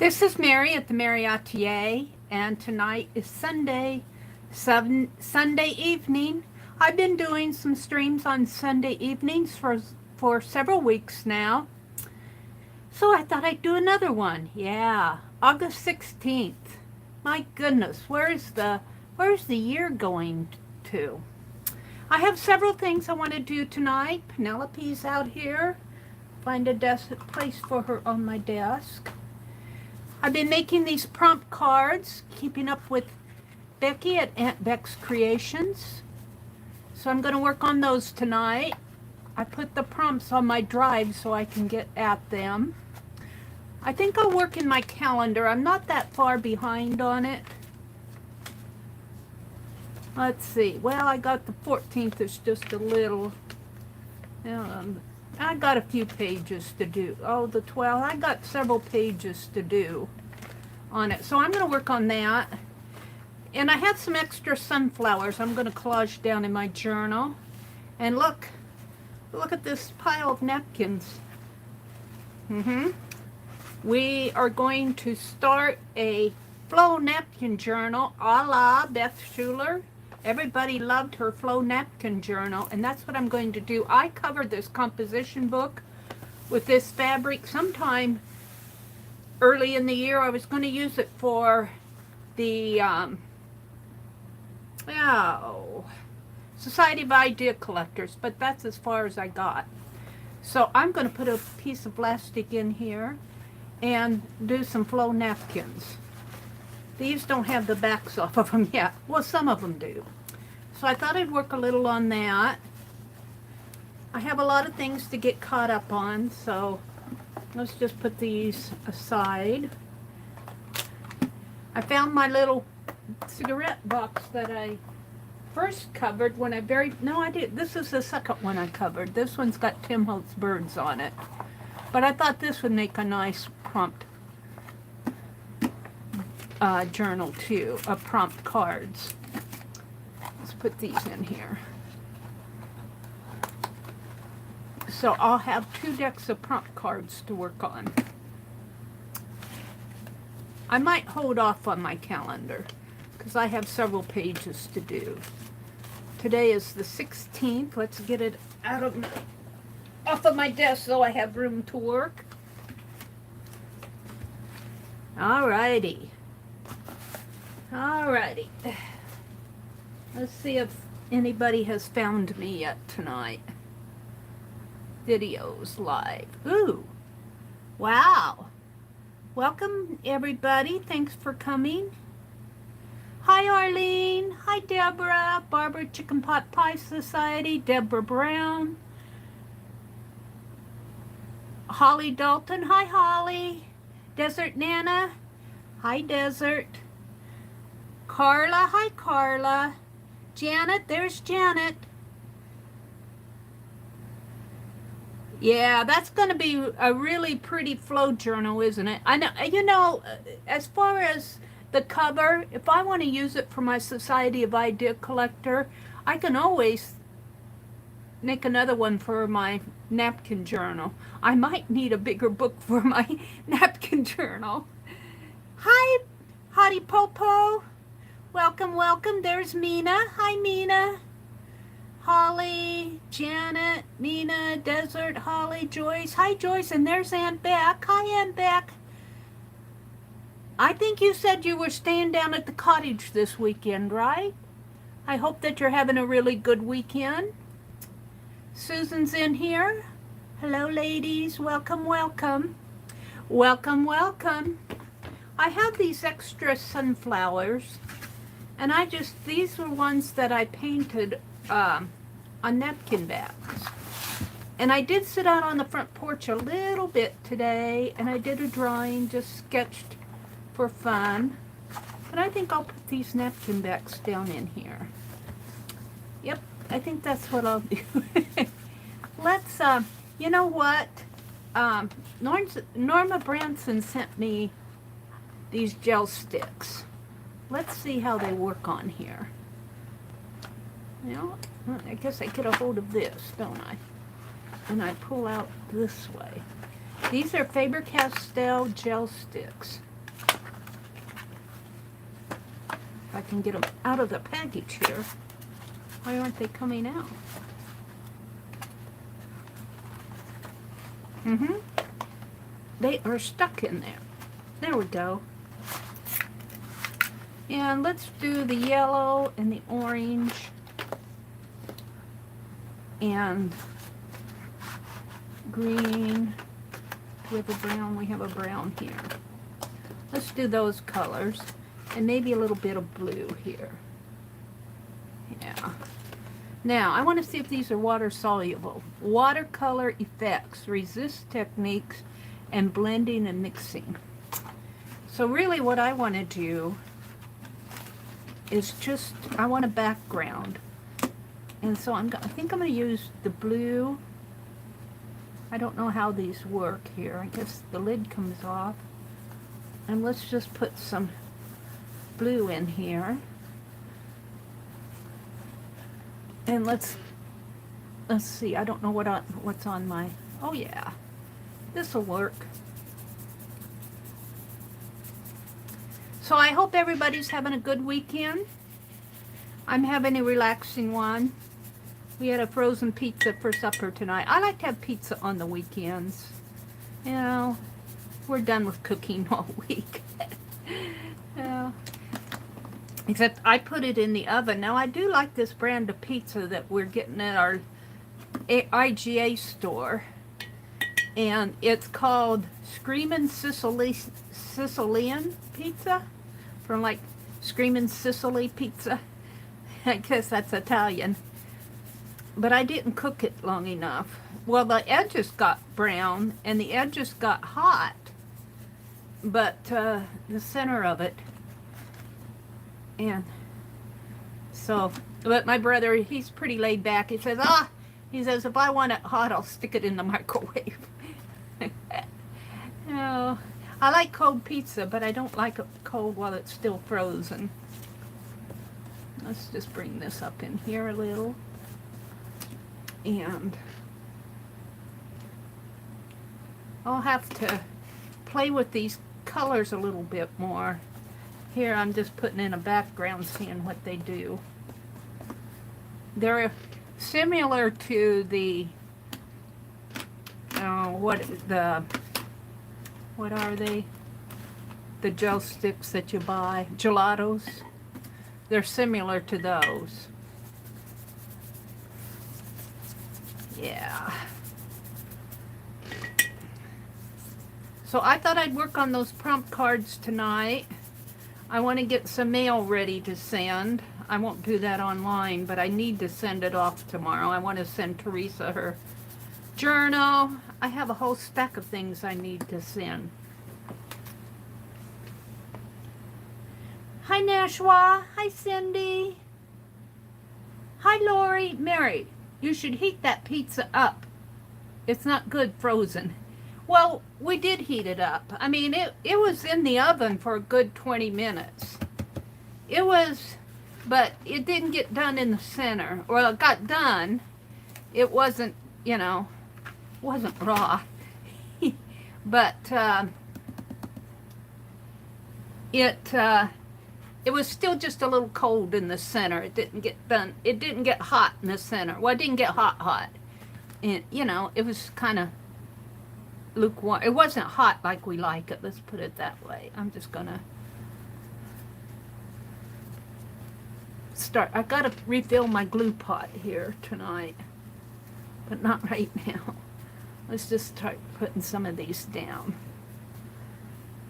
This is Mary at the Meri Atelier, and tonight is Sunday evening. I've been doing some streams on Sunday evenings for several weeks now, so I thought I'd do another one. Yeah, August 16th. My goodness, where's the year going to? I have several things I want to do tonight. Penelope's out here. Find a place for her on my desk. I've been making these prompt cards, keeping up with Becky at Aunt Beck's Creations. So I'm going to work on those tonight. I put the prompts on my drive so I can get at them. I think I'll work in my calendar. I'm not that far behind on it. Let's see. Well, I got the 14th. It's just a little... I got a few pages to do. Oh, the 12th. I got several pages to do on it. So I'm going to work on that. And I have some extra sunflowers I'm going to collage down in my journal. And look at this pile of napkins. We are going to start a flow napkin journal a la Beth Schuler. Everybody loved her flow napkin journal, and that's what I'm going to do. I covered this composition book with this fabric sometime early in the year. I was going to use it for the Society of Idea Collectors, but that's as far as I got. So I'm going to put a piece of plastic in here and do some flow napkins. These don't have the backs off of them yet. Well, some of them do. So I thought I'd work a little on that. I have a lot of things to get caught up on, so let's just put these aside. I found my little cigarette box that I first covered when I this is the second one I covered. This one's got Tim Holtz birds on it. But I thought this would make a nice prompt journal too, of prompt cards. Let's put these in here. So I'll have 2 decks of prompt cards to work on. I might hold off on my calendar because I have several pages to do. Today is the 16th. Let's get it off of my desk so I have room to work. Alrighty. Alrighty. Let's see if anybody has found me yet tonight. Videos live. Ooh. Wow. Welcome everybody. Thanks for coming. Hi Arlene. Hi Deborah. Barbara Chicken Pot Pie Society. Deborah Brown. Holly Dalton. Hi Holly. Desert Nana. Hi Desert. Carla. Hi Carla. Janet. There's Janet. Yeah, that's going to be a really pretty flow journal, isn't it? I know, you know, as far as the cover, if I want to use it for my Society of Idea Collector, I can always make another one for my napkin journal. I might need a bigger book for my napkin journal. Hi, Hottie Popo. Welcome, welcome. There's Mina. Hi, Mina. Holly, Janet, Mina, Desert, Holly, Joyce. Hi, Joyce. And there's Aunt Beck. Hi, Aunt Beck. I think you said you were staying down at the cottage this weekend, right? I hope that you're having a really good weekend. Susan's in here. Hello, ladies. Welcome, welcome. Welcome, welcome. I have these extra sunflowers, and these were ones that I painted on napkin backs. And I did sit out on the front porch a little bit today, and I did a drawing, just sketched for fun. But I think I'll put these napkin backs down in here. Yep, I think that's what I'll do. Let's, you know what? Norma Branson sent me these gel sticks. Let's see how they work on here. You know, I guess I get a hold of this, don't I? And I pull out this way. These are Faber-Castell gel sticks. If I can get them out of the package here. Why aren't they coming out? They are stuck in there. There we go. And let's do the yellow and the orange and green. We have a brown. We have a brown here. Let's do those colors and maybe a little bit of blue here. Yeah. Now, I want to see if these are water soluble. Watercolor effects, resist techniques, and blending and mixing. So really what I want to do is just, I want a background. And so I think I'm going to use the blue. I don't know how these work here. I guess the lid comes off. And let's just put some blue in here. And let's see. I don't know what's on my, oh yeah, this will work. So I hope everybody's having a good weekend. I'm having a relaxing one. We had a frozen pizza for supper tonight. I like to have pizza on the weekends. You know, we're done with cooking all week. Except I put it in the oven. Now I do like this brand of pizza that we're getting at our IGA store. And it's called Screamin' Sicilian Pizza. From like Screamin' Sicily Pizza. I guess that's Italian. But I didn't cook it long enough. Well, the edges got brown and the edges got hot. But the center of it. And so, but my brother, he's pretty laid back. He says, if I want it hot, I'll stick it in the microwave. Oh, I like cold pizza, but I don't like it cold while it's still frozen. Let's just bring this up in here a little. And I'll have to play with these colors a little bit more. Here I'm just putting in a background, seeing what they do. They're similar to the what are they? The gel sticks that you buy, gelatos. They're similar to those. Yeah. So I thought I'd work on those prompt cards tonight. I want to get some mail ready to send. I won't do that online, but I need to send it off tomorrow. I want to send Teresa her journal. I have a whole stack of things I need to send. Hi, Nashwa. Hi, Cindy. Hi, Lori. Mary, you should heat that pizza up. It's not good frozen. Well, we did heat it up. I mean, it was in the oven for a good 20 minutes. It was, but it didn't get done in the center. Well, it got done. It wasn't, you know, wasn't raw. But it was still just a little cold in the center. It didn't get done. It didn't get hot in the center. Well, it didn't get hot. And, you know, it was kind of lukewarm. It wasn't hot like we like it. Let's put it that way. I'm just gonna start. I gotta refill my glue pot here tonight, but not right now. Let's just start putting some of these down.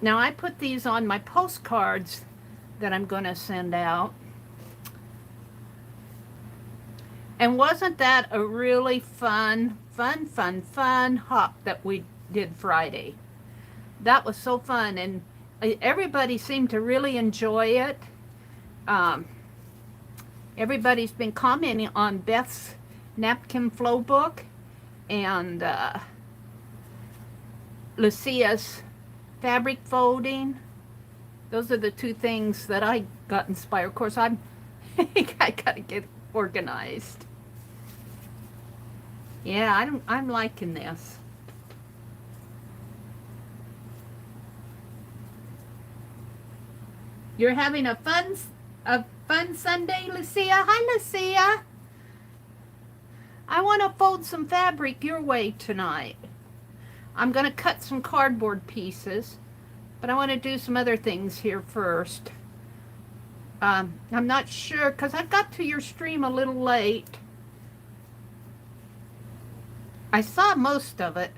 Now I put these on my postcards that I'm gonna send out. And wasn't that a really fun hop that we did Friday? That was so fun, and everybody seemed to really enjoy it. Everybody's been commenting on Beth's napkin flow book and Lucia's fabric folding. Those are the two things that I got inspired. Of course, I gotta get organized. Yeah, I'm liking this. You're having a a fun Sunday, Lucia? Hi, Lucia. I want to fold some fabric your way tonight. I'm going to cut some cardboard pieces, but I want to do some other things here first. I'm not sure, because I got to your stream a little late. I saw most of it.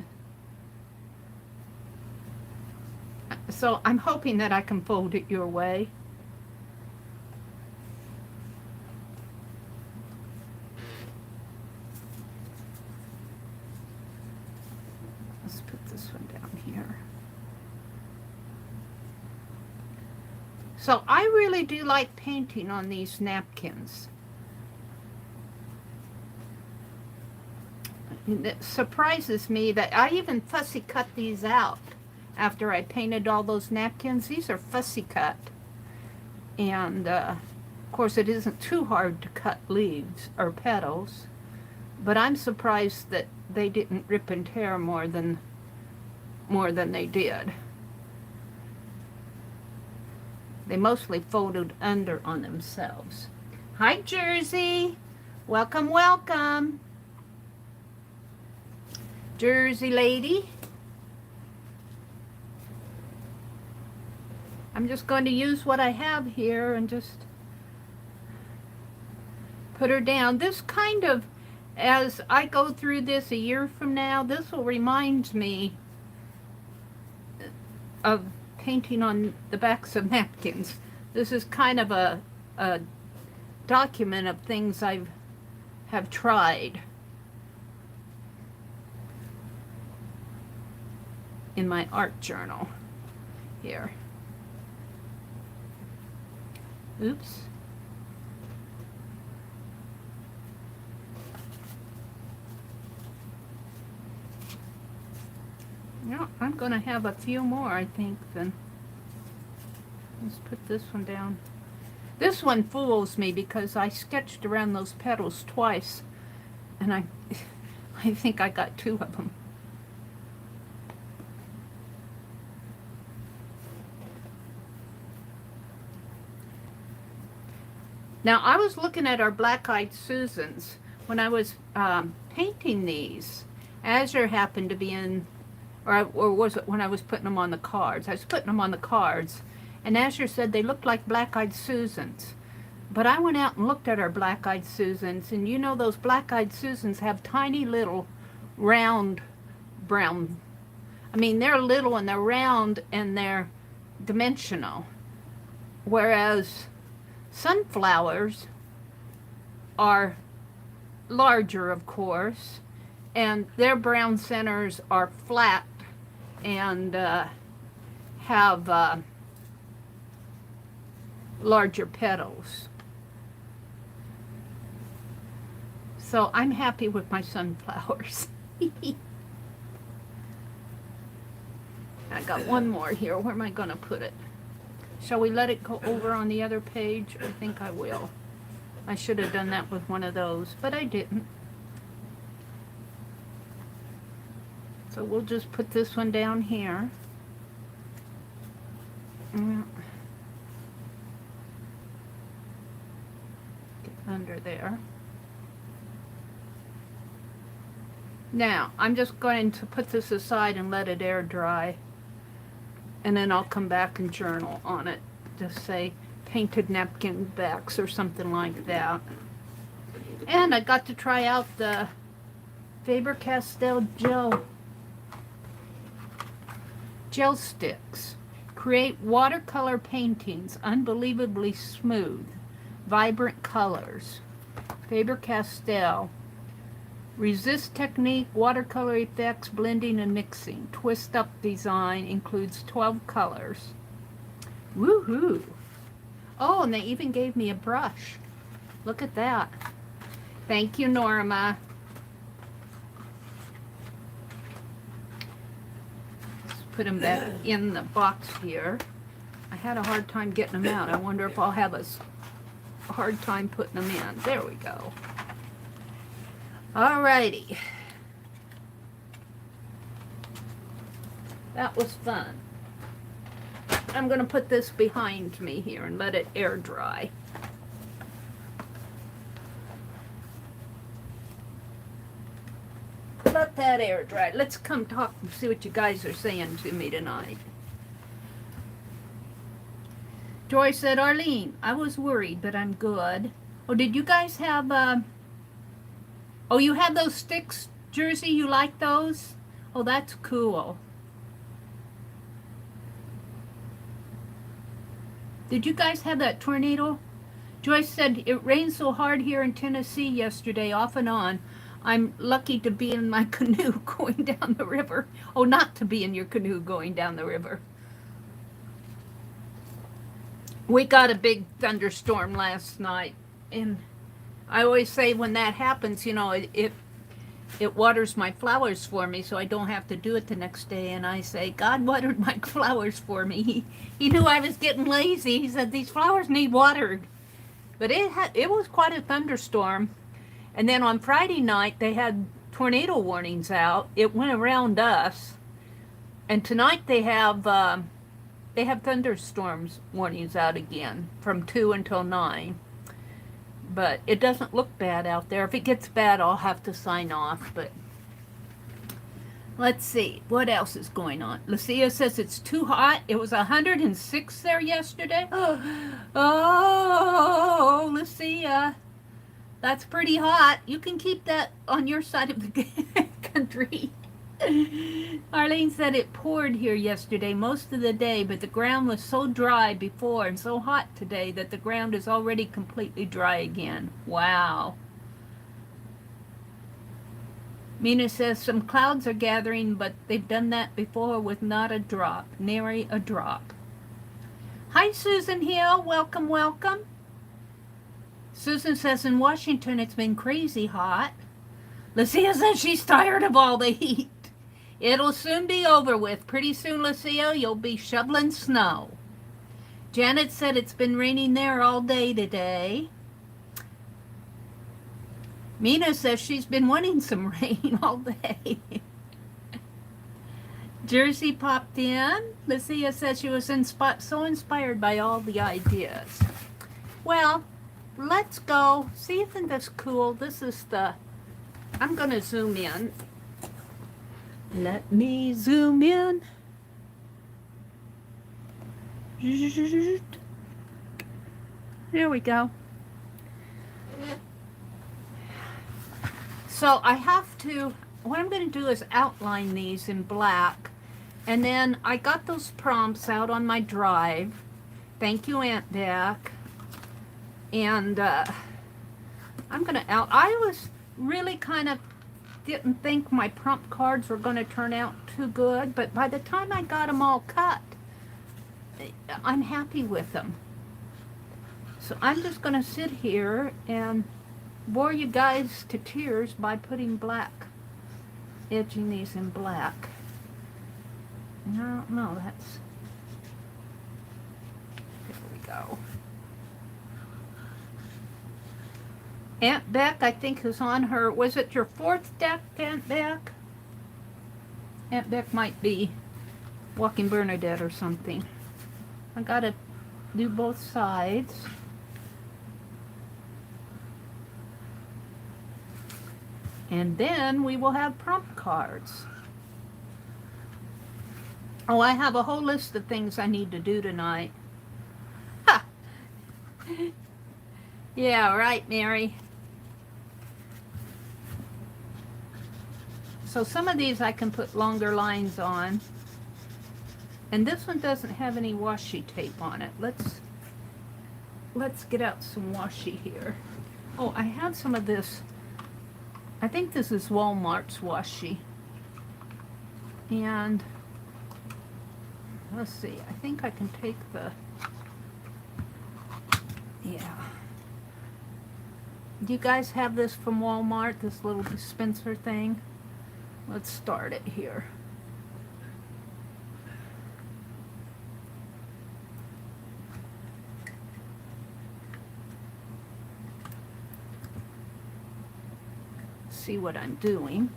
So I'm hoping that I can fold it your way. Let's put this one down here. So I really do like painting on these napkins. And it surprises me that I even fussy cut these out after I painted all those napkins. These are fussy cut. And of course it isn't too hard to cut leaves or petals, but I'm surprised that they didn't rip and tear more than they did. They mostly folded under on themselves. Hi, Jersey. Welcome, welcome. Jersey lady. I'm just going to use what I have here and just put her down. This kind of, as I go through this a year from now, this will remind me of painting on the backs of napkins. This is kind of a document of things I have tried in my art journal here. Oops. No, I'm going to have a few more, I think, then. Let's put this one down. This one fools me because I sketched around those petals twice, and I think I got 2 of them. Now, I was looking at our Black-Eyed Susans when I was painting these. Azure happened to be in, or was it when I was putting them on the cards? I was putting them on the cards, and Azure said they looked like Black-Eyed Susans. But I went out and looked at our Black-Eyed Susans, and you know those Black-Eyed Susans have tiny little round brown. I mean, they're little and they're round and they're dimensional. Whereas sunflowers are larger, of course, and their brown centers are flat and have larger petals. So I'm happy with my sunflowers. I got one more here. Where am I going to put it? Shall we let it go over on the other page? I think I will. I should have done that with one of those, but I didn't. So we'll just put this one down here. Get under there. Now, I'm just going to put this aside and let it air dry. And then I'll come back and journal on it. Just say painted napkin backs or something like that. And I got to try out the Faber-Castell gel sticks. Create watercolor paintings, unbelievably smooth, vibrant colors. Faber-Castell. Resist technique, watercolor effects, blending and mixing. Twist up design includes 12 colors. Woohoo! Oh, and they even gave me a brush. Look at that. Thank you, Norma. Let's put them back in the box here. I had a hard time getting them out. I wonder if I'll have a hard time putting them in. There we go. Alrighty. That was fun. I'm going to put this behind me here and let it air dry. let that air dry. Let's come talk and see what you guys are saying to me tonight. Joy said, Arlene, I was worried, but I'm good. Oh, did you guys have, oh, you had those sticks, Jersey? You like those? Oh, that's cool. Did you guys have that tornado? Joyce said, it rained so hard here in Tennessee yesterday, off and on. I'm lucky to be in my canoe going down the river. Oh, not to be in your canoe going down the river. We got a big thunderstorm last night, and I always say when that happens, you know, it waters my flowers for me, so I don't have to do it the next day. And I say, God watered my flowers for me. He knew I was getting lazy. He said, these flowers need watered. But it was quite a thunderstorm. And then on Friday night, they had tornado warnings out. It went around us. And tonight they have thunderstorms warnings out again from 2 until 9. But it doesn't look bad out there. If it gets bad, I'll have to sign off. But let's see. What else is going on? Lucia says it's too hot. It was 106 there yesterday. Oh, Lucia. That's pretty hot. You can keep that on your side of the country. Arlene said it poured here yesterday most of the day, but the ground was so dry before and so hot today that the ground is already completely dry again. Wow. Mina says some clouds are gathering, but they've done that before with not a drop. Nary a drop. Hi, Susan Hill. Welcome, welcome. Susan says in Washington it's been crazy hot. Lucia says she's tired of all the heat. It'll soon be over with. Pretty soon, Lucia, you'll be shoveling snow. Janet said it's been raining there all day today. Mina says she's been wanting some rain all day. Jersey popped in. Lucia says she was so inspired by all the ideas. Well, let's go. See, isn't this cool? This is I'm going to zoom in. Let me zoom in. There we go. So I have to, what I'm going to do is outline these in black. And then I got those prompts out on my drive. Thank you, Aunt Beck. And I'm going to I was really kind of didn't think my prompt cards were going to turn out too good, but by the time I got them all cut, I'm happy with them. So I'm just going to sit here and bore you guys to tears by putting edging these in black. No, that's, there we go. Aunt Beck, I think, is on her, was it your 4th deck, Aunt Beck? Aunt Beck might be Walking Bernadette or something. I gotta do both sides. And then we will have prompt cards. Oh, I have a whole list of things I need to do tonight. Ha! Yeah, right, Mary. So some of these I can put longer lines on. And this one doesn't have any washi tape on it. Let's get out some washi here. Oh, I have some of this. I think this is Walmart's washi. And let's see, I think I can take yeah. Do you guys have this from Walmart, this little dispenser thing? Let's start it here. See what I'm doing.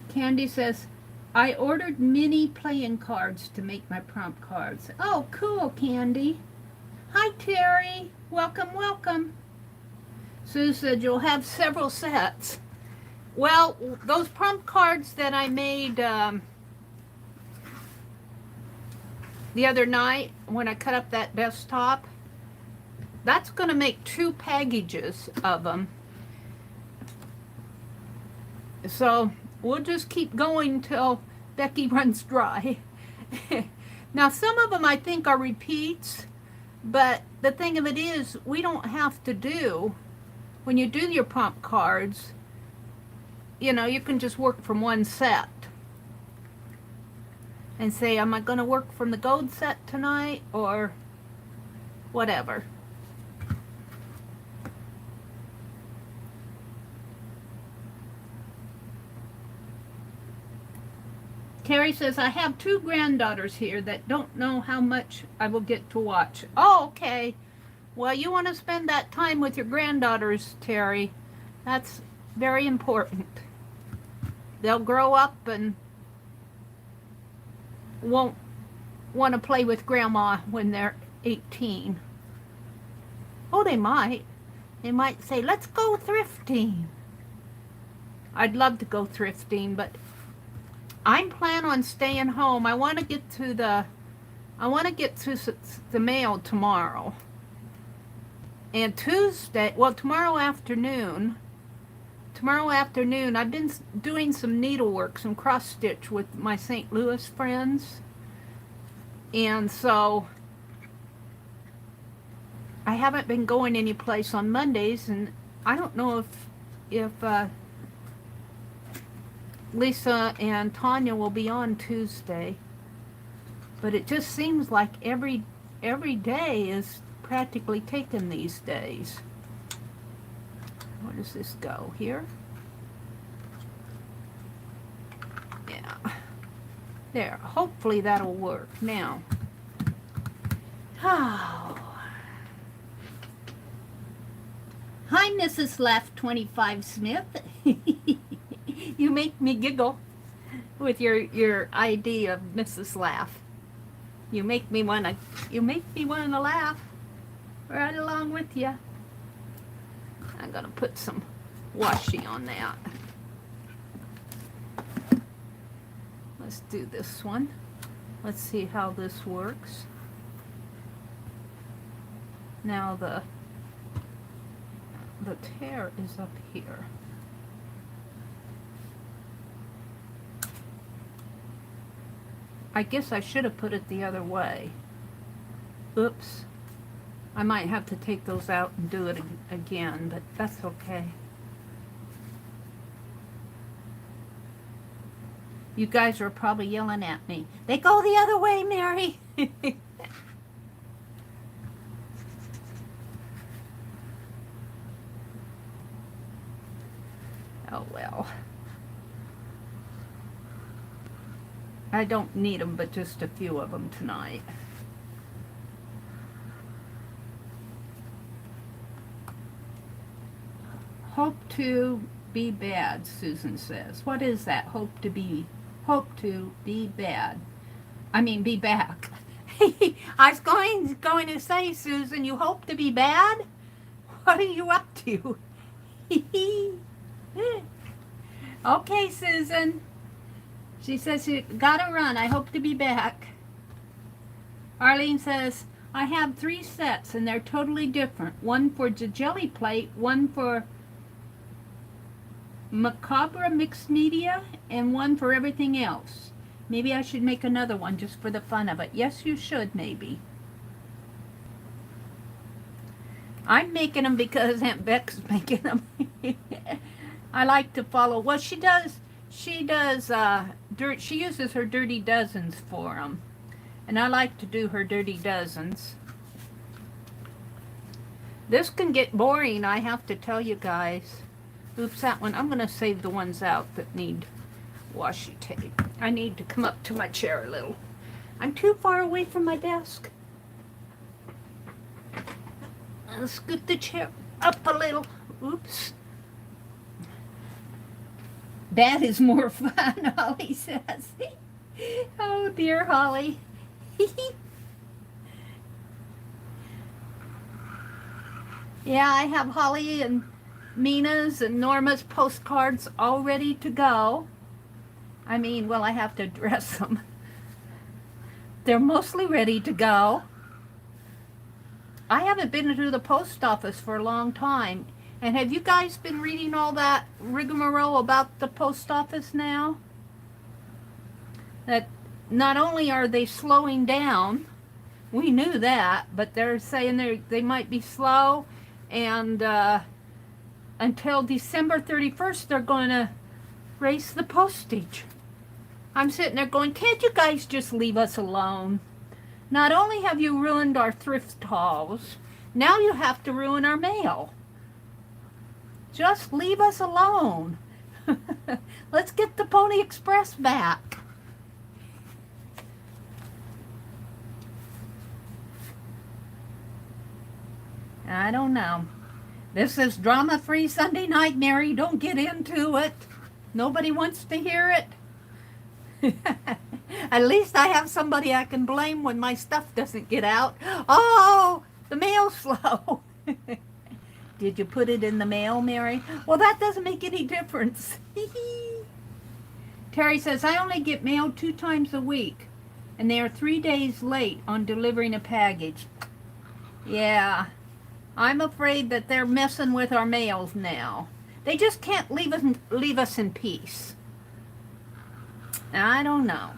Candy says, I ordered mini playing cards to make my prompt cards. Oh, cool, Candy. Hi, Terry. Welcome, welcome. Sue said you'll have several sets. Well, those prompt cards that I made the other night when I cut up that desktop, that's going to make 2 packages of them. So we'll just keep going till Becky runs dry. Now, some of them I think are repeats, but the thing of it is, we don't have to do, when you do your prompt cards, you know, you can just work from one set and say, am I going to work from the gold set tonight or whatever. Terry says, I have 2 granddaughters here that don't know how much I will get to watch. Oh, okay. Well, you want to spend that time with your granddaughters, Terry. That's very important. They'll grow up and won't want to play with grandma when they're 18. Oh, they might. They might say, let's go thrifting. I'd love to go thrifting, but I'm planning on staying home. I want to get to the mail tomorrow. And Tuesday, well, tomorrow afternoon, I've been doing some needlework, some cross stitch with my St. Louis friends. And so I haven't been going any place on Mondays, and I don't know if Lisa and Tanya will be on Tuesday, but it just seems like every day is practically taken these days. Where does this go? Here? Yeah. There. Hopefully that'll work. Now. Oh. Hi, Mrs. Laugh 25 Smith. You make me giggle with your idea of Mrs. Laugh. You make me wanna laugh right along with you. I'm gonna put some washi on that. Let's do this one. Let's see how this works. Now the tear is up here. I guess I should have put it the other way. Oops. I might have to take those out and do it again, but that's okay. You guys are probably yelling at me. They go the other way, Mary. Oh well. I don't need them, but just a few of them tonight. Hope to be bad, Susan says. What is that? Hope to be bad. I mean, be back. I was going to say, Susan, you hope to be bad? What are you up to? Okay, Susan. She says, you gotta run. I hope to be back. Arlene says, I have 3 sets and they're totally different. One for the jelly plate, one for macabre mixed media, and one for everything else. Maybe I should make another one just for the fun of it. Yes, you should, maybe. I'm making them because Aunt Beck's making them. I like to follow. Well, she uses her dirty dozens for them. And I like to do her dirty dozens. This can get boring, I have to tell you guys. Oops, that one. I'm going to save the ones out that need washi tape. I need to come up to my chair a little. I'm too far away from my desk. I'll scoot the chair up a little. Oops. That is more fun, Holly says. Oh, dear Holly. Yeah, I have Holly and Mina's and Norma's postcards all ready to go. I mean, well, I have to address them. They're mostly ready to go. I haven't been to the post office for a long time. And have you guys been reading all that rigmarole about the post office now? That not only are they slowing down, we knew that, but they're saying they might be slow, and until December 31st, they're going to raise the postage. I'm sitting there going, can't you guys just leave us alone? Not only have you ruined our thrift hauls, now you have to ruin our mail. Just leave us alone. Let's get the Pony Express back. I don't know. This is drama-free Sunday night, Mary. Don't get into it. Nobody wants to hear it. At least I have somebody I can blame when my stuff doesn't get out. Oh, the mail's slow. Did you put it in the mail, Mary? Well, that doesn't make any difference. Terry says, I only get mail 2 times a week, and they are 3 days late on delivering a package. Yeah, I'm afraid that they're messing with our mails now. They just can't leave us in peace. I don't know.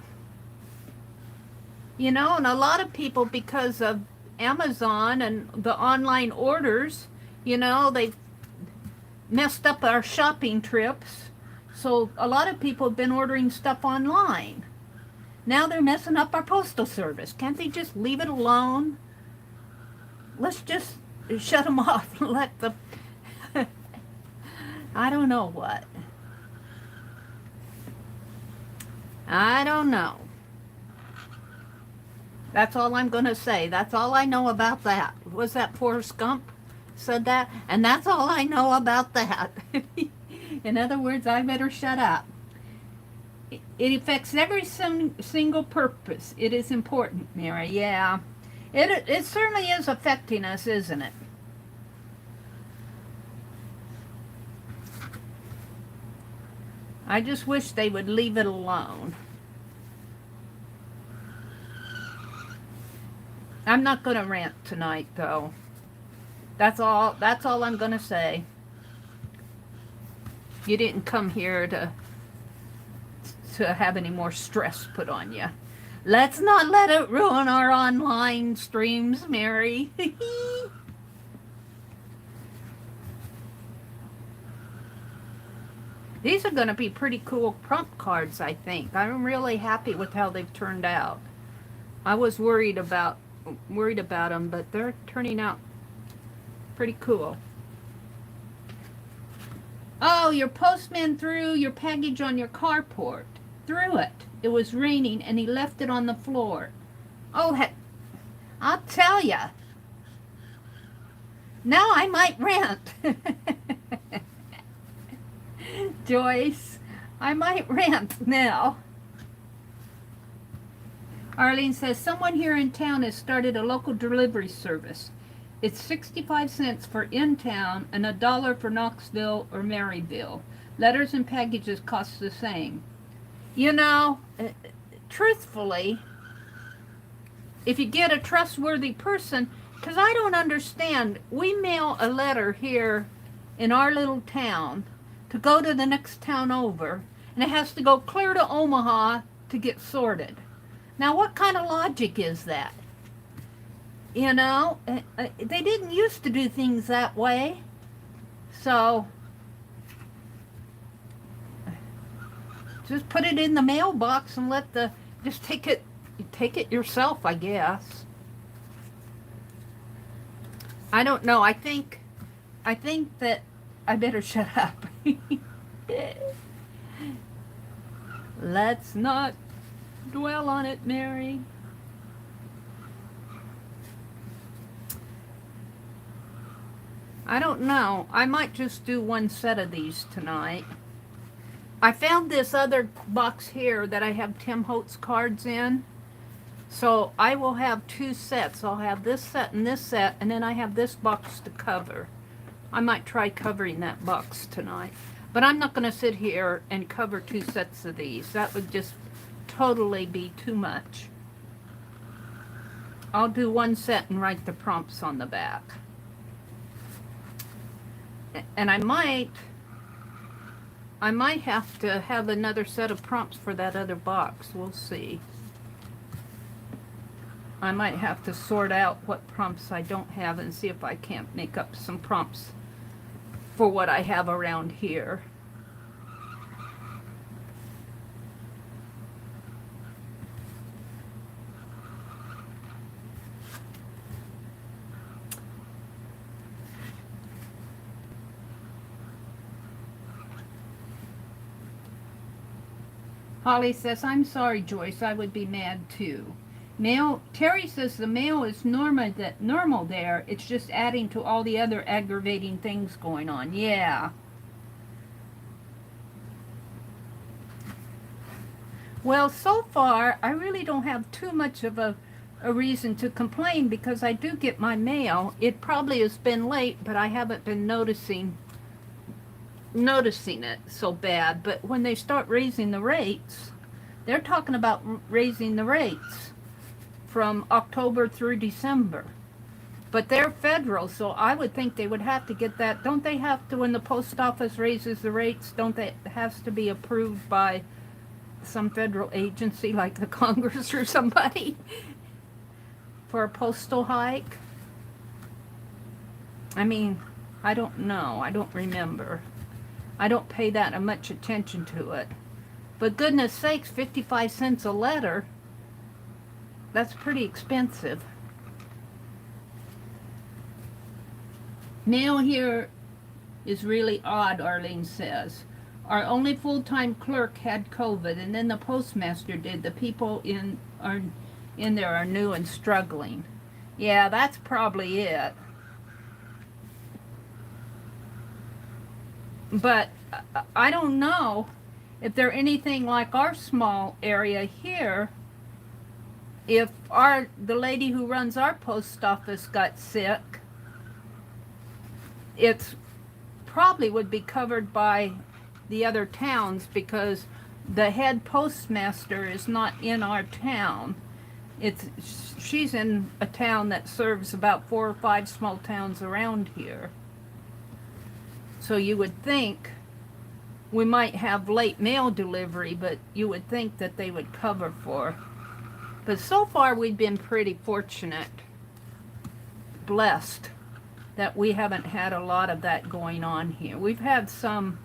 You know, and a lot of people, because of Amazon and the online orders, you know, they've messed up our shopping trips. So a lot of people have been ordering stuff online. Now they're messing up our postal service. Can't they just leave it alone? Let's just shut them off and let the... I don't know what. I don't know. That's all I'm going to say. That's all I know about that. Was that Forrest Gump said that? And that's all I know about that. In other words, I better shut up. It affects every single purpose. It is important, Mary. Yeah. It certainly is affecting us, isn't it? I just wish they would leave it alone. I'm not going to rant tonight, though. That's all I'm going to say. You didn't come here to have any more stress put on you. Let's not let it ruin our online streams, Mary. These are going to be pretty cool prompt cards, I think. I'm really happy with how they've turned out. I was worried about them, but they're turning out pretty cool. Oh, your postman threw your package on your carport. Threw it. It was raining, and he left it on the floor. Oh, heck. I'll tell ya. Now I might rant. Joyce, I might rant now. Arlene says, someone here in town has started a local delivery service. It's 65 cents for in-town and $1 for Knoxville or Maryville. Letters and packages cost the same. You know, truthfully, if you get a trustworthy person, because I don't understand, we mail a letter here in our little town to go to the next town over, and it has to go clear to Omaha to get sorted. Now, what kind of logic is that? You know, they didn't used to do things that way. So, just put it in the mailbox and just take it yourself, I guess. I don't know. I think that I better shut up. Let's not dwell on it, Mary. I don't know. I might just do one set of these tonight. I found this other box here that I have Tim Holtz cards in. So I will have 2 sets. I'll have this set, and then I have this box to cover. I might try covering that box tonight. But I'm not going to sit here and cover 2 sets of these. That would just totally be too much. I'll do 1 set and write the prompts on the back. And I might have to have another set of prompts for that other box. We'll see. I might have to sort out what prompts I don't have and see if I can't make up some prompts for what I have around here. Holly says, I'm sorry, Joyce, I would be mad too. Mail, Terry says the mail is normal there. It's just adding to all the other aggravating things going on. Yeah. Well, so far, I really don't have too much of a reason to complain because I do get my mail. It probably has been late, but I haven't been noticing it so bad. But when they start raising the rates, they're talking about raising the rates from October through December. But they're federal, so I would think they would have to get that. Don't they have to, when the post office raises the rates, don't they, it has to be approved by some federal agency like the Congress or somebody for a postal hike? I mean, I don't know. I don't remember. I don't pay that much attention to it. But goodness sakes, 55 cents a letter, that's pretty expensive. Mail here is really odd, Arlene says. Our only full-time clerk had COVID, and then the postmaster did. The people in there are new and struggling. Yeah, that's probably it. But I don't know if they're anything like our small area here. If the lady who runs our post office got sick, it's probably would be covered by the other towns because the head postmaster is not in our town. She's in a town that serves about 4 or 5 small towns around here. So you would think we might have late mail delivery, but you would think that they would cover for. But so far we've been pretty fortunate, blessed, that we haven't had a lot of that going on here. We've had some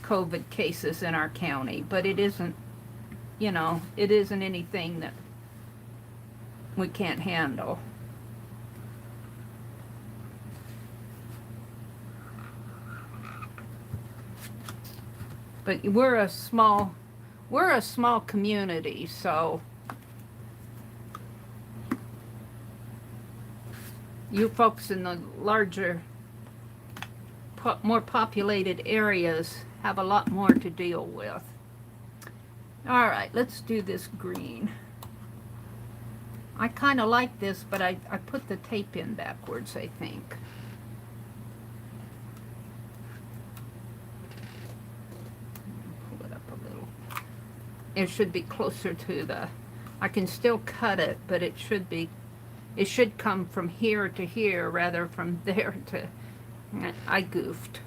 COVID cases in our county, but it isn't, it isn't anything that we can't handle. But we're a small community, so you folks in the larger, more populated areas have a lot more to deal with. All right, let's do this green. I kind of like this, but I put the tape in backwards, I think. Pull it up a little. It should be closer to the, I can still cut it, but it should come from here to here rather from there to, I goofed.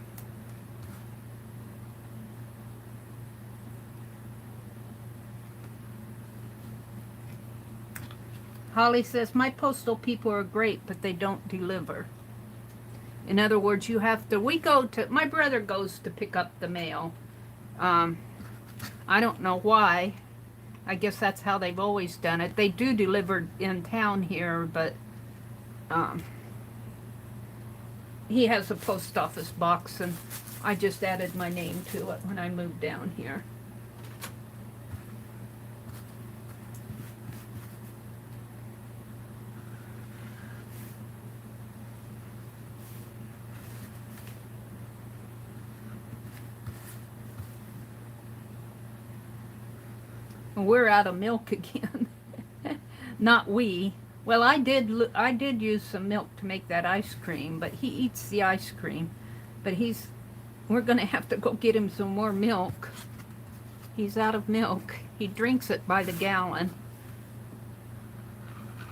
Holly says, my postal people are great, but they don't deliver. In other words, my brother goes to pick up the mail. I don't know why. I guess that's how they've always done it. They do deliver in town here, but he has a post office box, and I just added my name to it when I moved down here. We're out of milk again. Not we. Well, I did use some milk to make that ice cream, but he eats the ice cream. But we're going to have to go get him some more milk. He's out of milk. He drinks it by the gallon.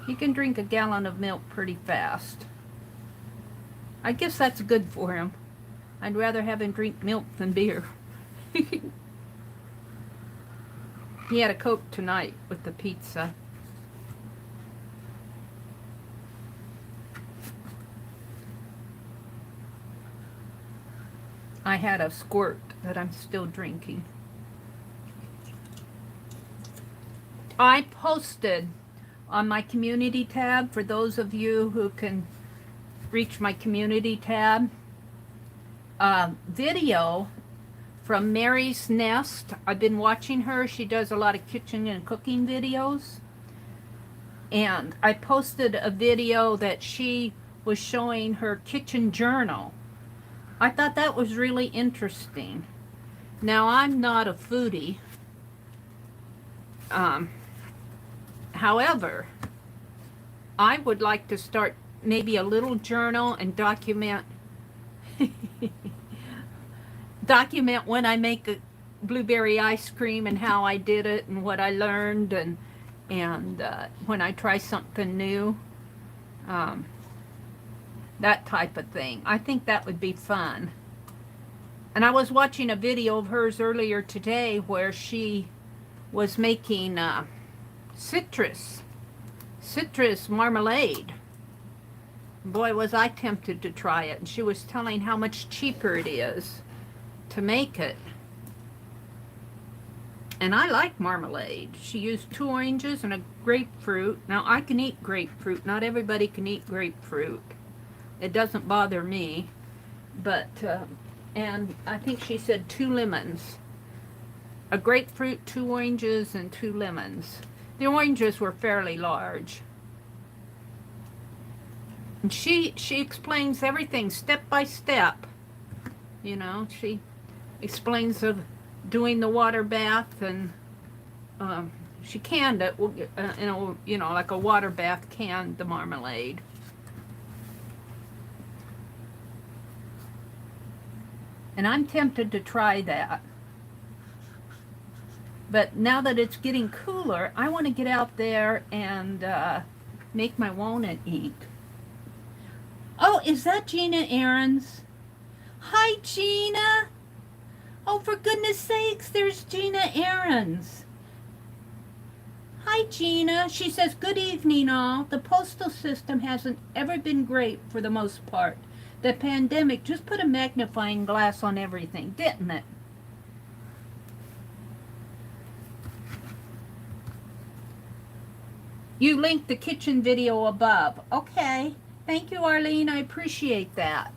He can drink a gallon of milk pretty fast. I guess that's good for him. I'd rather have him drink milk than beer. He had a Coke tonight with the pizza. I had a squirt that I'm still drinking. I posted on my community tab, for those of you who can reach my community tab, a video from Meri's Nest. I've been watching her. She does a lot of kitchen and cooking videos. And I posted a video that she was showing her kitchen journal. I thought that was really interesting. Now, I'm not a foodie. However, I would like to start maybe a little journal and document when I make a blueberry ice cream and how I did it and what I learned, and when I try something new, that type of thing. I think that would be fun. And I was watching a video of hers earlier today where she was making citrus marmalade. Boy, was I tempted to try it. And she was telling how much cheaper it is to make it. And I like marmalade. She used 2 oranges and a grapefruit. Now, I can eat grapefruit. Not everybody can eat grapefruit. It doesn't bother me. But, and I think she said 2 lemons. A grapefruit, 2 oranges, and 2 lemons. The oranges were fairly large. And she explains everything step by step. You know, she explains of doing the water bath, and she canned it, you know, like a water bath canned the marmalade. And I'm tempted to try that. But now that it's getting cooler, I want to get out there and make my walnut ink. Oh, is that Gina Aarons? Hi, Gina. Oh, for goodness sakes, there's Gina Aarons. Hi, Gina. She says, good evening, all. The postal system hasn't ever been great for the most part. The pandemic just put a magnifying glass on everything, didn't it? You linked the kitchen video above. Okay. Thank you, Arlene. I appreciate that.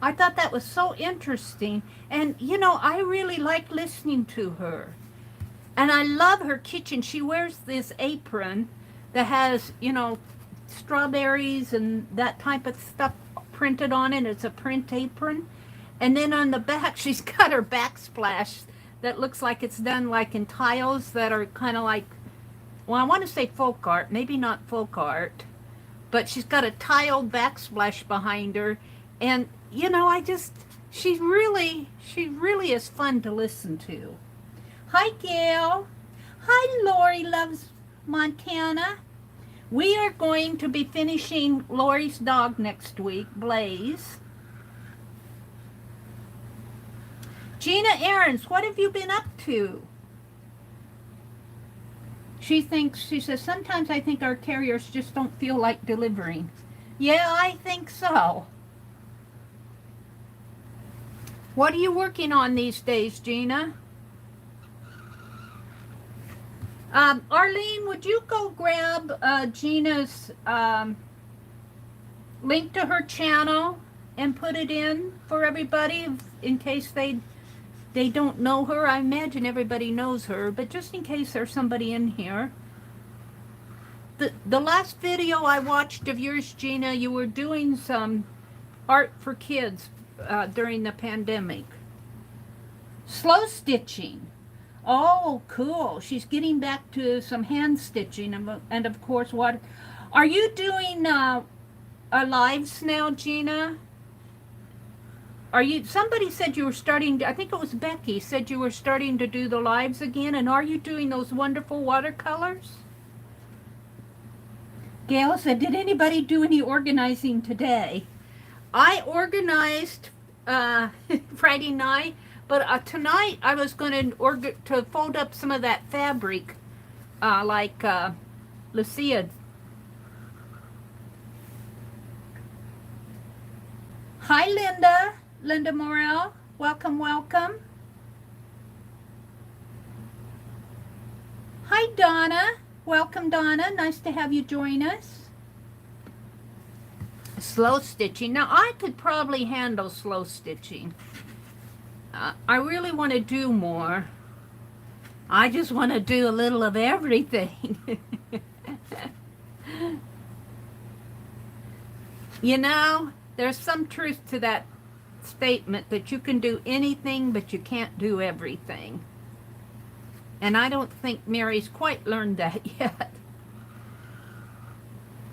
I thought that was so interesting. And, you know, I really like listening to her. And I love her kitchen. She wears this apron that has, you know, strawberries and that type of stuff printed on it. It's a print apron. And then on the back, she's got her backsplash that looks like it's done like in tiles that are kind of like, well, I want to say folk art, maybe not folk art, but she's got a tiled backsplash behind her. And, you know, she really is fun to listen to. Hi, Gail. Hi, Lori Loves Montana. We are going to be finishing Lori's dog next week, Blaze. Gina Aarons, what have you been up to? She says, sometimes I think our carriers just don't feel like delivering. Yeah, I think so. What are you working on these days, Gina? Arlene, would you go grab Gina's link to her channel and put it in for everybody in case they don't know her? I imagine everybody knows her, but just in case there's somebody in here. The last video I watched of yours, Gina, you were doing some art for kids during the pandemic. Slow stitching. Oh, cool. She's getting back to some hand stitching and of course, what are you doing lives now, Gina? Are you, somebody said you were starting, I think it was Becky, said you were starting to do the lives again, and are you doing those wonderful watercolors? Gail said, did anybody do any organizing today? I organized Friday night, but tonight I was going to fold up some of that fabric, like Lucia. Hi, Linda. Linda Morel. Welcome, welcome. Hi, Donna. Welcome, Donna. Nice to have you join us. Slow stitching. Now, I could probably handle slow stitching. I really want to do more. I just want to do a little of everything. You know, there's some truth to that statement that you can do anything, but you can't do everything. And I don't think Mary's quite learned that yet.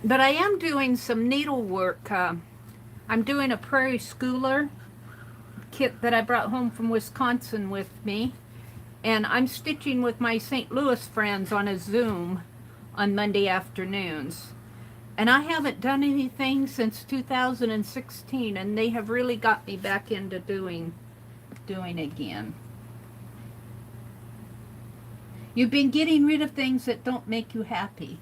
But I am doing some needlework. I'm doing a Prairie Schooler kit that I brought home from Wisconsin with me. And I'm stitching with my St. Louis friends on a Zoom on Monday afternoons. And I haven't done anything since 2016, and they have really got me back into doing again. You've been getting rid of things that don't make you happy.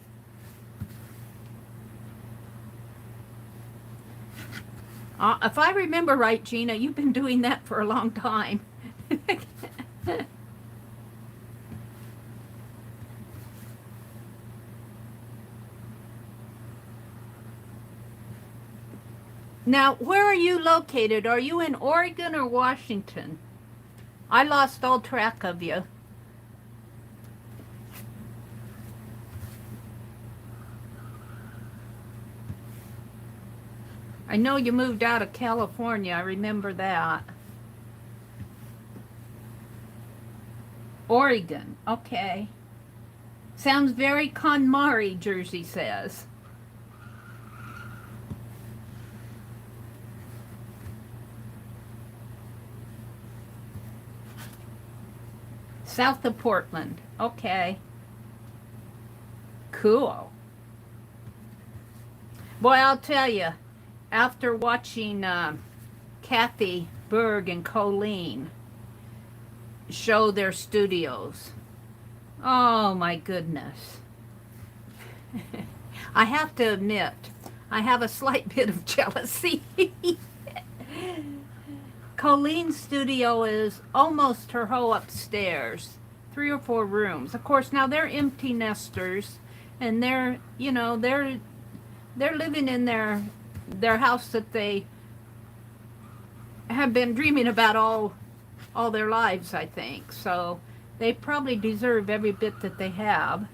If I remember right, Gina, you've been doing that for a long time. Now, where are you located? Are you in Oregon or Washington? I lost all track of you. I know you moved out of California. I remember that. Oregon. Okay. Sounds very KonMari, Jersey says. South of Portland. Okay. Cool. Boy, I'll tell you, after watching Kathy Berg and Colleen show their studios, oh my goodness. I have to admit, I have a slight bit of jealousy. Colleen's studio is almost her whole upstairs, 3 or 4 rooms. Of course, now they're empty nesters, and they're, you know, they're living in their house that they have been dreaming about all their lives, I think. So they probably deserve every bit that they have.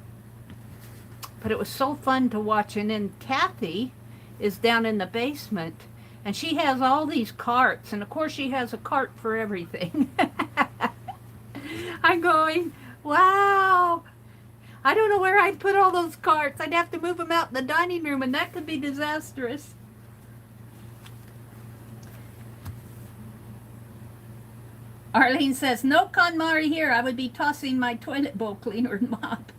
But it was so fun to watch. And then Kathy is down in the basement, and she has all these carts, and of course she has a cart for everything. I'm going, wow. I don't know where I'd put all those carts. I'd have to move them out in the dining room, and that could be disastrous. Arlene says, no KonMari here. I would be tossing my toilet bowl cleaner and mop.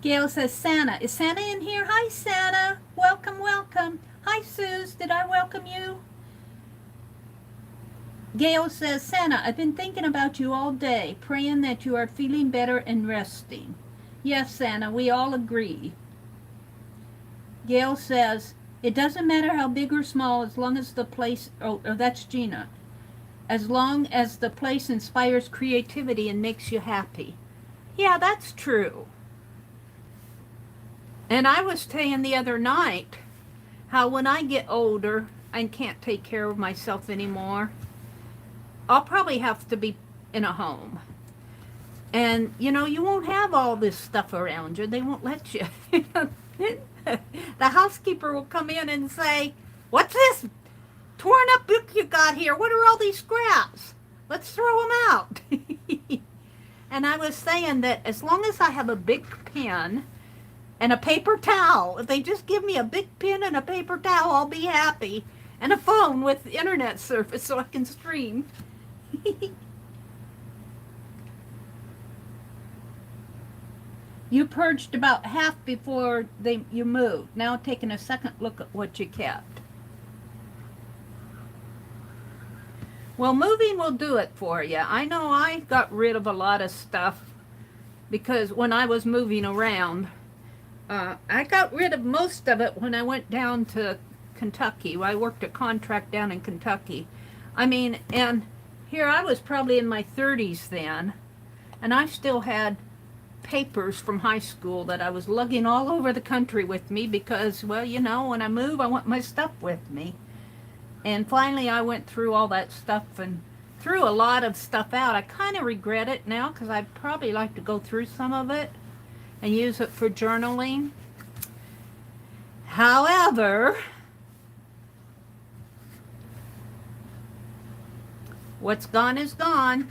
Gail says, Santa. Is Santa in here? Hi, Santa. Welcome, welcome. Hi, Suze. Did I welcome you? Gail says, Santa, I've been thinking about you all day, praying that you are feeling better and resting. Yes, Santa, we all agree. Gail says, it doesn't matter how big or small, as long as the place, oh, that's Gina, as long as the place inspires creativity and makes you happy. Yeah, that's true. And I was saying the other night how when I get older and can't take care of myself anymore, I'll probably have to be in a home. And, you know, you won't have all this stuff around you. They won't let you. The housekeeper will come in and say, what's this torn up book you got here? What are all these scraps? Let's throw them out. And I was saying that as long as I have a big pen and a paper towel, if they just give me a big pen and a paper towel, I'll be happy. and a phone with internet service so I can stream. You purged about half before you moved. Now taking a second look at what you kept. Well, moving will do it for you. I know I got rid of a lot of stuff because when I was moving around, I got rid of most of it when I went down to Kentucky. I worked a contract down in Kentucky. I mean, and here I was probably in my 30s then, and I still had papers from high school that I was lugging all over the country with me because, well, you know, when I move, I want my stuff with me. And finally, I went through all that stuff and threw a lot of stuff out. I kind of regret it now because I'd probably like to go through some of it and use it for journaling. However, what's gone is gone.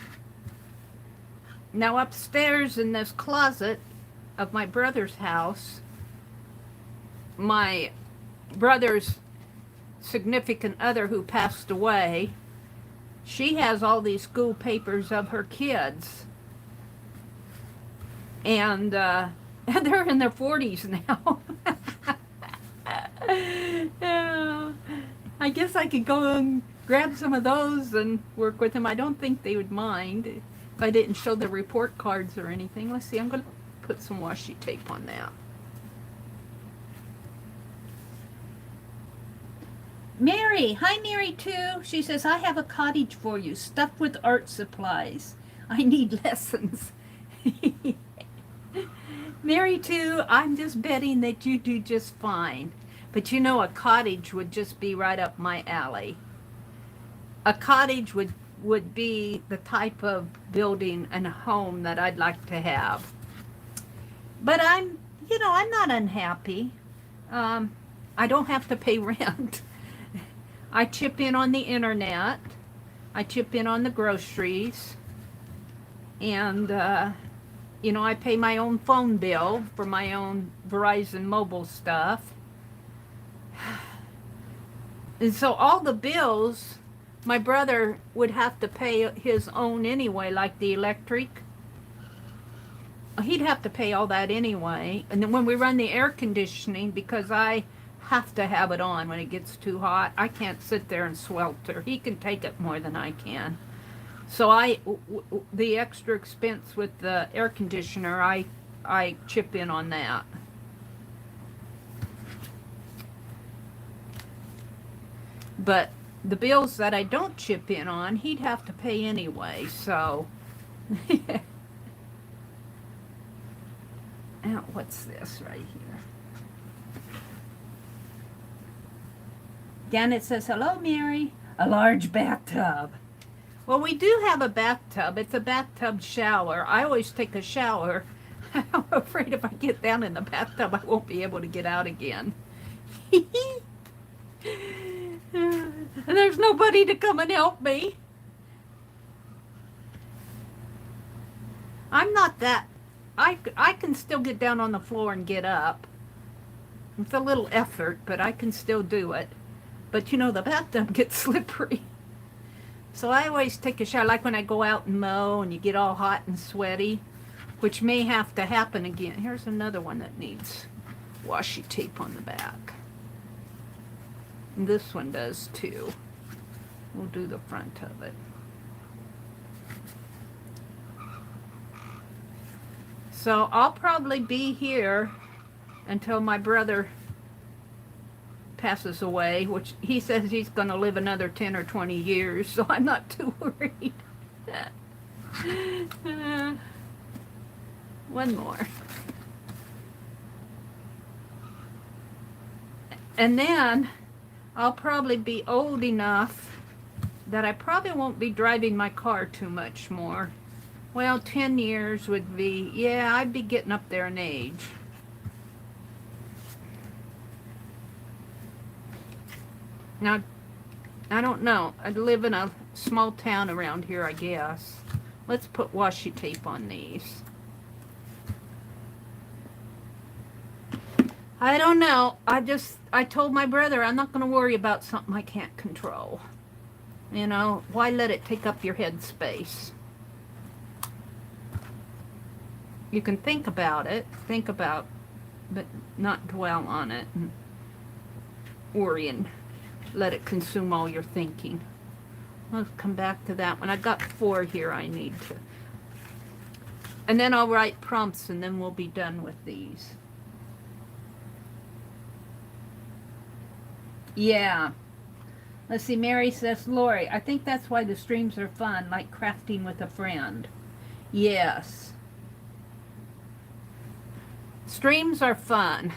Now upstairs in this closet of my brother's house, my brother's significant other who passed away, she has all these school papers of her kids. And they're in their 40s now. Yeah. I guess I could go and grab some of those and work with them. I don't think they would mind. I didn't show the report cards or anything. Let's see, I'm going to put some washi tape on that. Mary, hi Mary too. She says, I have a cottage for you, stuffed with art supplies. I need lessons. Mary too, I'm just betting that you do just fine. But you know, a cottage would just be right up my alley. A cottage would be the type of building and home that I'd like to have. But I'm not unhappy. I don't have to pay rent. I chip in on the internet. I chip in on the groceries. And, I pay my own phone bill for my own Verizon mobile stuff. And so all the bills, my brother would have to pay his own anyway, like the electric. He'd have to pay all that anyway. And then when we run the air conditioning, because I have to have it on when it gets too hot, I can't sit there and swelter. He can take it more than I can. So the extra expense with the air conditioner, I chip in on that. But the bills that I don't chip in on, he'd have to pay anyway, so. Now, what's this right here? Janet says, hello, Mary. A large bathtub. Well, we do have a bathtub. It's a bathtub shower. I always take a shower. I'm afraid if I get down in the bathtub, I won't be able to get out again. And there's nobody to come and help me. I'm not that. I can still get down on the floor and get up. It's a little effort, but I can still do it. But you know, the bathtub gets slippery. So I always take a shower, like when I go out and mow and you get all hot and sweaty, which may have to happen again. Here's another one that needs washi tape on the back. And this one does too. We'll do the front of it. So I'll probably be here until my brother passes away, which he says he's going to live another 10 or 20 years, so I'm not too worried. One more. And then I'll probably be old enough that I probably won't be driving my car too much more. Well, 10 years would be, yeah, I'd be getting up there in age. Now, I don't know. I'd live in a small town around here, I guess. Let's put washi tape on these. I don't know. I told my brother I'm not going to worry about something I can't control. You know, why let it take up your head space? You can think about it, but not dwell on it and worry and let it consume all your thinking. Let's come back to that one. I got 4 here I need to. And then I'll write prompts and then we'll be done with these. Yeah. Let's see, Mary says, Lori, I think that's why the streams are fun, like crafting with a friend. Yes. Streams are fun.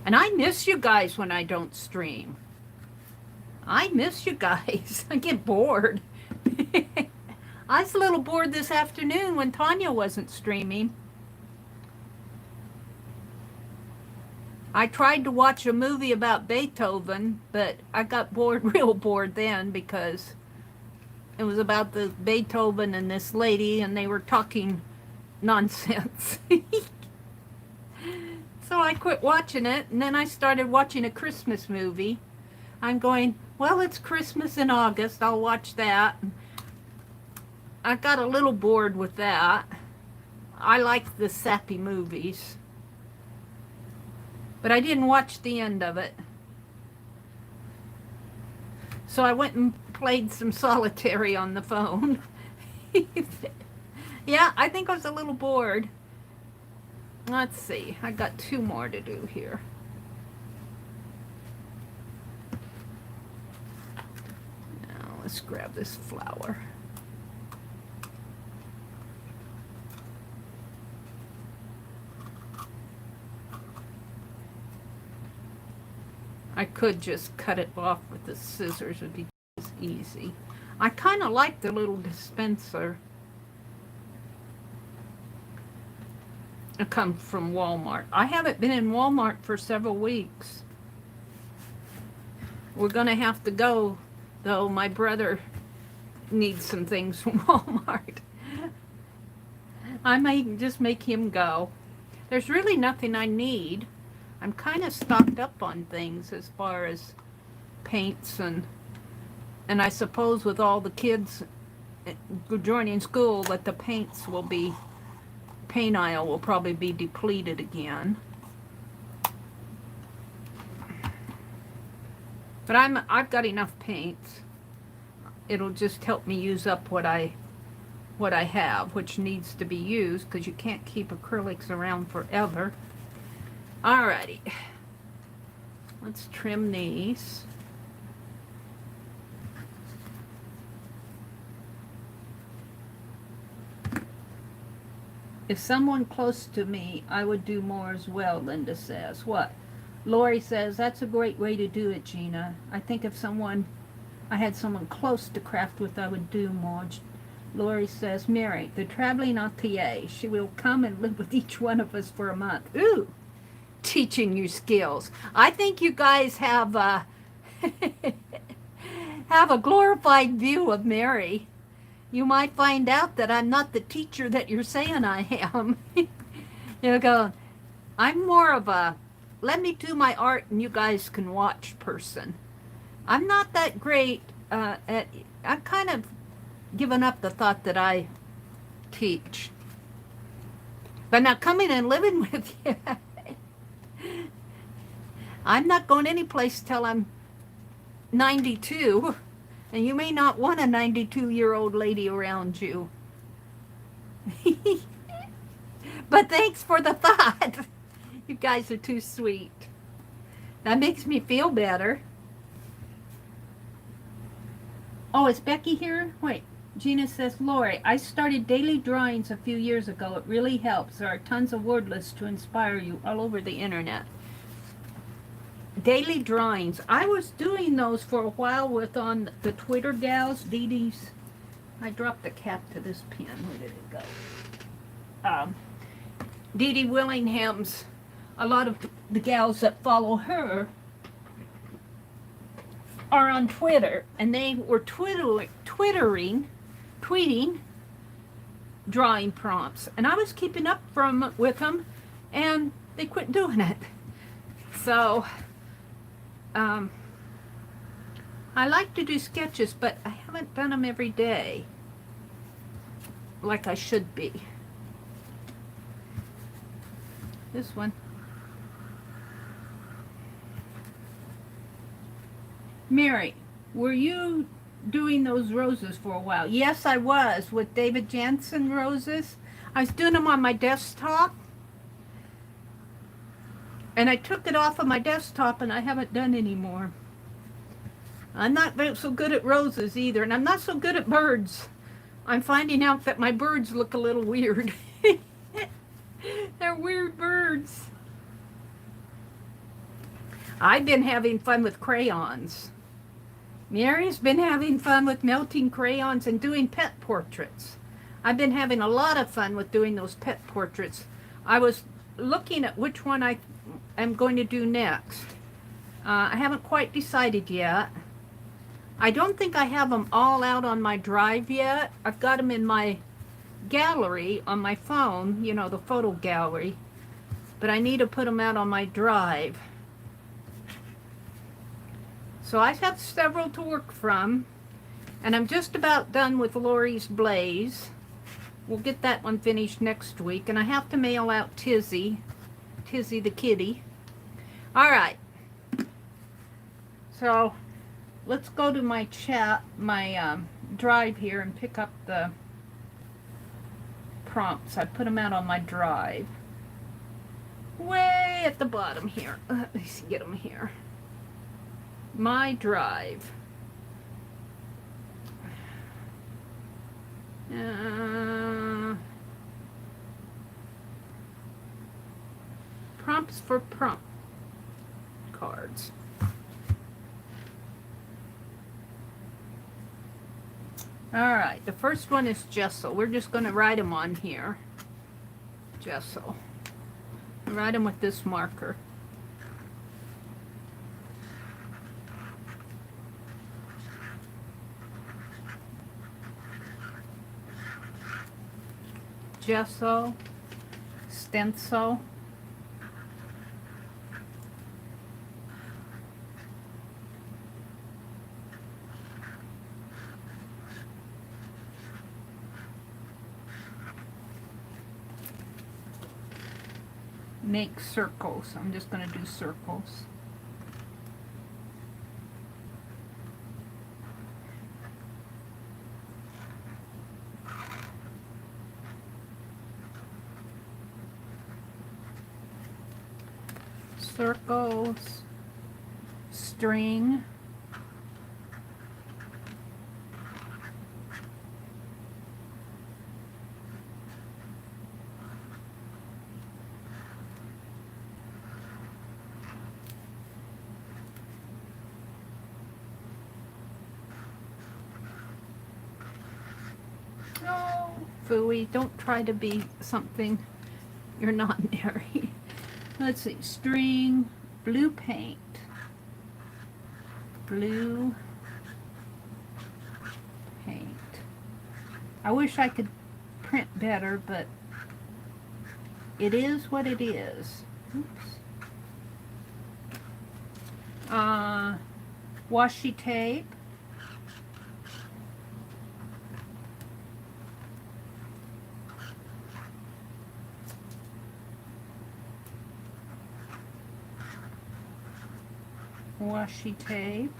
And I miss you guys when I don't stream. I miss you guys. I get bored. I was a little bored this afternoon when Tanya wasn't streaming. I tried to watch a movie about Beethoven, but I got bored, real bored then, because it was about the Beethoven and this lady, and they were talking nonsense. So I quit watching it, and then I started watching a Christmas movie. I'm going, well, it's Christmas in August, I'll watch that. I got a little bored with that. I like the sappy movies. But I didn't watch the end of it. So I went and played some solitary on the phone. Yeah, I think I was a little bored. Let's see, I got 2 more to do here. Now let's grab this flower. I could just cut it off with the scissors, it would be just easy. I kind of like the little dispenser. It comes from Walmart. I haven't been in Walmart for several weeks. We're going to have to go, though. My brother needs some things from Walmart. I may just make him go. There's really nothing I need. I'm kind of stocked up on things as far as paints and I suppose with all the kids joining school that the paint aisle will probably be depleted again. But I've got enough paints. It'll just help me use up what I have, which needs to be used because you can't keep acrylics around forever. Alrighty, let's trim these. If someone close to me, I would do more as well, Linda says. What? Lori says, that's a great way to do it, Gina. I think if I had someone close to craft with, I would do more. Lori says, Mary, the traveling atelier. She will come and live with each one of us for a month. Ooh! Teaching you skills. I think you guys have have a glorified view of Mary. You might find out that I'm not the teacher that you're saying I am. You go, I'm more of a let me do my art and you guys can watch person. I'm not that great at, I've kind of given up the thought that I teach. But now coming and living with you, I'm not going any place till I'm 92, and you may not want a 92-year-old lady around you. But thanks for the thought. You guys are too sweet. That makes me feel better. Oh, is Becky here? Wait. Gina says, Lori, I started daily drawings a few years ago. It really helps. There are tons of word lists to inspire you all over the internet. Daily drawings. I was doing those for a while with on the Twitter gals. Dee Dee's. I dropped the cap to this pen. Where did it go? Dee Dee Willingham's. A lot of the gals that follow her are on Twitter, and they were tweeting drawing prompts, and I was keeping up with them, and they quit doing it. So, I like to do sketches, but I haven't done them every day like I should be. This one. Mary, were you doing those roses for a while? Yes, I was, with David Jansen roses. I was doing them on my desktop, and I took it off of my desktop, and I haven't done any more. I'm not so good at roses either, and I'm not so good at birds. I'm finding out that my birds look a little weird. They're weird birds. I've been having fun with crayons. Mary's been having fun with melting crayons and doing pet portraits. I've been having a lot of fun with doing those pet portraits. I was looking at which one I am going to do next. I haven't quite decided yet. I don't think I have them all out on my drive yet. I've got them in my gallery on my phone, you know, the photo gallery. But I need to put them out on my drive. So I have several to work from, and I'm just about done with Lori's Blaze. We'll get that one finished next week, and I have to mail out Tizzy the kitty. All right. So let's go to my drive here and pick up the prompts. I put them out on my drive. Way at the bottom here. Let me see, get them here. My drive. Prompts for prompt cards. Alright, the first one is Gesso. We're just going to write them on here. Gesso. Write them with this marker. Gesso, stencil, make circles. I'm just going to do circles. Circles, string, oh, phooey, don't try to be something you're not, Mary. Let's see, string, blue paint, blue paint. I wish I could print better, but it is what it is. Oops. Washi tape. Washi tape.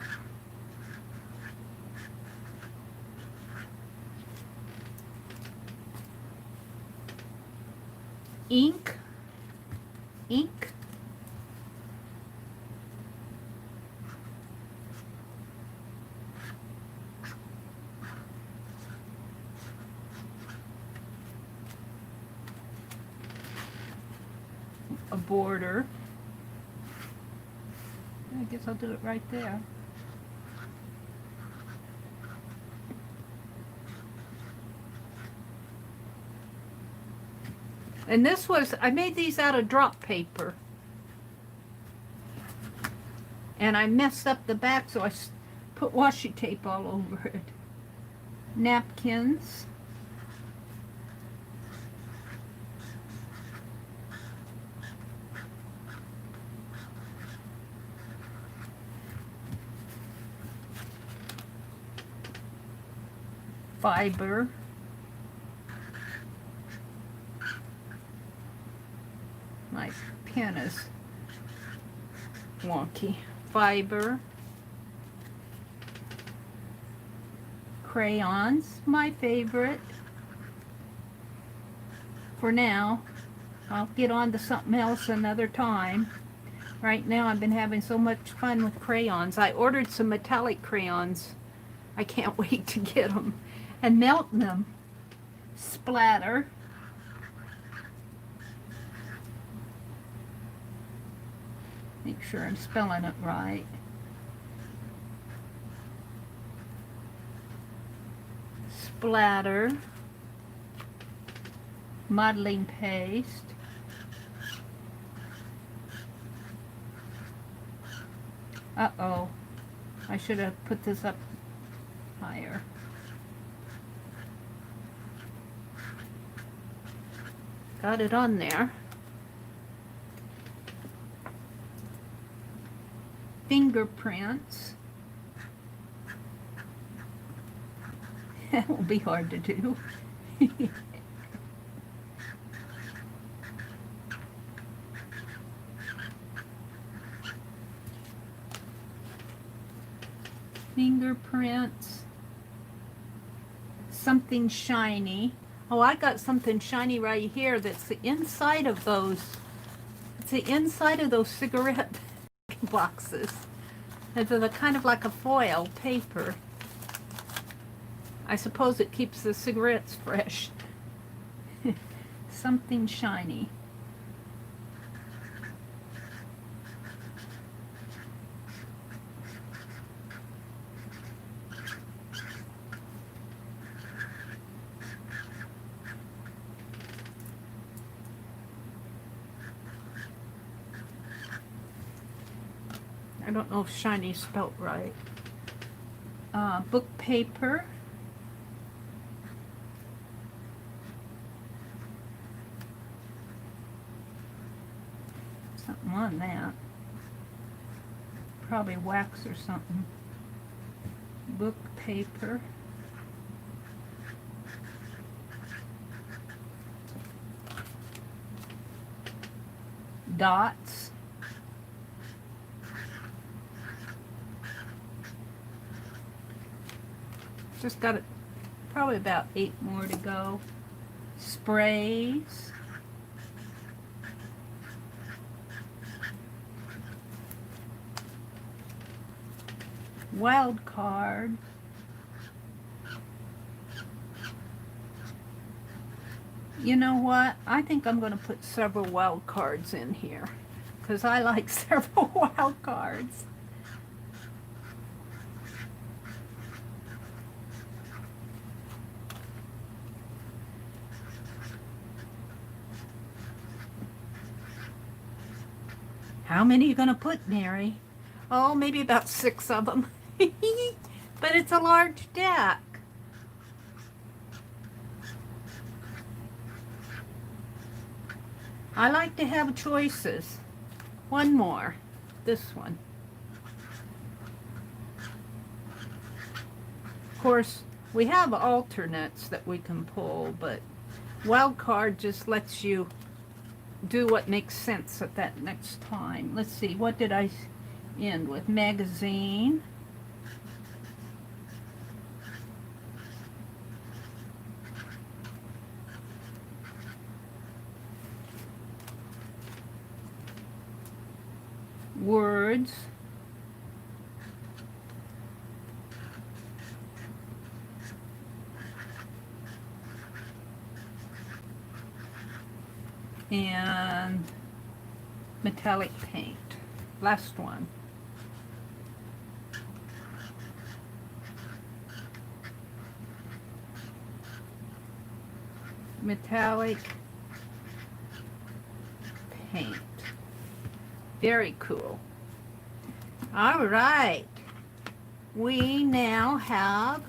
Ink. A border. I guess I'll do it right there. And this was, I made these out of drop paper. And I messed up the back, so I put washi tape all over it. Napkins. fiber, my pen is wonky, fiber, crayons, my favorite. For now, I'll get on to something else another time. Right now I've been having so much fun with crayons. I ordered some metallic crayons. I can't wait to get them and melt them. Splatter. Make sure I'm spelling it right. Splatter. Modeling paste. Uh-oh. I should have put this up higher. Got it on there. Fingerprints. That will be hard to do. Fingerprints. Something shiny. Oh, I got something shiny right here. That's the inside of those. It's the inside of those cigarette boxes. It's a kind of like a foil paper. I suppose it keeps the cigarettes fresh. Something shiny. I don't know if shiny is spelt right. Book paper. Something on that. Probably wax or something. Book paper. Dots. Just got it, probably about 8 more to go. Sprays. Wild card. You know what? I think I'm going to put several wild cards in here because I like several wild cards. How many are you going to put, Mary? Oh, maybe about 6 of them. But it's a large deck. I like to have choices. One more. This one. Of course, we have alternates that we can pull, but wild card just lets you do what makes sense at that next time. Let's see, what did I end with? Magazine. Words. And metallic paint. Last one. Metallic paint. Very cool. All right. We now have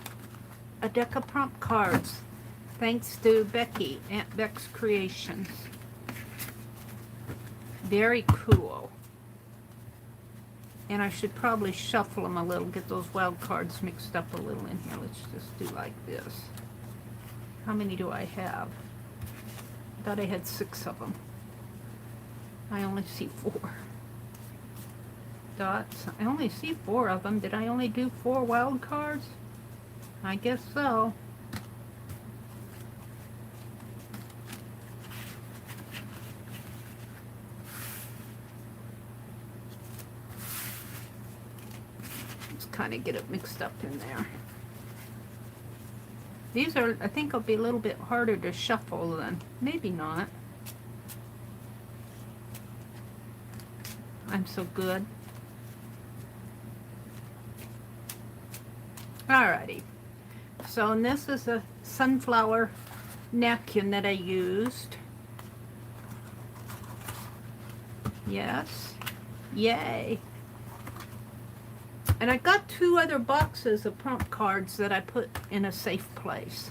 a deck of prompt cards. Thanks to Becky, Aunt Beck's Creations. Very cool. And I should probably shuffle them a little, get those wild cards mixed up a little in here. Let's just do like this. How many do I have? I thought I had 6 of them. I only see 4. Dots. I only see 4 of them. Did I only do 4 wild cards? I guess so. Kind of get it mixed up in there. These are, I think, will be a little bit harder to shuffle than, maybe not. I'm so good. Alrighty. So, and this is a sunflower napkin that I used. Yes. Yay. And I got 2 other boxes of prompt cards that I put in a safe place.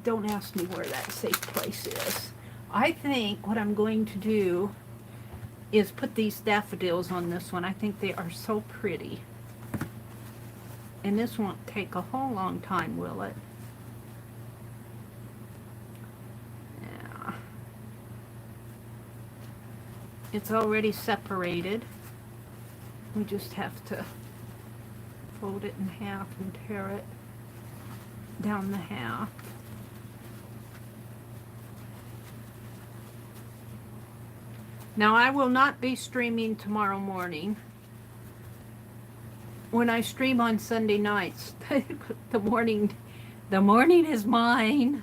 Don't ask me where that safe place is. I think what I'm going to do is put these daffodils on this one. I think they are so pretty. And this won't take a whole long time, will it? Yeah. It's already separated. We just have to fold it in half and tear it down the half. Now I will not be streaming tomorrow morning. When I stream on Sunday nights, the morning is mine.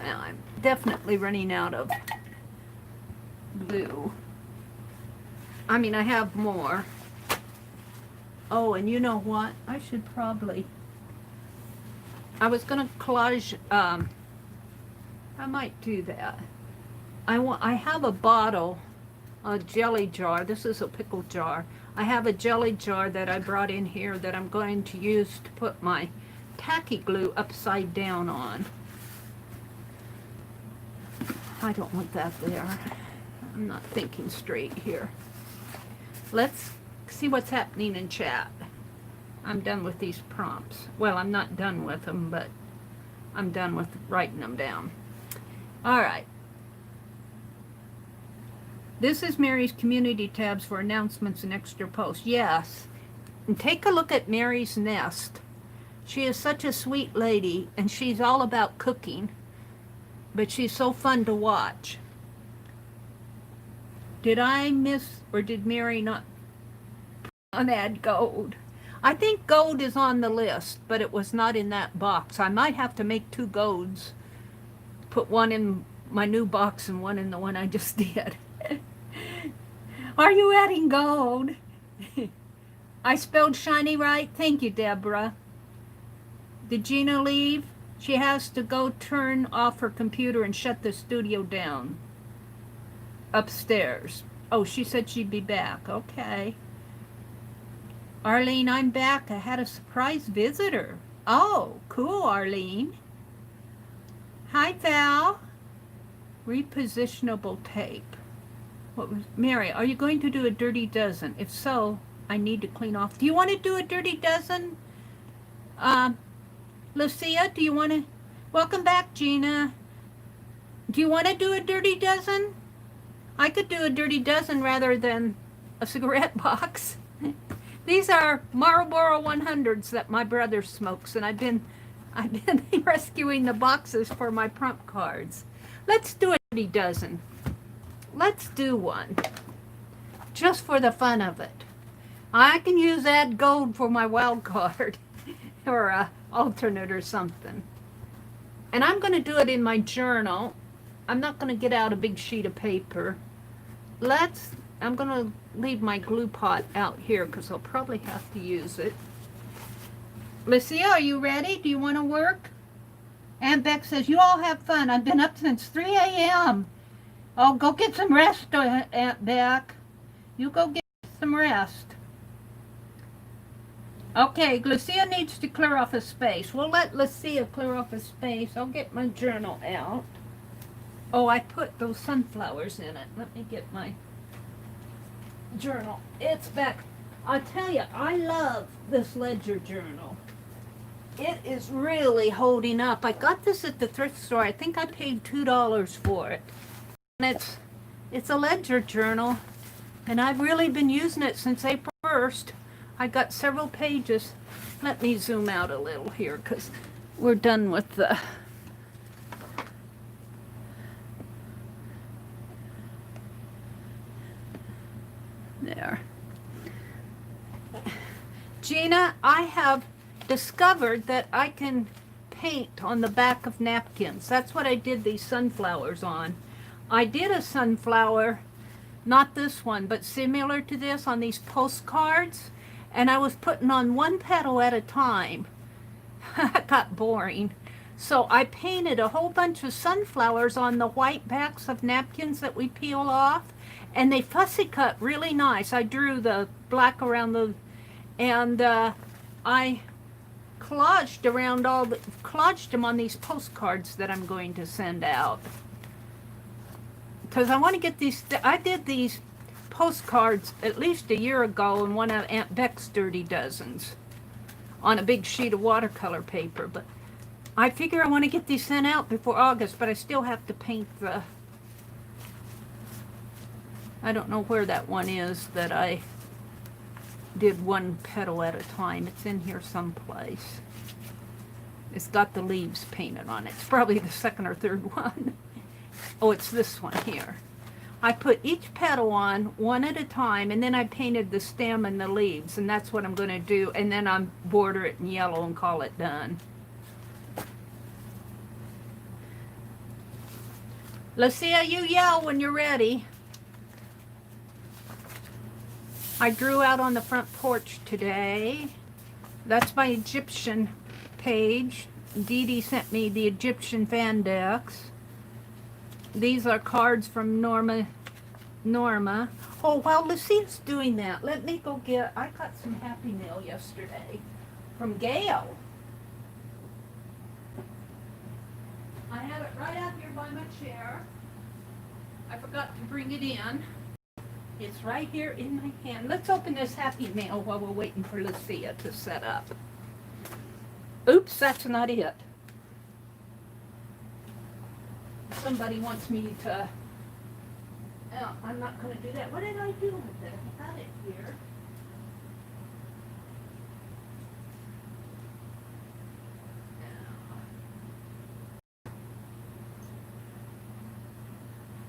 I'm definitely running out of glue. I mean, I have more. Oh, and you know what? I should probably... I was going to collage... I might do that. I have a bottle, a jelly jar. This is a pickle jar. I have a jelly jar that I brought in here that I'm going to use to put my tacky glue upside down on. I don't want that there. I'm not thinking straight here. Let's see what's happening in chat. I'm done with these prompts. Well, I'm not done with them, but I'm done with writing them down. All right. This is Mary's community tabs for announcements and extra posts. Yes. And take a look at Mary's nest. She is such a sweet lady, and she's all about cooking. But she's so fun to watch. Did I miss, or did Meri not add gold? I think gold is on the list, but it was not in that box. I might have to make 2 golds. Put one in my new box and one in the one I just did. Are you adding gold? I spelled shiny right? Thank you, Deborah. Did Gina leave? She has to go turn off her computer and shut the studio down. Upstairs. Oh, she said she'd be back. Okay. Arlene, I'm back. I had a surprise visitor. Oh, cool, Arlene. Hi, Val. Repositionable tape. What was Meri? Are you going to do a dirty dozen? If so, I need to clean off. Do you want to do a dirty dozen? Lucia, do you want to? Welcome back, Gina. Do you want to do a dirty dozen? I could do a dirty dozen rather than a cigarette box. These are Marlboro 100s that my brother smokes, and I've been rescuing the boxes for my prompt cards. Let's do a dirty dozen. Let's do one, just for the fun of it. I can use add gold for my wild card, or a alternate or something. And I'm going to do it in my journal. I'm not going to get out a big sheet of paper. I'm going to leave my glue pot out here because I'll probably have to use it. Lucia, are you ready? Do you want to work? Aunt Beck says, you all have fun. I've been up since 3 a.m. Oh, go get some rest, Aunt Beck. You go get some rest. Okay, Lucia needs to clear off a space. We'll let Lucia clear off a space. I'll get my journal out. Oh, I put those sunflowers in it. Let me get my journal. It's back. I tell you, I love this ledger journal. It is really holding up. I got this at the thrift store. I think I paid $2 for it. And it's a ledger journal, and I've really been using it since April 1st. I got several pages. Let me zoom out a little here because we're done with the... There. Gina, I have discovered that I can paint on the back of napkins. That's what I did these sunflowers on. I did a sunflower, not this one, but similar to this on these postcards, and I was putting on one petal at a time. It got boring. So I painted a whole bunch of sunflowers on the white backs of napkins that we peel off, and they fussy cut really nice. I drew the black around the, and I collaged them on these postcards that I'm going to send out. Because I want to get these, I did these postcards at least a year ago in one of Aunt Beck's Dirty Dozens on a big sheet of watercolor paper, but I figure I want to get these sent out before August, but I still have to paint the, I don't know where that one is that I did one petal at a time. It's in here someplace. It's got the leaves painted on it. It's probably the second or third one. Oh, it's this one here. I put each petal on one at a time, and then I painted the stem and the leaves, and that's what I'm going to do, and then I'm border it in yellow and call it done. Lucia, you yell when you're ready. I drew out on the front porch today. That's my Egyptian page. Dee Dee sent me the Egyptian fan decks. These are cards from Norma. Oh, while Lucia's doing that, let me go get, I got some Happy Mail yesterday from Gail. I have it right out here by my chair. I forgot to bring it in. It's right here in my hand. Let's open this Happy Mail while we're waiting for Lucia to set up. Oops, that's not it. Somebody wants me to... Oh, I'm not going to do that. What did I do with it? I got it here.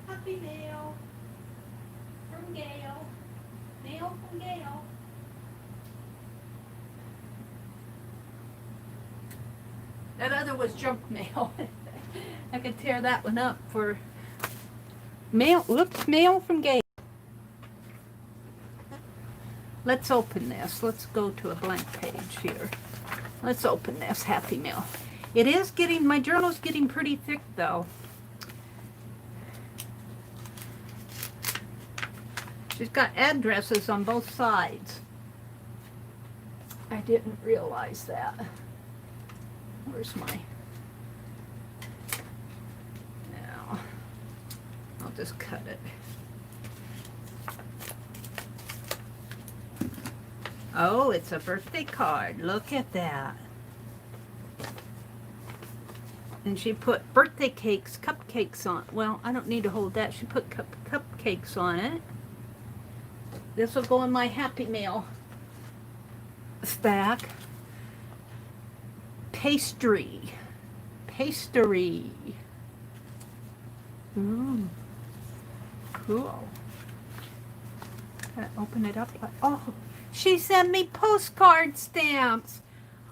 Happy Mail from Gail. Mail from Gail. That other was junk mail. I could tear that one up for mail. Whoops, mail from Gail. Let's open this. Let's go to a blank page here. Let's open this Happy Mail. It is getting, my journal's getting pretty thick though. She's got addresses on both sides. I didn't realize that. Where's my... Now, I'll just cut it. Oh, it's a birthday card. Look at that. And she put birthday cakes, cupcakes on. Well, I don't need to hold that. She put cupcakes on it. This will go in my Happy Mail stack. Pastry. Ooh, cool. Open it up. Oh, she sent me postcard stamps.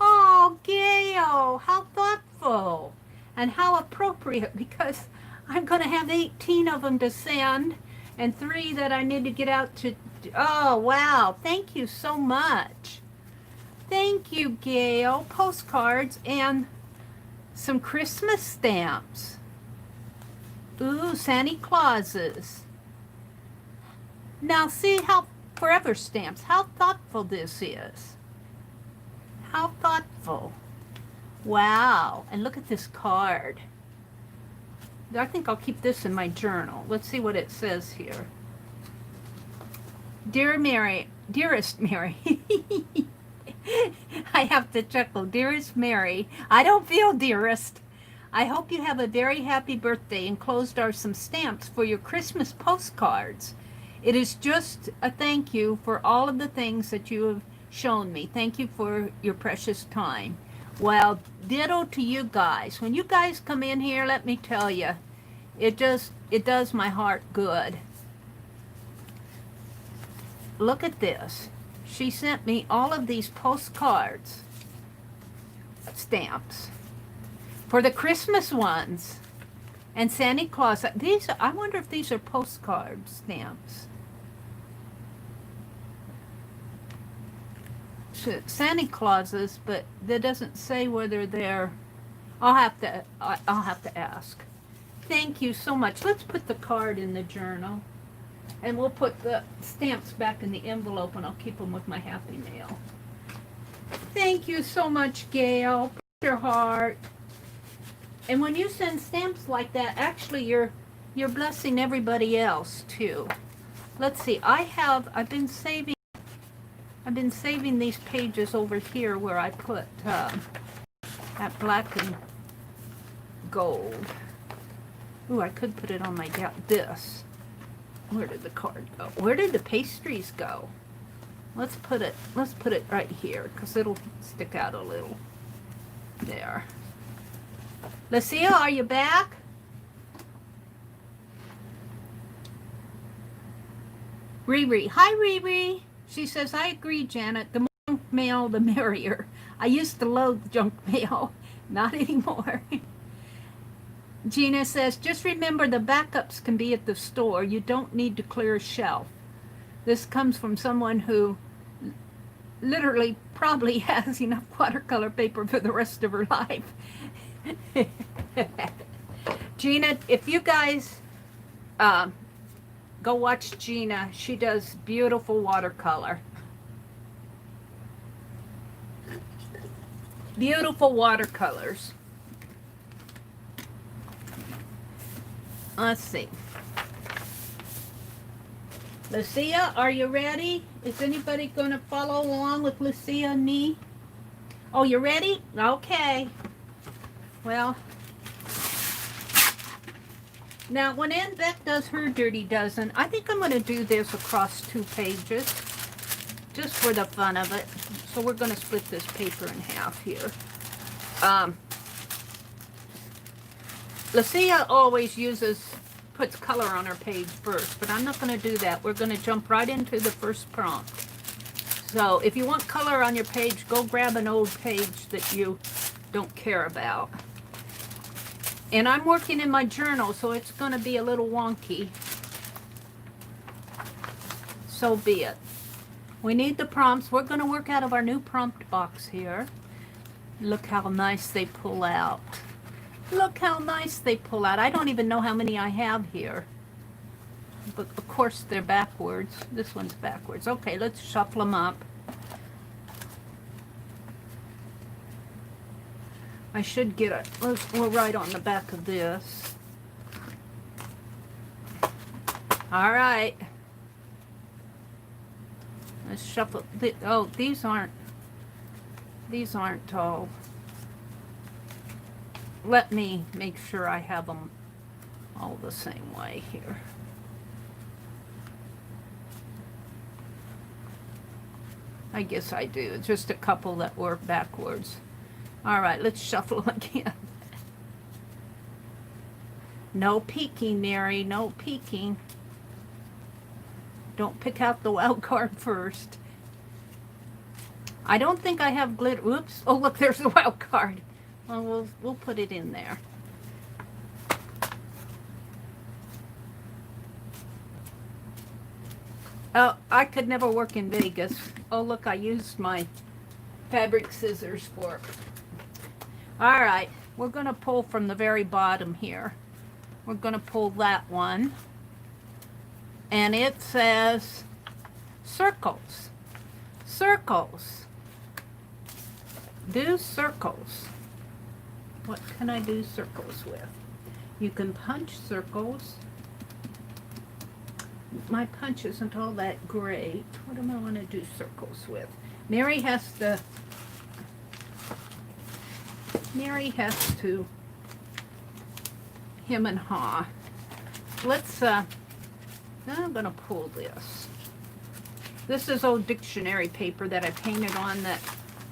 Oh, Gail, how thoughtful and how appropriate, because I'm going to have 18 of them to send and 3 that I need to get out to. Oh, wow. Thank you so much. Thank you, Gail. Postcards and some Christmas stamps. Ooh, Santa Clauses. Now see how forever stamps, how thoughtful this is. How thoughtful. Wow. And look at this card. I think I'll keep this in my journal. Let's see what it says here. Dear Mary, dearest Mary. I have to chuckle. Dearest Mary, I don't feel dearest. I hope you have a very happy birthday. Enclosed are some stamps for your Christmas postcards. It is just a thank you for all of the things that you have shown me. Thank you for your precious time. Well, ditto to you guys. When you guys come in here, let me tell you, it does my heart good. Look at this. She sent me all of these postcards, stamps, for the Christmas ones, and Santa Claus. These, I wonder if these are postcard stamps. Santa Clauses, but that doesn't say whether they're. I'll have to ask. Thank you so much. Let's put the card in the journal, and we'll put the stamps back in the envelope, and I'll keep them with my Happy Mail. Thank you so much, Gail. Bless your heart. And when you send stamps like that, actually you're blessing everybody else too. Let's see. I've been saving these pages over here where I put that black and gold. Ooh, I could put it on my this. Where did the card go? Where did the pastries go? Let's put it right here because it'll stick out a little. There. Lucia, are you back? Riri. Hi, Riri. She says, I agree, Janet. The more junk mail, the merrier. I used to loathe junk mail. Not anymore. Gina says, just remember the backups can be at the store. You don't need to clear a shelf. This comes from someone who literally probably has enough watercolor paper for the rest of her life. Gina, if you guys go watch Gina, she does beautiful watercolor. Beautiful watercolors. Let's see. Lucia, are you ready? Is anybody going to follow along with Lucia and me? Oh, you ready? Okay. Well, now when Aunt Beck does her Dirty Dozen, I think I'm going to do this across 2 pages, just for the fun of it. So we're going to split this paper in half here. Lucia always puts color on her page first, but I'm not going to do that. We're going to jump right into the first prompt. So if you want color on your page, go grab an old page that you don't care about. And I'm working in my journal, so it's going to be a little wonky. So be it. We need the prompts. We're going to work out of our new prompt box here. Look how nice they pull out. Look how nice they pull out. I don't even know how many I have here. But of course they're backwards. This one's backwards. Okay, let's shuffle them up. I should get it. We'll write on the back of this. All right. Let's shuffle. Oh, these aren't all. Let me make sure I have them all the same way here. I guess I do. Just a couple that were backwards. All right, let's shuffle them again. No peeking, Mary. No peeking. Don't pick out the wild card first. I don't think I have glitter. Oops. Oh, look, there's the wild card. Well, we'll put it in there. Oh, I could never work in Vegas. Oh, look, I used my fabric scissors for it. All right, we're going to pull from the very bottom here. We're going to pull that one. And it says circles. Circles. Do circles. What can I do circles with? You can punch circles. My punch isn't all that great. What do I want to do circles with? Meri has to hem and haw. Let's, I'm going to pull this. This is old dictionary paper that I painted on that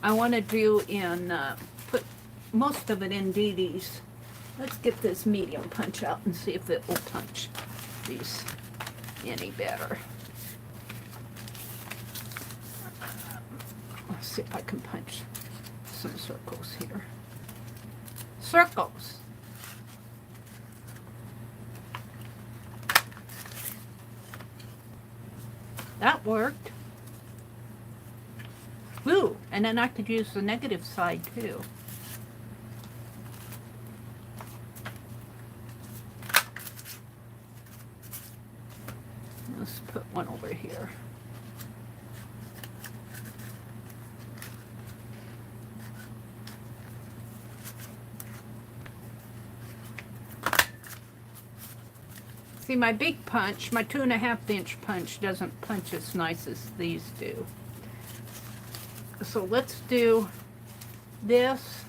I want to do in, put most of it in Dee Dee's. Let's get this medium punch out and see if it will punch these any better. Let's see if I can punch some circles here. Circles. That worked. Ooh, and then I could use the negative side too. Let's put one over here. See, my big punch, my 2.5-inch punch doesn't punch as nice as these do. So let's do this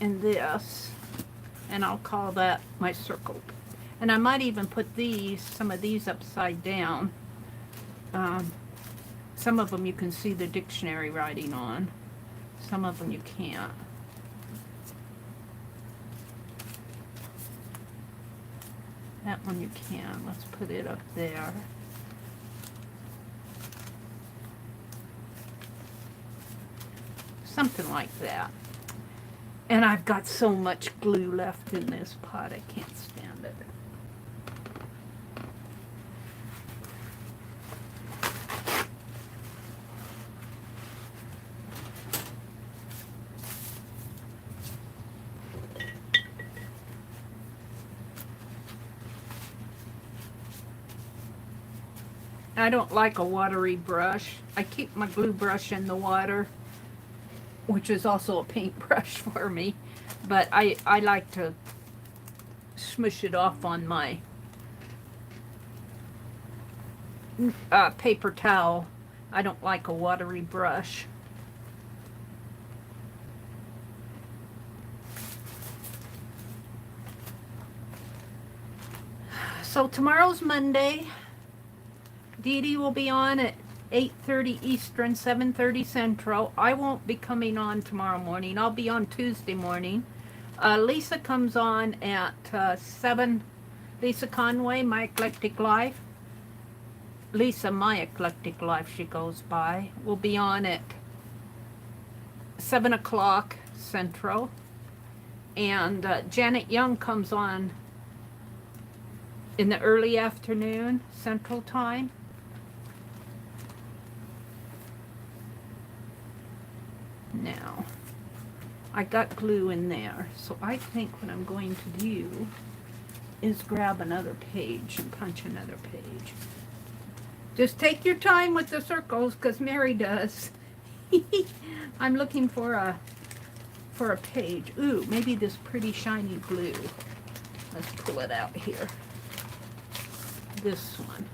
and this, and I'll call that my circle. And I might even put these, some of these upside down. Some of them you can see the dictionary writing on. Some of them you can't. That one you can. Let's put it up there. Something like that. And I've got so much glue left in this pot, I can't stand it. I don't like a watery brush. I keep my glue brush in the water, which is also a paintbrush for me, but I like to smush it off on my paper towel. I don't like a watery brush. So tomorrow's Monday. Dee Dee will be on at 8:30 Eastern, 7:30 Central. I won't be coming on tomorrow morning. I'll be on Tuesday morning. Lisa comes on at 7. Lisa Conway, My Eclectic Life. Lisa, My Eclectic Life, she goes by. Will be on at 7 o'clock Central. And Janet Young comes on in the early afternoon Central Time. Now, I got glue in there, so I think what I'm going to do is grab another page and punch another page. Just take your time with the circles, because Meri does. I'm looking for a page. Ooh, maybe this pretty shiny blue. Let's pull it out here. This one.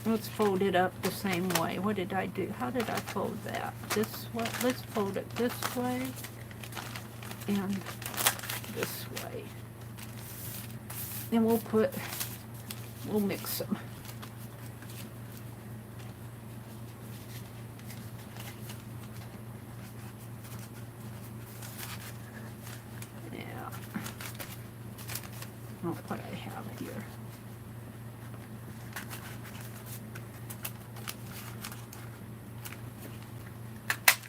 Let's fold it up the same way. What did I do? How did I fold that? This way. Let's fold it this way and this way. And we'll mix them. Yeah. Oh, what I have here.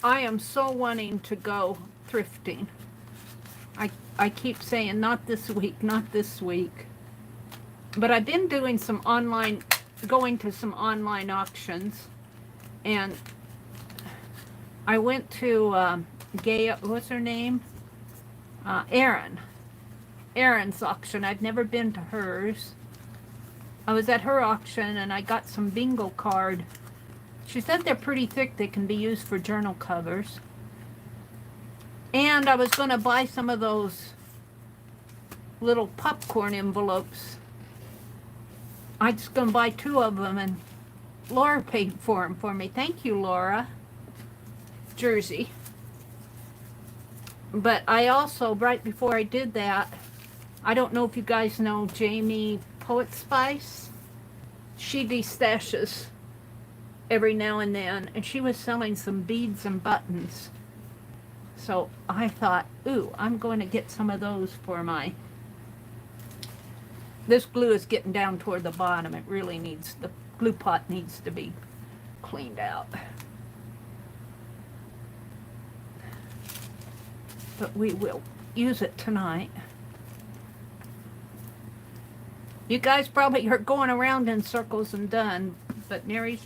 I am so wanting to go thrifting. I keep saying not this week, not this week. But I've been doing some online, going to some online auctions. And I went to what's her name? Erin's auction. I've never been to hers. I was at her auction and I got some bingo card. She said they're pretty thick. They can be used for journal covers. And I was going to buy some of those little popcorn envelopes. I'm just gonna buy 2 of them, and Laura paid for them for me. Thank you, Laura. Jersey. But I also, right before I did that, I don't know if you guys know Jamie Poet Spice. She destashes every now and then, and she was selling some beads and buttons. So I thought, ooh, I'm going to get some of those for my... This glue is getting down toward the bottom. It really needs, the glue pot needs to be cleaned out. But we will use it tonight. You guys probably are going around in circles and done, but Meri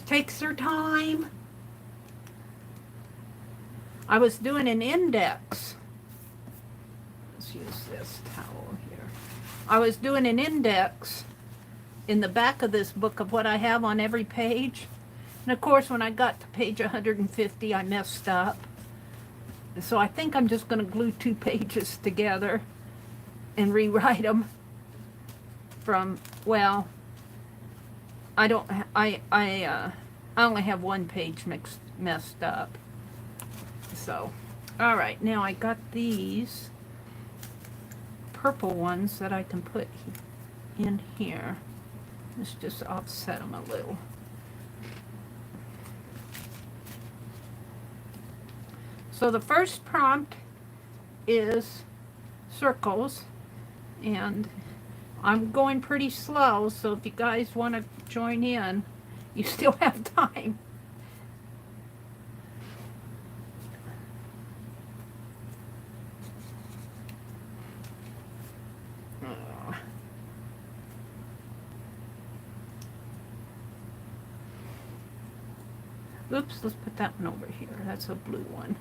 takes her time. I was doing an index. Let's use this towel here. I was doing an index in the back of this book of what I have on every page. And of course, when I got to page 150, I messed up. So I think I'm just going to glue 2 pages together and rewrite them from, well, I only have 1 page messed up. So, all right, now I got these purple ones that I can put in here. Let's just offset them a little. So the first prompt is circles, and I'm going pretty slow, so if you guys want to join in, you still have time. Oops, let's put that one over here. That's a blue one.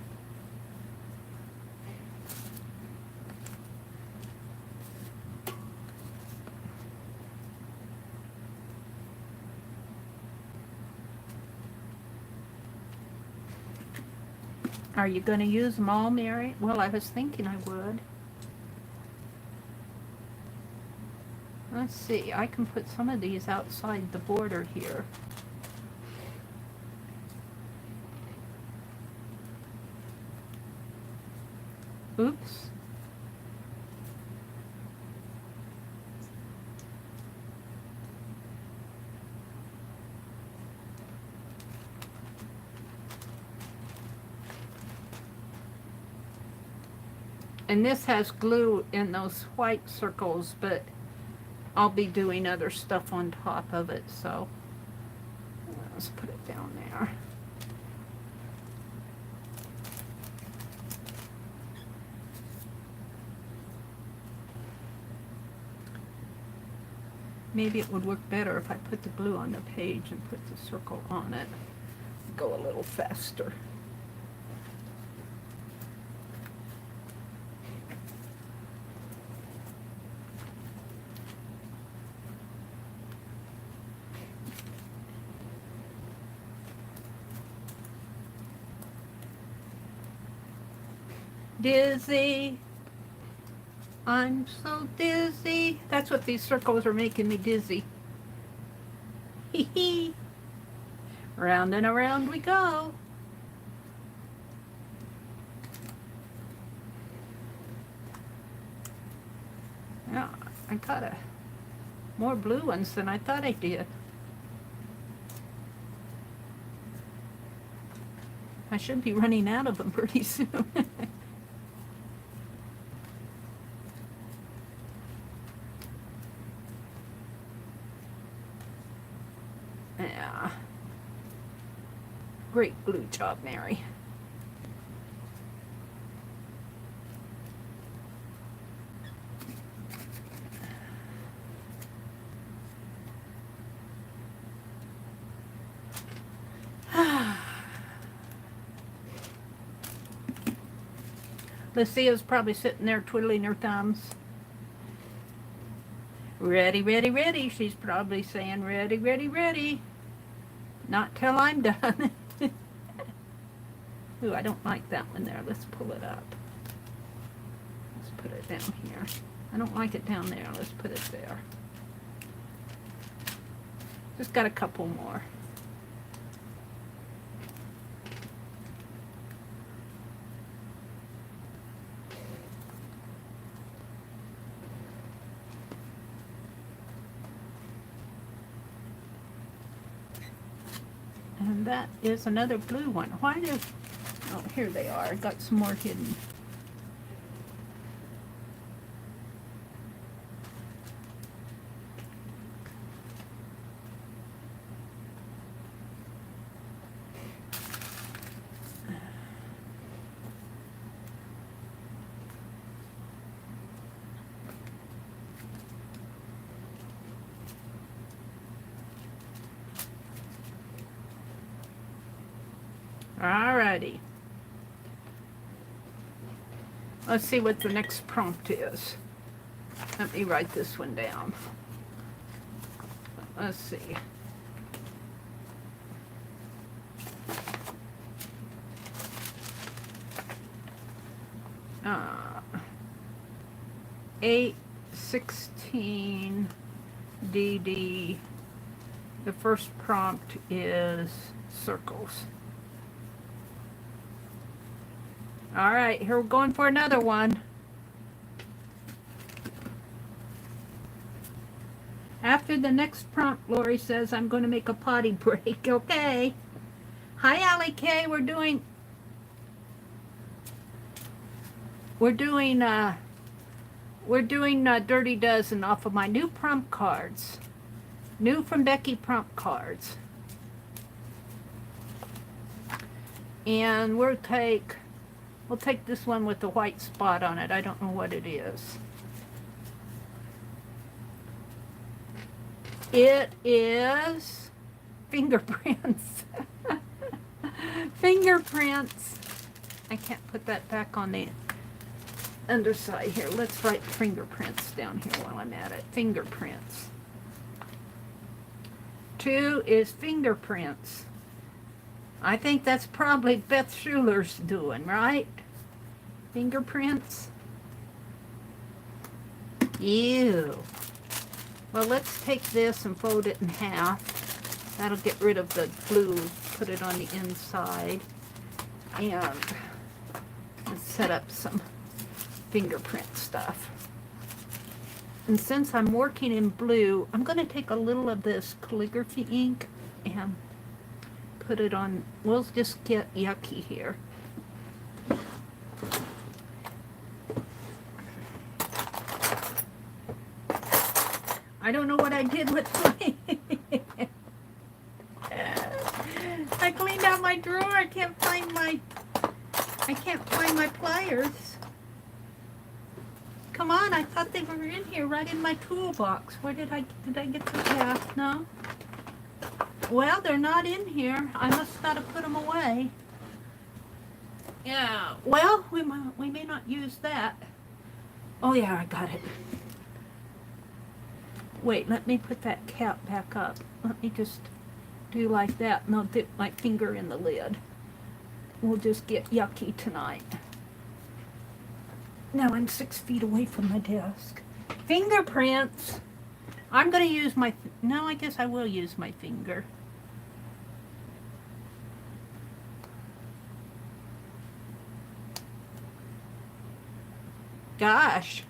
Are you going to use them all, Meri? Well, I was thinking I would. Let's see, I can put some of these outside the border here. Oops. And this has glue in those white circles, but I'll be doing other stuff on top of it, so let's put it down there. Maybe it would work better if I put the glue on the page and put the circle on it. Go a little faster. Dizzy. I'm so dizzy. That's what these circles are making me dizzy. Hee hee. Round and around we go. Yeah, I got more blue ones than I thought I did. I should be running out of them pretty soon. Yeah. Great glue job, Meri. Lucia's probably sitting there twiddling her thumbs. Ready, ready, ready. She's probably saying, ready, ready, ready. Not till I'm done. Ooh, I don't like that one there. Let's pull it up. Let's put it down here. I don't like it down there. Let's put it there. Just got a couple more. And that is another blue one. Why do... Oh, here they are. I got some more hidden. Alrighty. Let's see what the next prompt is. Let me write this one down. Let's see. Uh, 816 DD. The first prompt is circles. All right, here we're going for another one. After the next prompt, Lori says, I'm going to make a potty break. Okay. Hi, AllieK. We're doing Dirty Dozen off of my new prompt cards. New from Becky prompt cards. And we'll take this one with the white spot on it. I don't know what it is. It is fingerprints. Fingerprints. I can't put that back on the underside here. Let's write fingerprints down here while I'm at it. Fingerprints. 2 is fingerprints. I think that's probably Beth Schuler's doing, right? Fingerprints. Ew. Well, let's take this and fold it in half. That'll get rid of the glue. Put it on the inside. And let's set up some fingerprint stuff. And since I'm working in blue, I'm going to take a little of this calligraphy ink and put it on. We'll just get yucky here. I don't know what I did with my... I cleaned out my drawer. I can't find my pliers. Come on, I thought they were in here, right in my toolbox. Where did I get the... Yeah, no. Well, they're not in here. I must not have put them away. Yeah, well, we may not use that. Oh yeah, I got it. Wait, let me put that cap back up. Let me just do like that, and I'll dip my finger in the lid. We'll just get yucky tonight. Now I'm 6 feet away from my desk. Fingerprints. I'm going to use my... No, I guess I will use my finger. Gosh.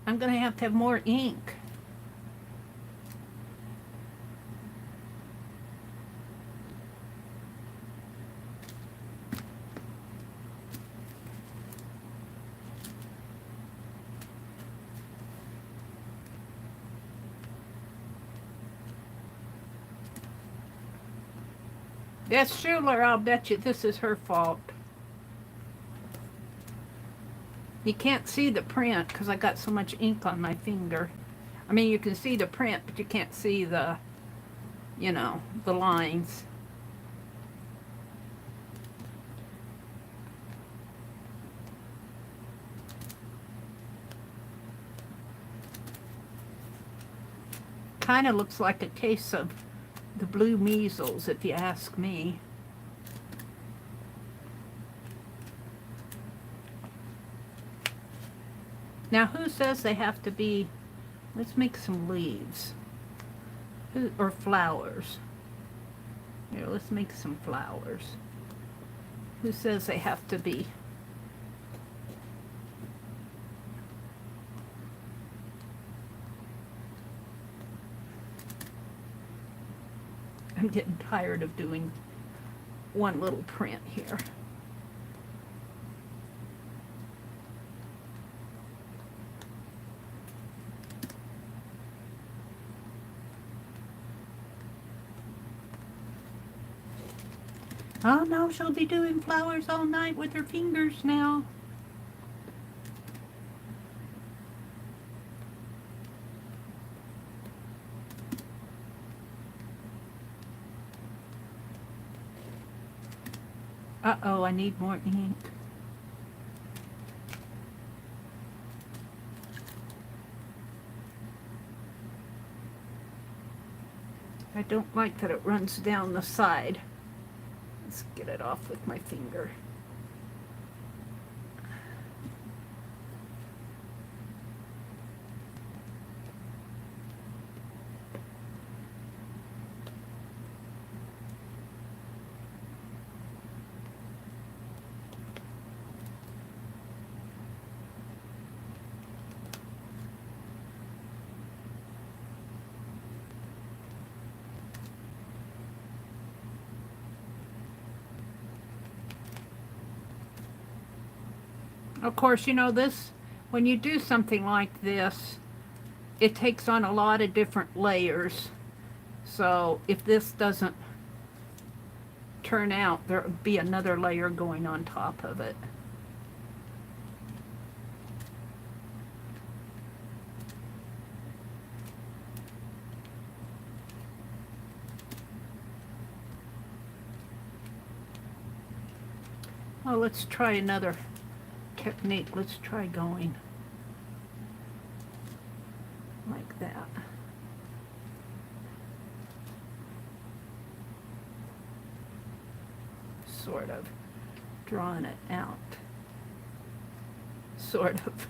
I'm going to have more ink. That's Schuler, I'll bet you this is her fault. You can't see the print because I got so much ink on my finger. I mean, you can see the print, but you can't see the, you know, the lines. Kind of looks like a case of the blue measles, if you ask me. Now, who says they have to be, let's make some leaves. Or flowers. Here, let's make some flowers. Who says they have to be? I'm getting tired of doing one little print here. Oh no, she'll be doing flowers all night with her fingers now. Uh-oh, I need more ink. I don't like that it runs down the side. Let's get it off with my finger. Of course, you know this, when you do something like this, it takes on a lot of different layers. So if this doesn't turn out, there'll be another layer going on top of it. Oh, let's try another technique. Let's try going like that. Sort of drawing it out. Sort of.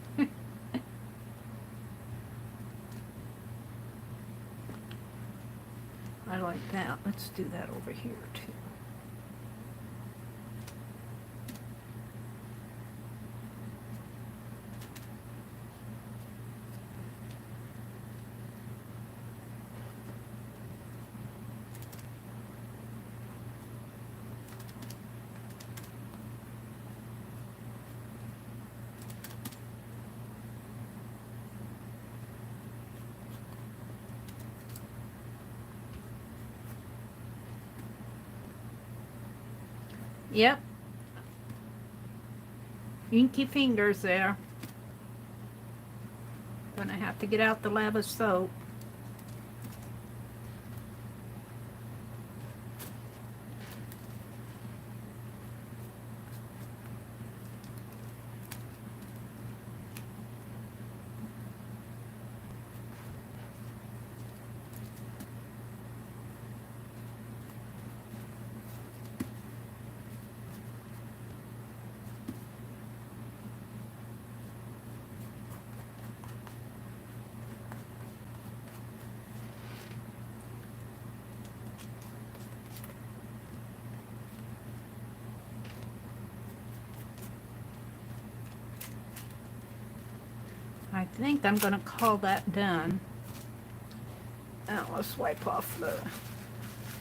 I like that. Let's do that over here too. Yep. Inky fingers there. Gonna have to get out the lava soap. I think I'm going to call that done. Now let's wipe off the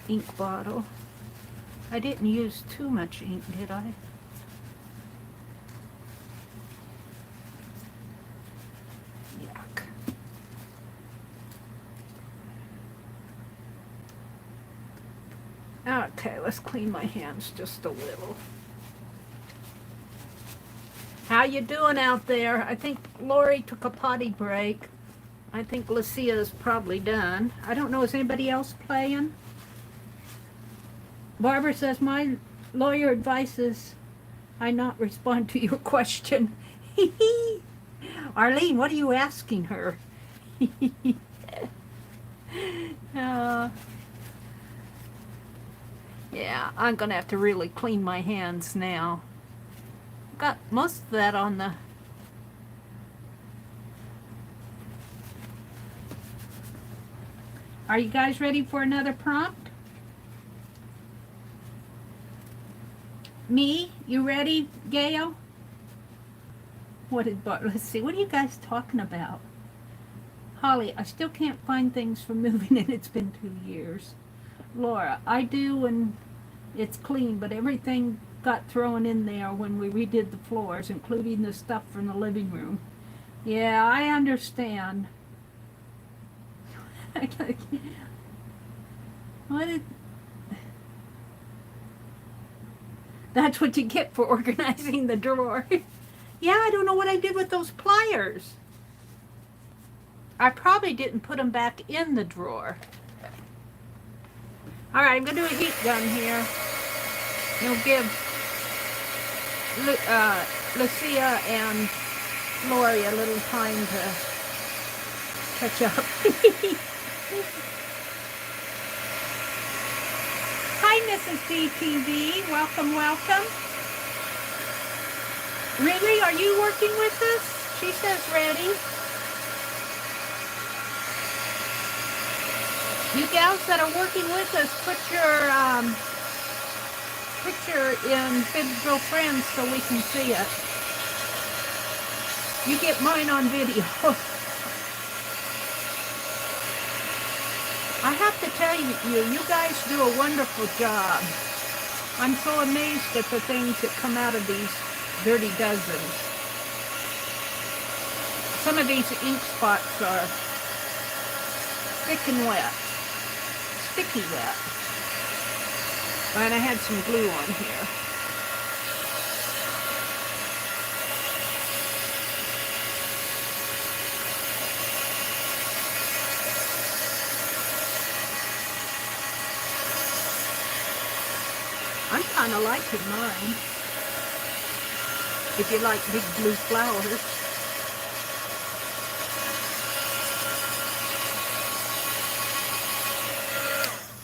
ink bottle. I didn't use too much ink, did I? Yuck. Okay, let's clean my hands just a little. How you doing out there? I think Lori took a potty break. I think Lucia's probably done. I don't know, is anybody else playing? Barbara says, my lawyer advice is I not respond to your question. Arlene, what are you asking her? Yeah, I'm going to have to really clean my hands now. Got most of that on the Are you guys ready for another prompt? Me? You ready, Gail? What is Bart? Let's see. What are you guys talking about? Holly, I still can't find things for moving and it's been 2 years. Laura, I do when it's clean, but everything got thrown in there when we redid the floors, including the stuff from the living room. Yeah, I understand. What is... That's what you get for organizing the drawer. Yeah, I don't know what I did with those pliers. I probably didn't put them back in the drawer. All right, I'm going to do a heat gun here. It'll give Lucia and Lori a little time to catch up. Hi, Mrs. DTV. Welcome, welcome. Riri, are you working with us? She says ready. You gals that are working with us, put your picture in Fibsville Friends so we can see it. You get mine on video. I have to tell you, you guys do a wonderful job. I'm so amazed at the things that come out of these dirty dozens. Some of these ink spots are thick and wet. Sticky wet. And I had some glue on here. I'm kind of liking mine. If you like big blue flowers.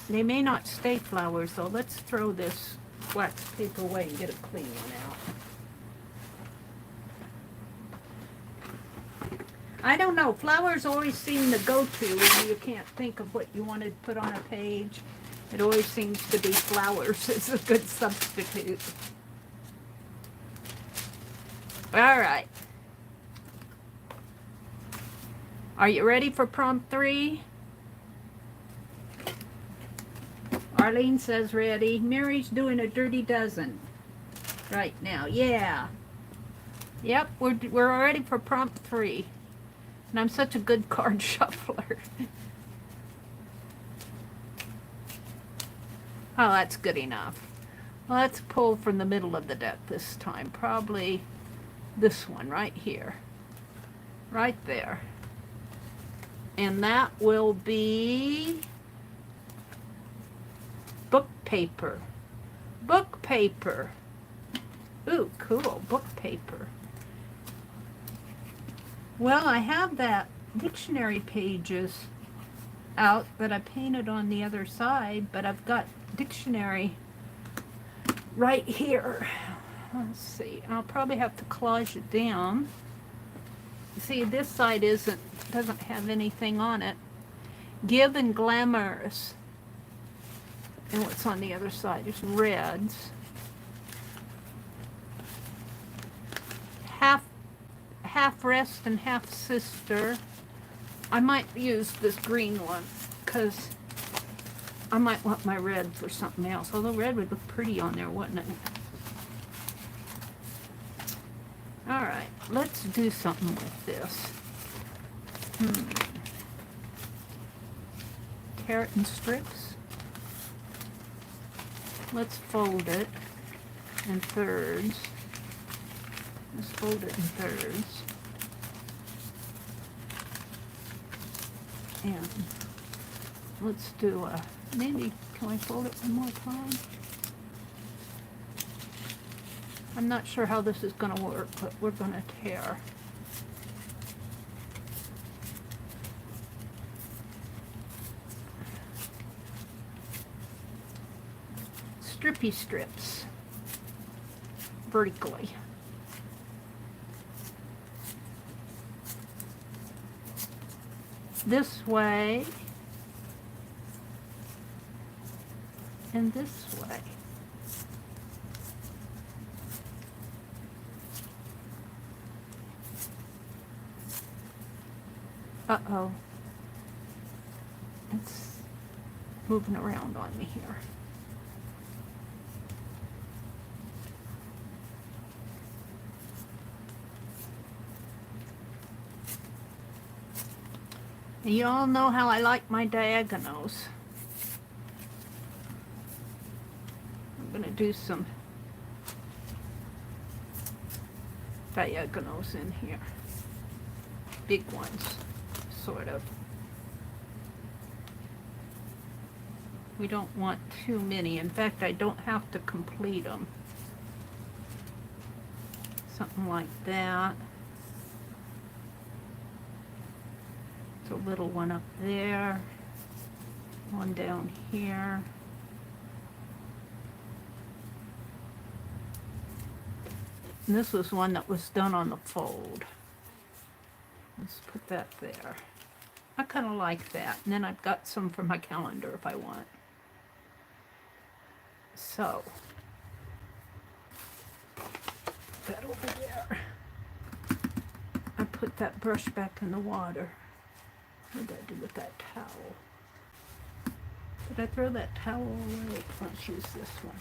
They may not stay flowers, so let's throw this wax paper away and get a clean one out. I don't know, flowers always seem to go to when you can't think of what you want to put on a page. It always seems to be flowers. It's a good substitute. All right. Are you ready for prompt 3? Arlene says ready. Mary's doing a dirty dozen right now. Yeah. Yep, we're ready for prompt 3. And I'm such a good card shuffler. Oh, that's good enough. Let's pull from the middle of the deck this time. Probably this one right here. Right there. And that will be book paper. Book paper. Ooh, cool. Book paper. Well, I have that dictionary pages out that I painted on the other side, but I've got dictionary right here. Let's see. I'll probably have to collage it down. See, this side doesn't have anything on it. Give and glamorous. And what's on the other side is reds. Half rest and half sister. I might use this green one because I might want my red for something else. Although red would look pretty on there, wouldn't it? Alright, let's do something with this. Carrot and strips. Let's fold it in thirds. Let's fold it in thirds. And let's do maybe, can I fold it one more time? I'm not sure how this is going to work, but we're going to tear. Strippy strips vertically. This way, and this way. Uh-oh. It's moving around on me here. And you all know how I like my diagonals. I'm going to do some diagonals in here. Big ones, sort of. We don't want too many. In fact, I don't have to complete them. Something like that. It's a little one up there. One down here. And this was one that was done on the fold. Let's put that there. I kind of like that. And then I've got some for my calendar if I want. So, that over there. I put that brush back in the water. What did I do with that towel? Did I throw that towel away? Let's use this one.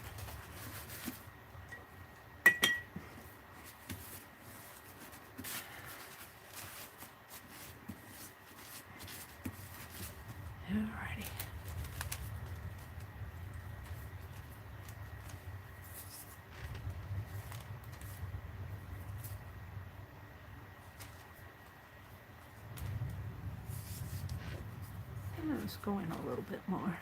Alrighty. Let's go in a little bit more.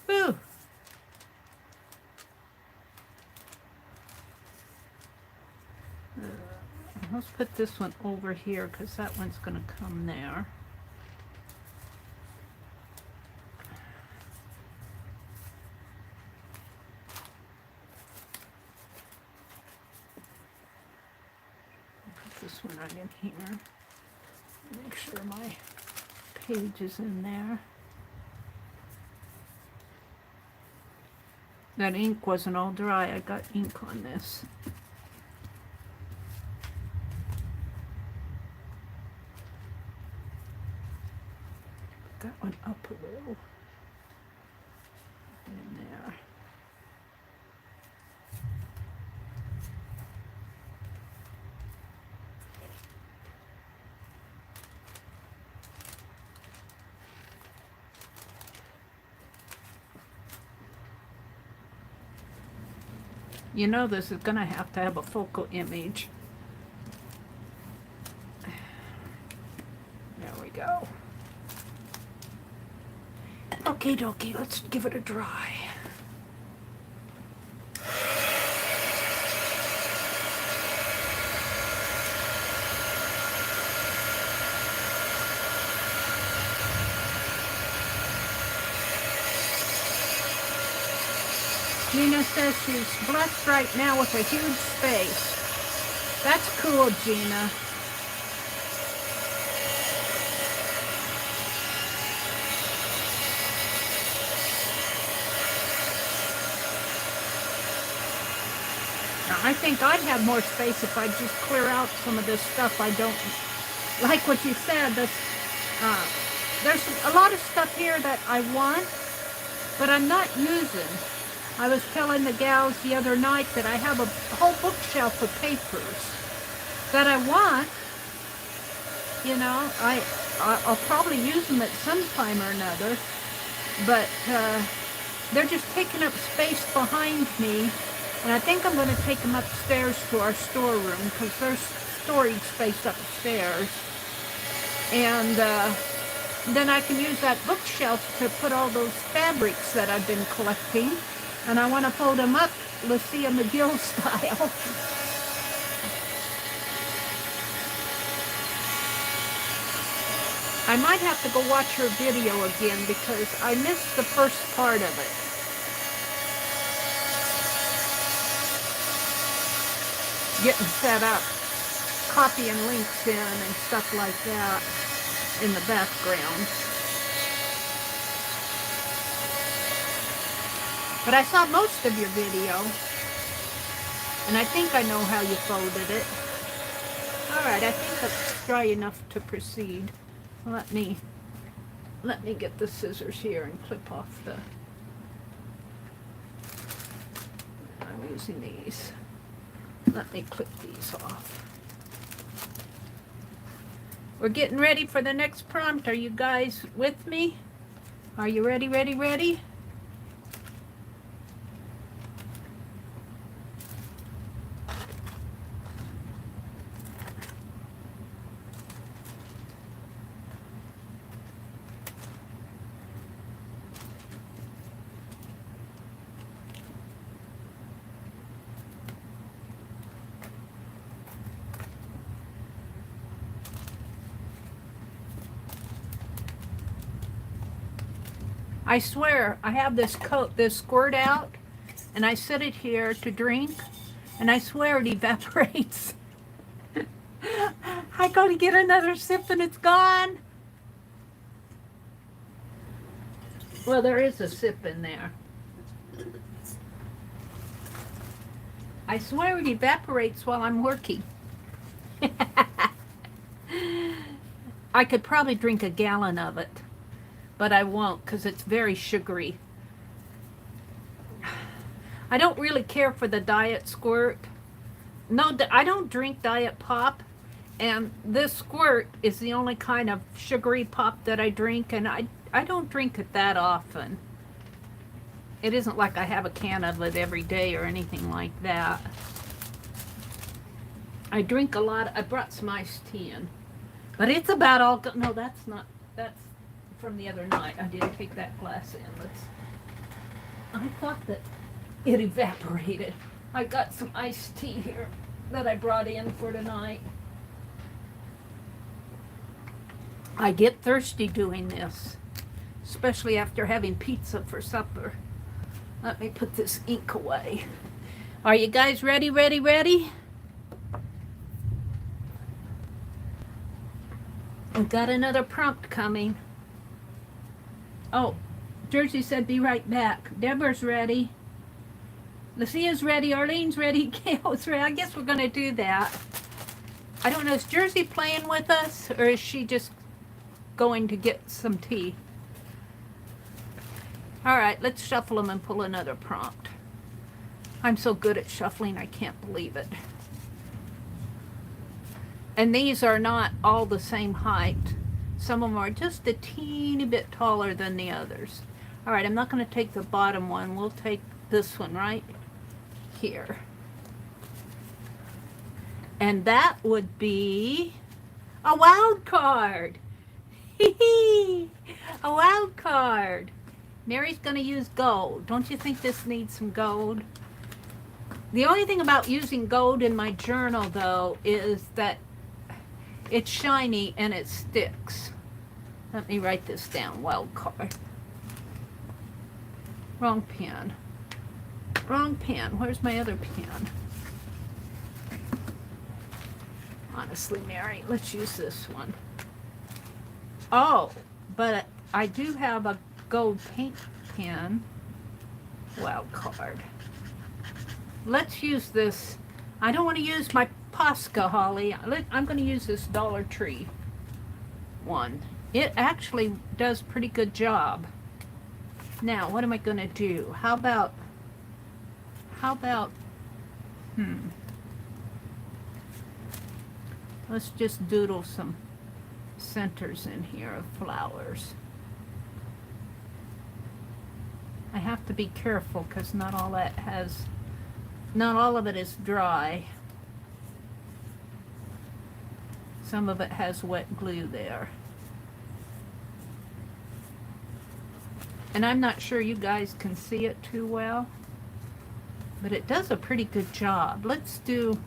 Woo! Let's put this one over here because that one's going to come there. This one right in here. Make sure my page is in there. That ink wasn't all dry. I got ink on this. Put that one up a little. In there. You know this is going to have a focal image. There we go. Okie dokie, let's give it a dry. Gina says she's blessed right now with a huge space. That's cool, Gina. Now, I think I'd have more space if I just clear out some of this stuff I don't like. What you said, this, there's a lot of stuff here that I want, but I'm not using. I was telling the gals the other night that I have a whole bookshelf of papers that I want. You know, I'll probably use them at some time or another, but they're just taking up space behind me, and I think I'm going to take them upstairs to our storeroom because there's storage space upstairs, and then I can use that bookshelf to put all those fabrics that I've been collecting. And I want to fold them up Lucia McGill style. I might have to go watch her video again because I missed the first part of it. getting set up, copying links in and stuff like that in the background. But I saw most of your video, and I think I know how you folded it. Alright, I think that's dry enough to proceed. Let me get the scissors here and clip off the... I'm using these. Let me clip these off. We're getting ready for the next prompt. Are you guys with me? Are you ready, ready, ready? I swear, I have this squirt out, and I set it here to drink, and I swear it evaporates. I go to get another sip and it's gone. Well, there is a sip in there. I swear it evaporates while I'm working. I could probably drink a gallon of it, but I won't because it's very sugary. I don't really care for the diet squirt. No, I don't drink diet pop, and this squirt is the only kind of sugary pop that I drink, and I don't drink it that often. It isn't like I have a can of it every day or anything like that. I drink a lot. I brought some iced tea in, but it's about all. No, that's not. That's from the other night. I didn't take that glass in. I thought that it evaporated. I got some iced tea here that I brought in for tonight. I get thirsty doing this, especially after having pizza for supper. Let me put this ink away. Are you guys ready, ready, ready? We've got another prompt coming. Oh, Jersey said be right back. Deborah's ready. Lucia's ready. Arlene's ready. Gail's ready. I guess we're going to do that. I don't know. Is Jersey playing with us, or is she just going to get some tea? All right, let's shuffle them and pull another prompt. I'm so good at shuffling, I can't believe it. And these are not all the same height. Some of them are just a teeny bit taller than the others. All right, I'm not going to take the bottom one. We'll take this one right here. And that would be a wild card. A wild card. Mary's going to use gold. Don't you think this needs some gold? The only thing about using gold in my journal, though, is that it's shiny and it sticks. Let me write this down. Wild card. Wrong pen. Wrong pen. Where's my other pen? Honestly, Mary, let's use this one. Oh, but I do have a gold paint pen. Wild card. Let's use this. I don't want to use my Posca, Holly. I'm going to use this Dollar Tree one. It actually does pretty good job. Now, what am I going to do? How about, let's just doodle some centers in here of flowers. I have to be careful because not all of it is dry. Some of it has wet glue there. And I'm not sure you guys can see it too well, but it does a pretty good job. Let's do,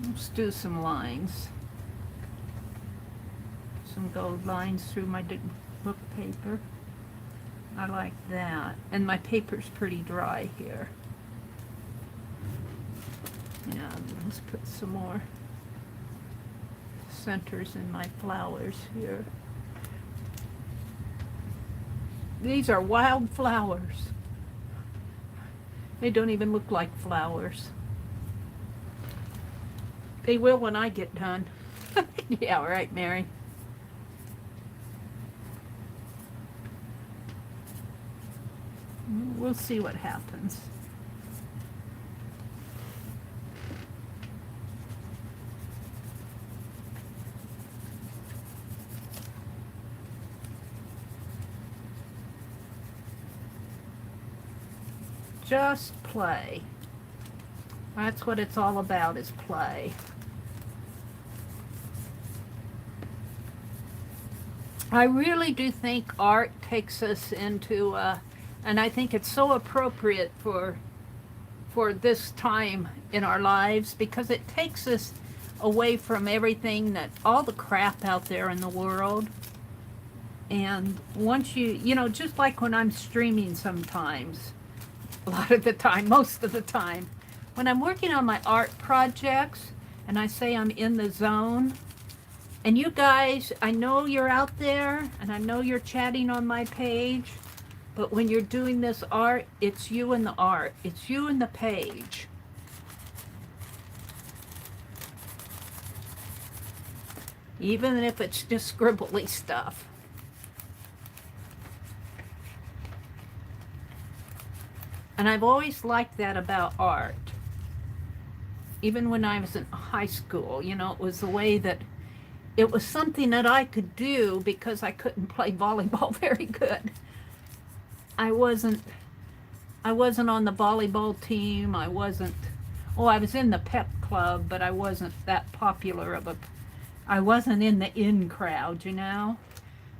let's do some lines. Some gold lines through my book paper. I like that. And my paper's pretty dry here. Yeah, let's put some more centers in my flowers here. These are wild flowers. They don't even look like flowers. They will when I get done. Yeah, all right, Mary. We'll see what happens. Just play. That's what it's all about, is play. I really do think art takes us into, and I think it's so appropriate for this time in our lives, because it takes us away from everything, that all the crap out there in the world. And once you know, just like when I'm streaming sometimes, a lot of the time, most of the time, when I'm working on my art projects and I say I'm in the zone, and you guys, I know you're out there and I know you're chatting on my page, but when you're doing this art, it's you and the art. It's you and the page. Even if it's just scribbly stuff. And I've always liked that about art. Even when I was in high school, you know, it was the way that it was something that I could do because I couldn't play volleyball very good. I wasn't on the volleyball team. I was in the pep club, but I wasn't that popular of I wasn't in the in crowd, you know.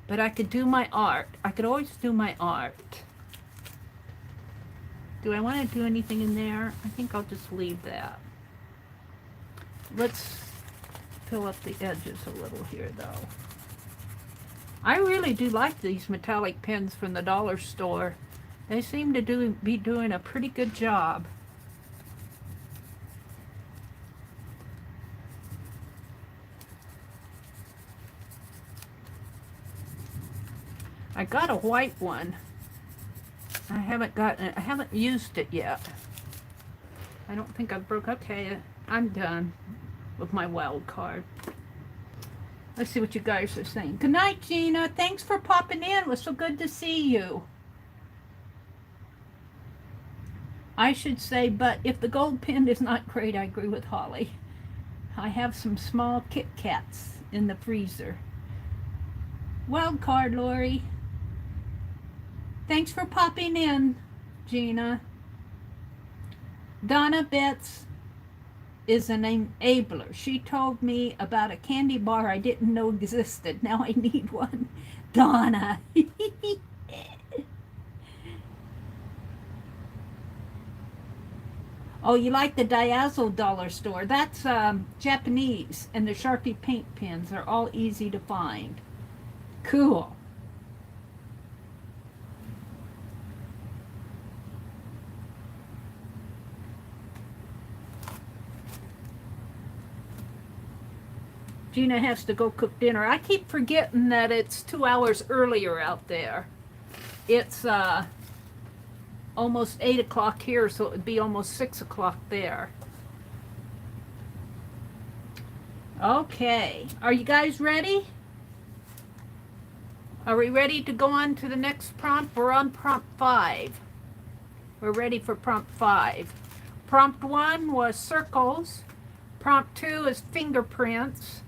But I could do my art. I could always do my art. Do I want to do anything in there? I think I'll just leave that. Let's fill up the edges a little here, though. I really do like these metallic pens from the dollar store. They seem to be doing a pretty good job. I got a white one. I haven't used it yet. I don't think I broke. Okay, I'm done with my wild card. Let's see what you guys are saying. Good night, Gina. Thanks for popping in. It was so good to see you. I should say, but if the gold pen is not great, I agree with Holly. I have some small Kit Kats in the freezer. Wild card, Lori. Thanks for popping in, Gina. Donna Betts is an enabler. She told me about a candy bar I didn't know existed. Now I need one. Donna. Oh, you like the Diazo dollar store? That's Japanese, and the Sharpie paint pens are all easy to find. Cool. Gina has to go cook dinner. I keep forgetting that it's 2 hours earlier out there. It's almost 8 o'clock here, so it would be almost 6 o'clock there. Okay, are you guys ready? Are we ready to go on to the next prompt? We're on prompt 5. We're ready for prompt 5. Prompt 1 was circles. Prompt 2 is fingerprints.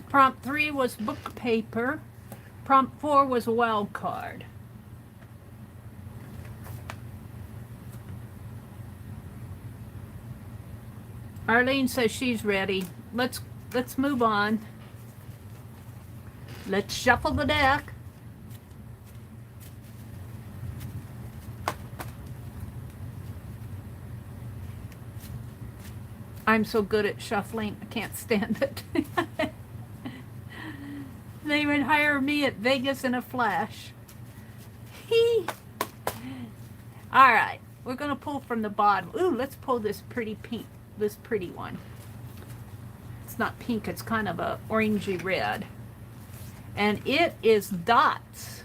Prompt 3 was book paper. Prompt 4 was a wild card. Arlene says she's ready. Let's move on. Let's shuffle the deck. I'm so good at shuffling, I can't stand it. They would hire me at Vegas in a flash. All right, we're gonna pull from the bottom. Ooh, let's pull this pretty pink, this pretty one. It's not pink, it's kind of a orangey red. And it is dots.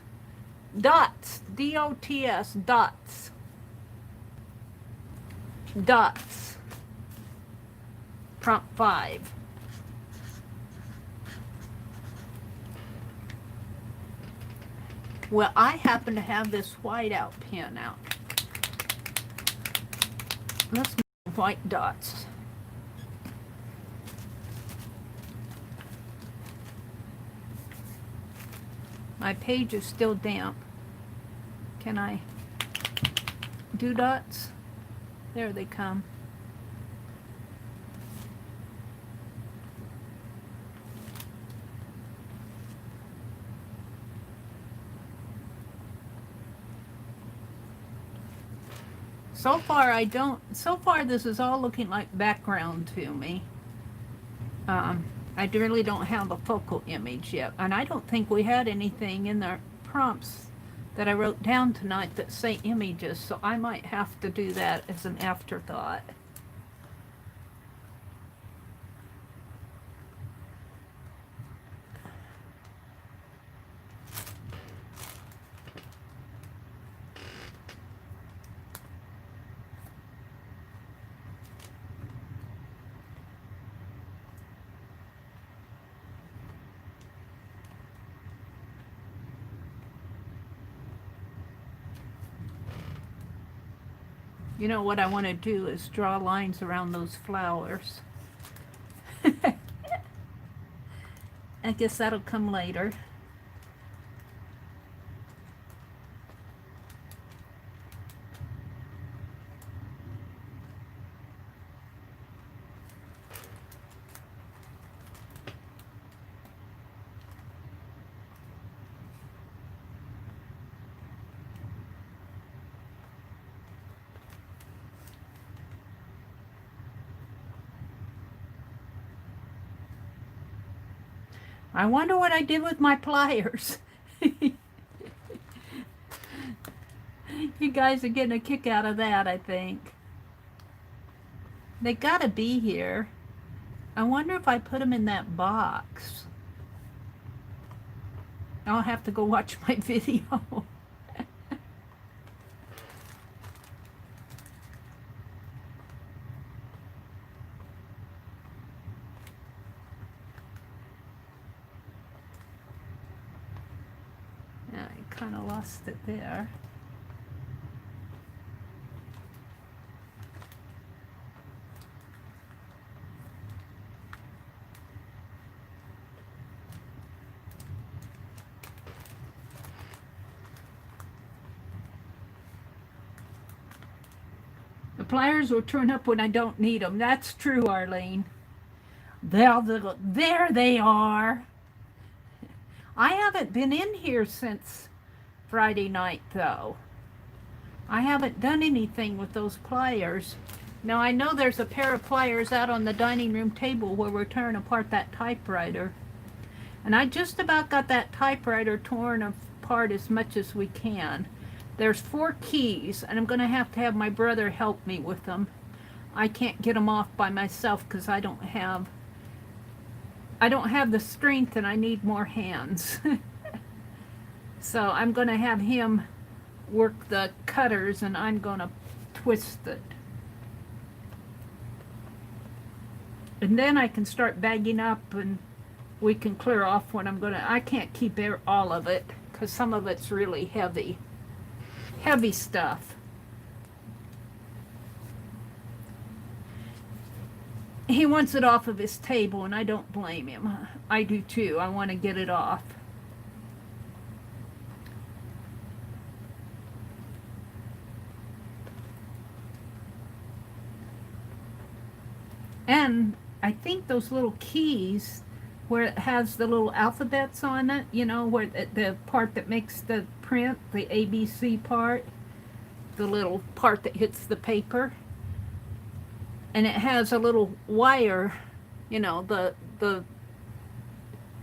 Dots, D-O-T-S, dots. Dots. Prompt 5. Well, I happen to have this whiteout pen out. Let's make white dots. My page is still damp. Can I do dots? There they come. So far this is all looking like background to me. I really don't have a focal image yet, and I don't think we had anything in the prompts that I wrote down tonight that say images, so I might have to do that as an afterthought. You know what I want to do is draw lines around those flowers. I guess that'll come later. I wonder what I did with my pliers. You guys are getting a kick out of that, I think. They gotta be here. I wonder if I put them in that box. I'll have to go watch my video. Kind of lost it there. The pliers will turn up when I don't need them. That's true, Arlene. There they are. I haven't been in here since Friday night, though. I haven't done anything with those pliers. Now, I know there's a pair of pliers out on the dining room table where we're tearing apart that typewriter. And I just about got that typewriter torn apart as much as we can. There's 4 keys, and I'm going to have my brother help me with them. I can't get them off by myself because I don't have the strength, and I need more hands. So I'm going to have him work the cutters, and I'm going to twist it. And then I can start bagging up, and we can clear off what I'm going to... I can't keep all of it because some of it's really heavy. Heavy stuff. He wants it off of his table, and I don't blame him. I do too. I want to get it off. And I think those little keys, where it has the little alphabets on it, you know, where the part that makes the print, the ABC part, the little part that hits the paper, and it has a little wire, you know, the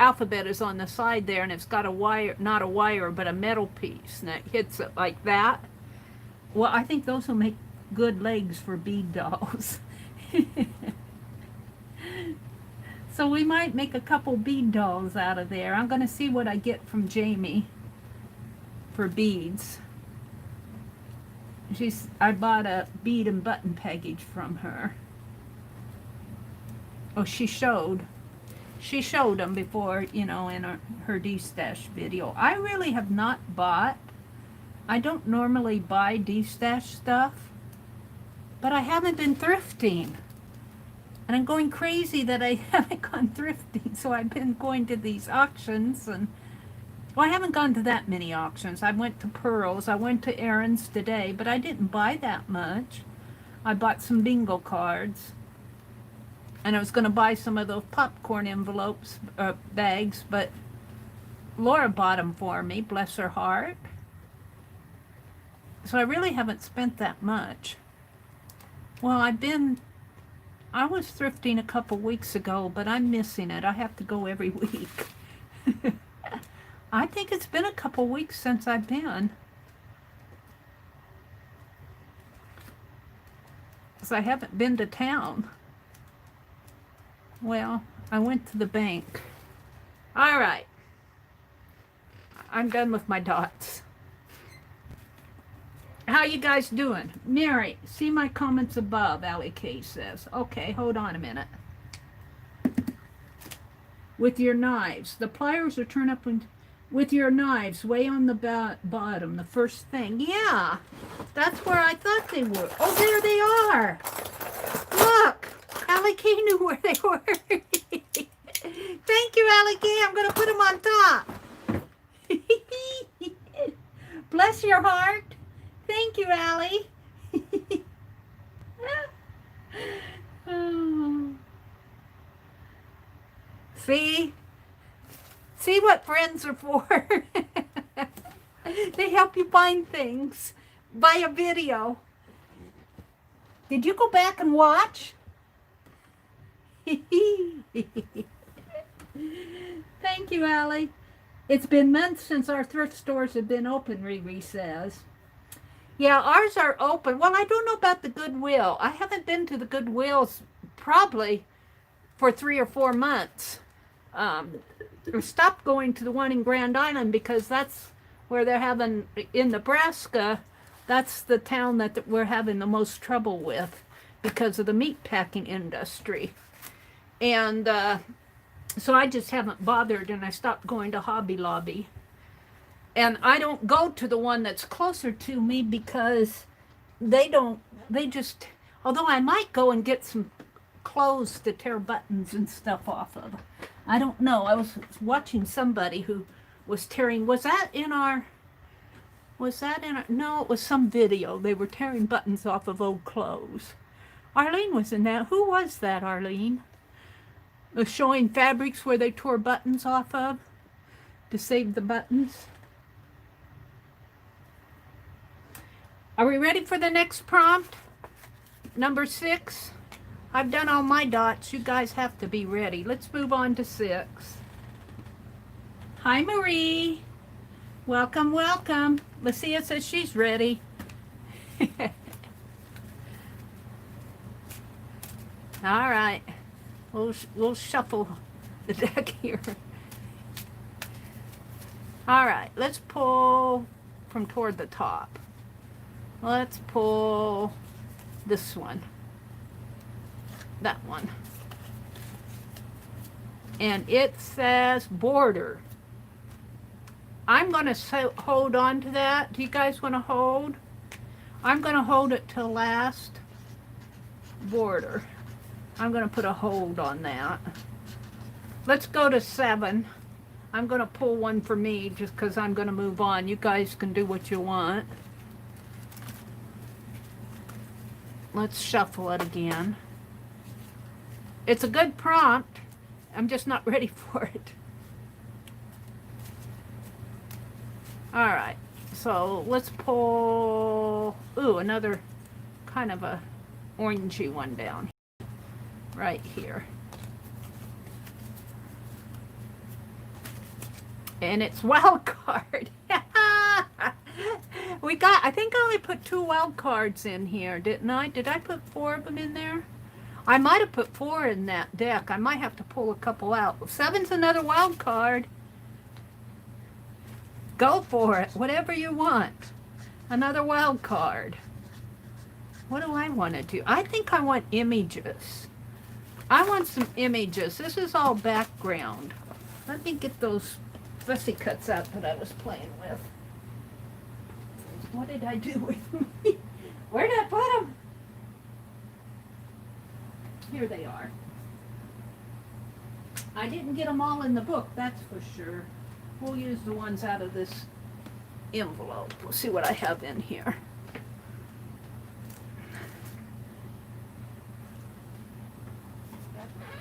alphabet is on the side there, and it's got a wire, not a wire, but a metal piece, and it hits it like that. Well, I think those will make good legs for bead dolls. So we might make a couple bead dolls out of there. I'm going to see what I get from Jamie for beads. I bought a bead and button package from her. Oh, she showed them before, you know, in her D-Stash video. I really have not bought. I don't normally buy D-Stash stuff, but I haven't been thrifting. And I'm going crazy that I haven't gone thrifting, so I've been going to these auctions, and well, I haven't gone to that many auctions. I went to Pearl's, I went to Aaron's today, but I didn't buy that much. I bought some bingo cards, and I was going to buy some of those popcorn envelopes, bags, but Laura bought them for me, bless her heart. So I really haven't spent that much. Well, I was thrifting a couple weeks ago, but I'm missing it. I have to go every week. I think it's been a couple weeks since I've been. Because I haven't been to town. Well, I went to the bank. All right. I'm done with my dots. How you guys doing? Mary, see my comments above, AllieK says. Okay, hold on a minute. With your knives. The pliers are turned up with your knives way on the bottom, the first thing. Yeah, that's where I thought they were. Oh, there they are. Look, AllieK knew where they were. Thank you, AllieK. I'm going to put them on top. Bless your heart. Thank you, Allie. Oh. See what friends are for. They help you find things by a video. Did you go back and watch? Thank you, Allie. It's been months since our thrift stores have been open, Riri says. Yeah, ours are open. Well, I don't know about the Goodwill. I haven't been to the Goodwills probably for 3 or 4 months. I stopped going to the one in Grand Island because that's where they're having, in Nebraska, that's the town that we're having the most trouble with because of the meat packing industry. And so I just haven't bothered, and I stopped going to Hobby Lobby. And I don't go to the one that's closer to me because although I might go and get some clothes to tear buttons and stuff off of. I don't know. I was watching somebody who was tearing, no, it was some video. They were tearing buttons off of old clothes. Arlene was in that. Who was that, Arlene? Was showing fabrics where they tore buttons off of to save the buttons. Are we ready for the next prompt? Number 6. I've done all my dots. You guys have to be ready. Let's move on to 6. Hi, Meri. Welcome, welcome. Lucia says she's ready. All right. We'll shuffle the deck here. All right. Let's pull from toward the top. Let's pull this one. That one. And it says border. I'm going to hold on to that. Do you guys want to hold? I'm going to hold it till last. Border. I'm going to put a hold on that. Let's go to 7. I'm going to pull one for me just because I'm going to move on. You guys can do what you want. Let's shuffle it again. It's a good prompt. I'm just not ready for it. All right. So let's pull, another kind of a orangey one down right here. And it's wild card. I think I only put 2 wild cards in here, didn't I? Did I put 4 of them in there? I might have put 4 in that deck. I might have to pull a couple out. 7's another wild card. Go for it. Whatever you want. Another wild card. What do I want to do? I think I want images. I want some images. This is all background. Let me get those fussy cuts out that I was playing with. What did I do with them? Where did I put them? Here they are. I didn't get them all in the book, that's for sure. We'll use the ones out of this envelope. We'll see what I have in here.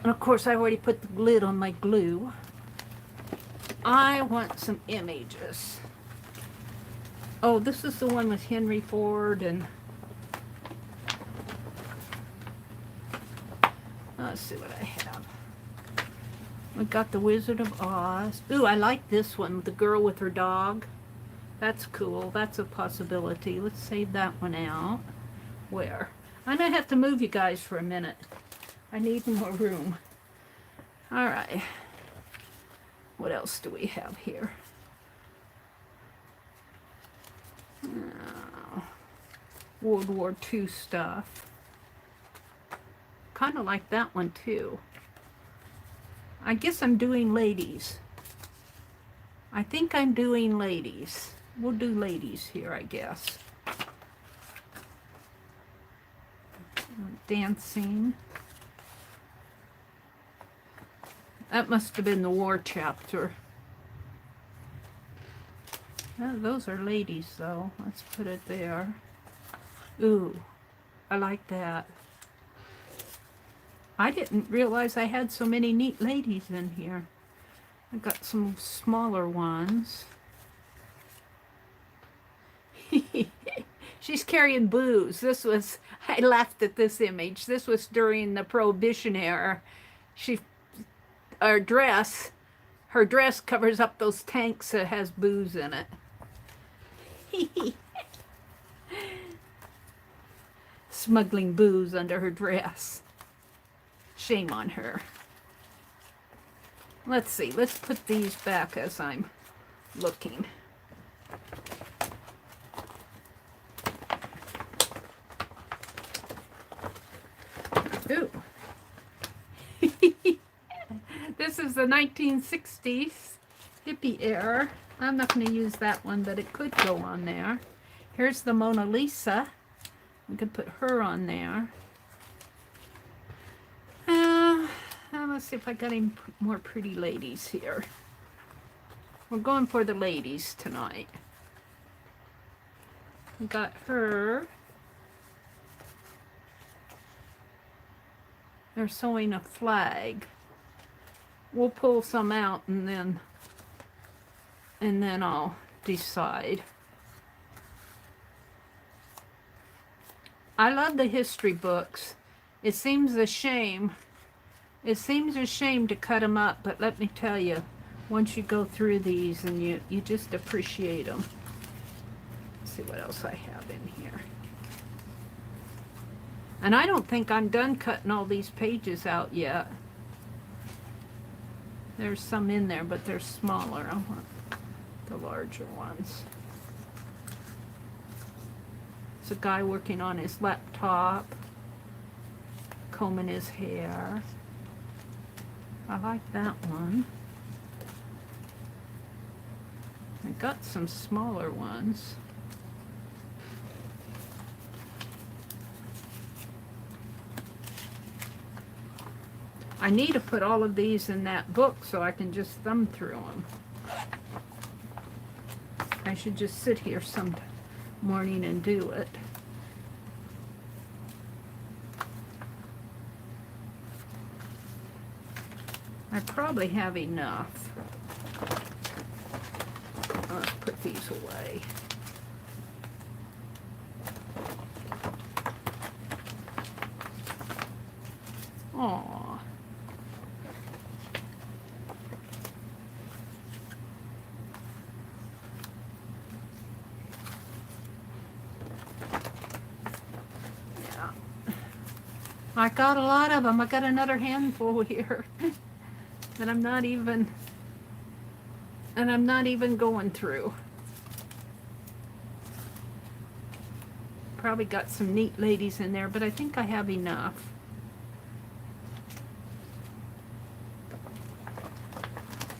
And of course, I already put the lid on my glue. I want some images. Oh, this is the one with Henry Ford and... Let's see what I have. We got the Wizard of Oz. Ooh, I like this one, the girl with her dog. That's cool. That's a possibility. Let's save that one out. Where? I'm going to have to move you guys for a minute. I need more room. All right. What else do we have here? World War II stuff. Kind of like that one too. I guess I'm doing ladies. I think I'm doing ladies. We'll do ladies here, I guess. Dancing. That must have been the war chapter. Oh, those are ladies, though. Let's put it there. Ooh, I like that. I didn't realize I had so many neat ladies in here. I got some smaller ones. She's carrying booze. This was, I laughed at this image. This was during the Prohibition era. Her dress covers up those tanks that has booze in it. Smuggling booze under her dress. Shame on her. Let's see. Let's put these back as I'm looking. Ooh. This is the 1960s hippie era. I'm not going to use that one, but it could go on there. Here's the Mona Lisa. We could put her on there. Let's see if I got any more pretty ladies here. We're going for the ladies tonight. We got her. They're sewing a flag. We'll pull some out and then I'll decide. I love the history books. It seems a shame to cut them up, but let me tell you, once you go through these and you just appreciate them. Let's see what else I have in here. And I don't think I'm done cutting all these pages out yet. There's some in there, but they're smaller. I want the larger ones. It's a guy working on his laptop, combing his hair. I like that one. I got some smaller ones. I need to put all of these in that book so I can just thumb through them. I should just sit here some morning and do it. I probably have enough. Let's put these away. Aww. I got a lot of them. I got another handful here that I'm not even going through. Probably got some neat ladies in there, but I think I have enough.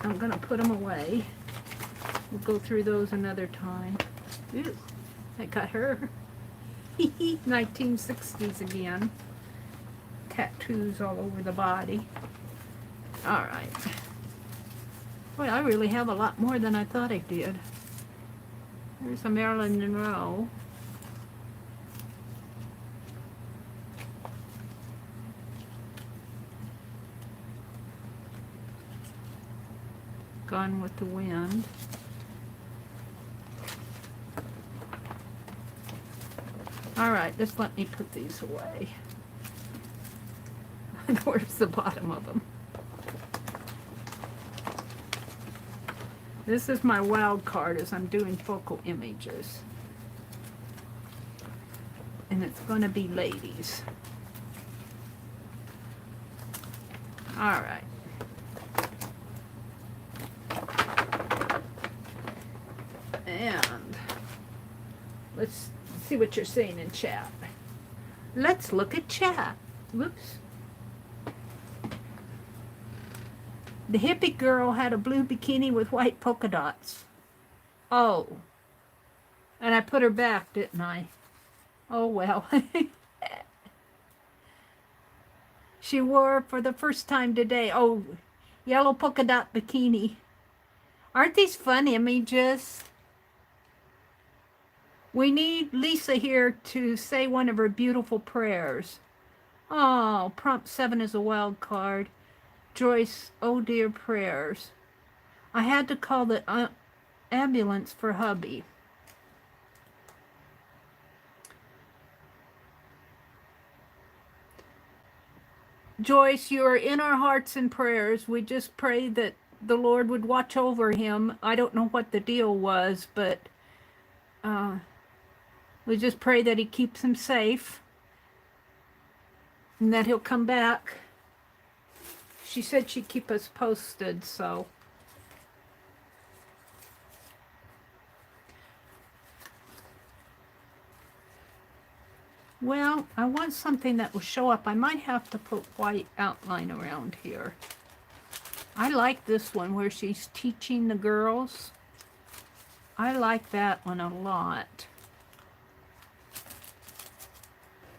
I'm gonna put them away. We'll go through those another time. Ooh, I got her. 1960s again. Tattoos all over the body. All right. Boy, I really have a lot more than I thought I did. There's a Marilyn Monroe. Gone with the Wind. All right, just let me put these away. Where's the bottom of them? This is my wild card as I'm doing focal images. And it's going to be ladies. All right. And let's see what you're saying in chat. Let's look at chat. Whoops. The hippie girl had a blue bikini with white polka dots. Oh. And I put her back, didn't I? Oh, well. She wore for the first time today. Oh, yellow polka dot bikini. Aren't these fun images? We need Lisa here to say one of her beautiful prayers. Oh, prompt 7 is a wild card. Joyce, oh dear prayers. I had to call the ambulance for hubby. Joyce, you are in our hearts and prayers. We just pray that the Lord would watch over him. I don't know what the deal was, but we just pray that he keeps him safe and that he'll come back. She said she'd keep us posted, so. Well, I want something that will show up. I might have to put white outline around here. I like this one where she's teaching the girls. I like that one a lot.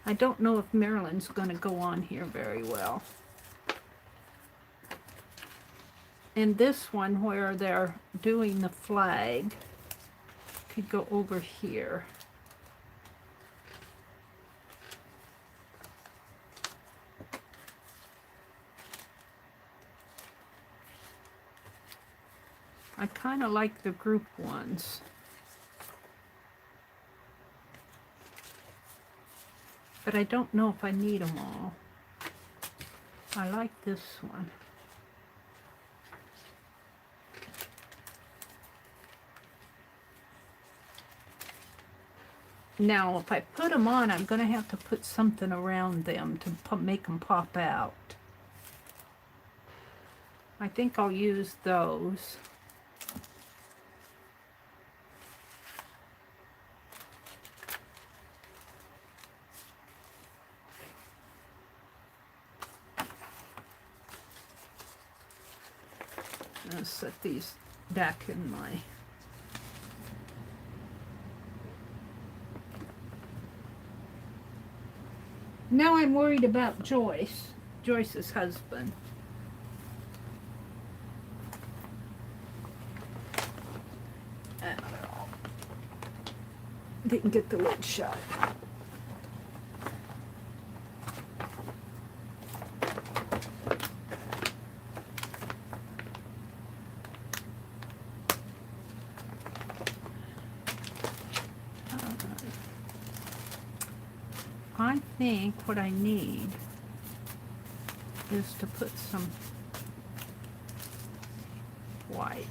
I don't know if Marilyn's going to go on here very well. And this one where they're doing the flag could go over here. I kind of like the group ones. But I don't know if I need them all. I like this one. Now, if I put them on, I'm going to have to put something around them to make them pop out. I think I'll use those. I'll set these back in my... Now I'm worried about Joyce's husband. Didn't get the lid shut. I think what I need is to put some white.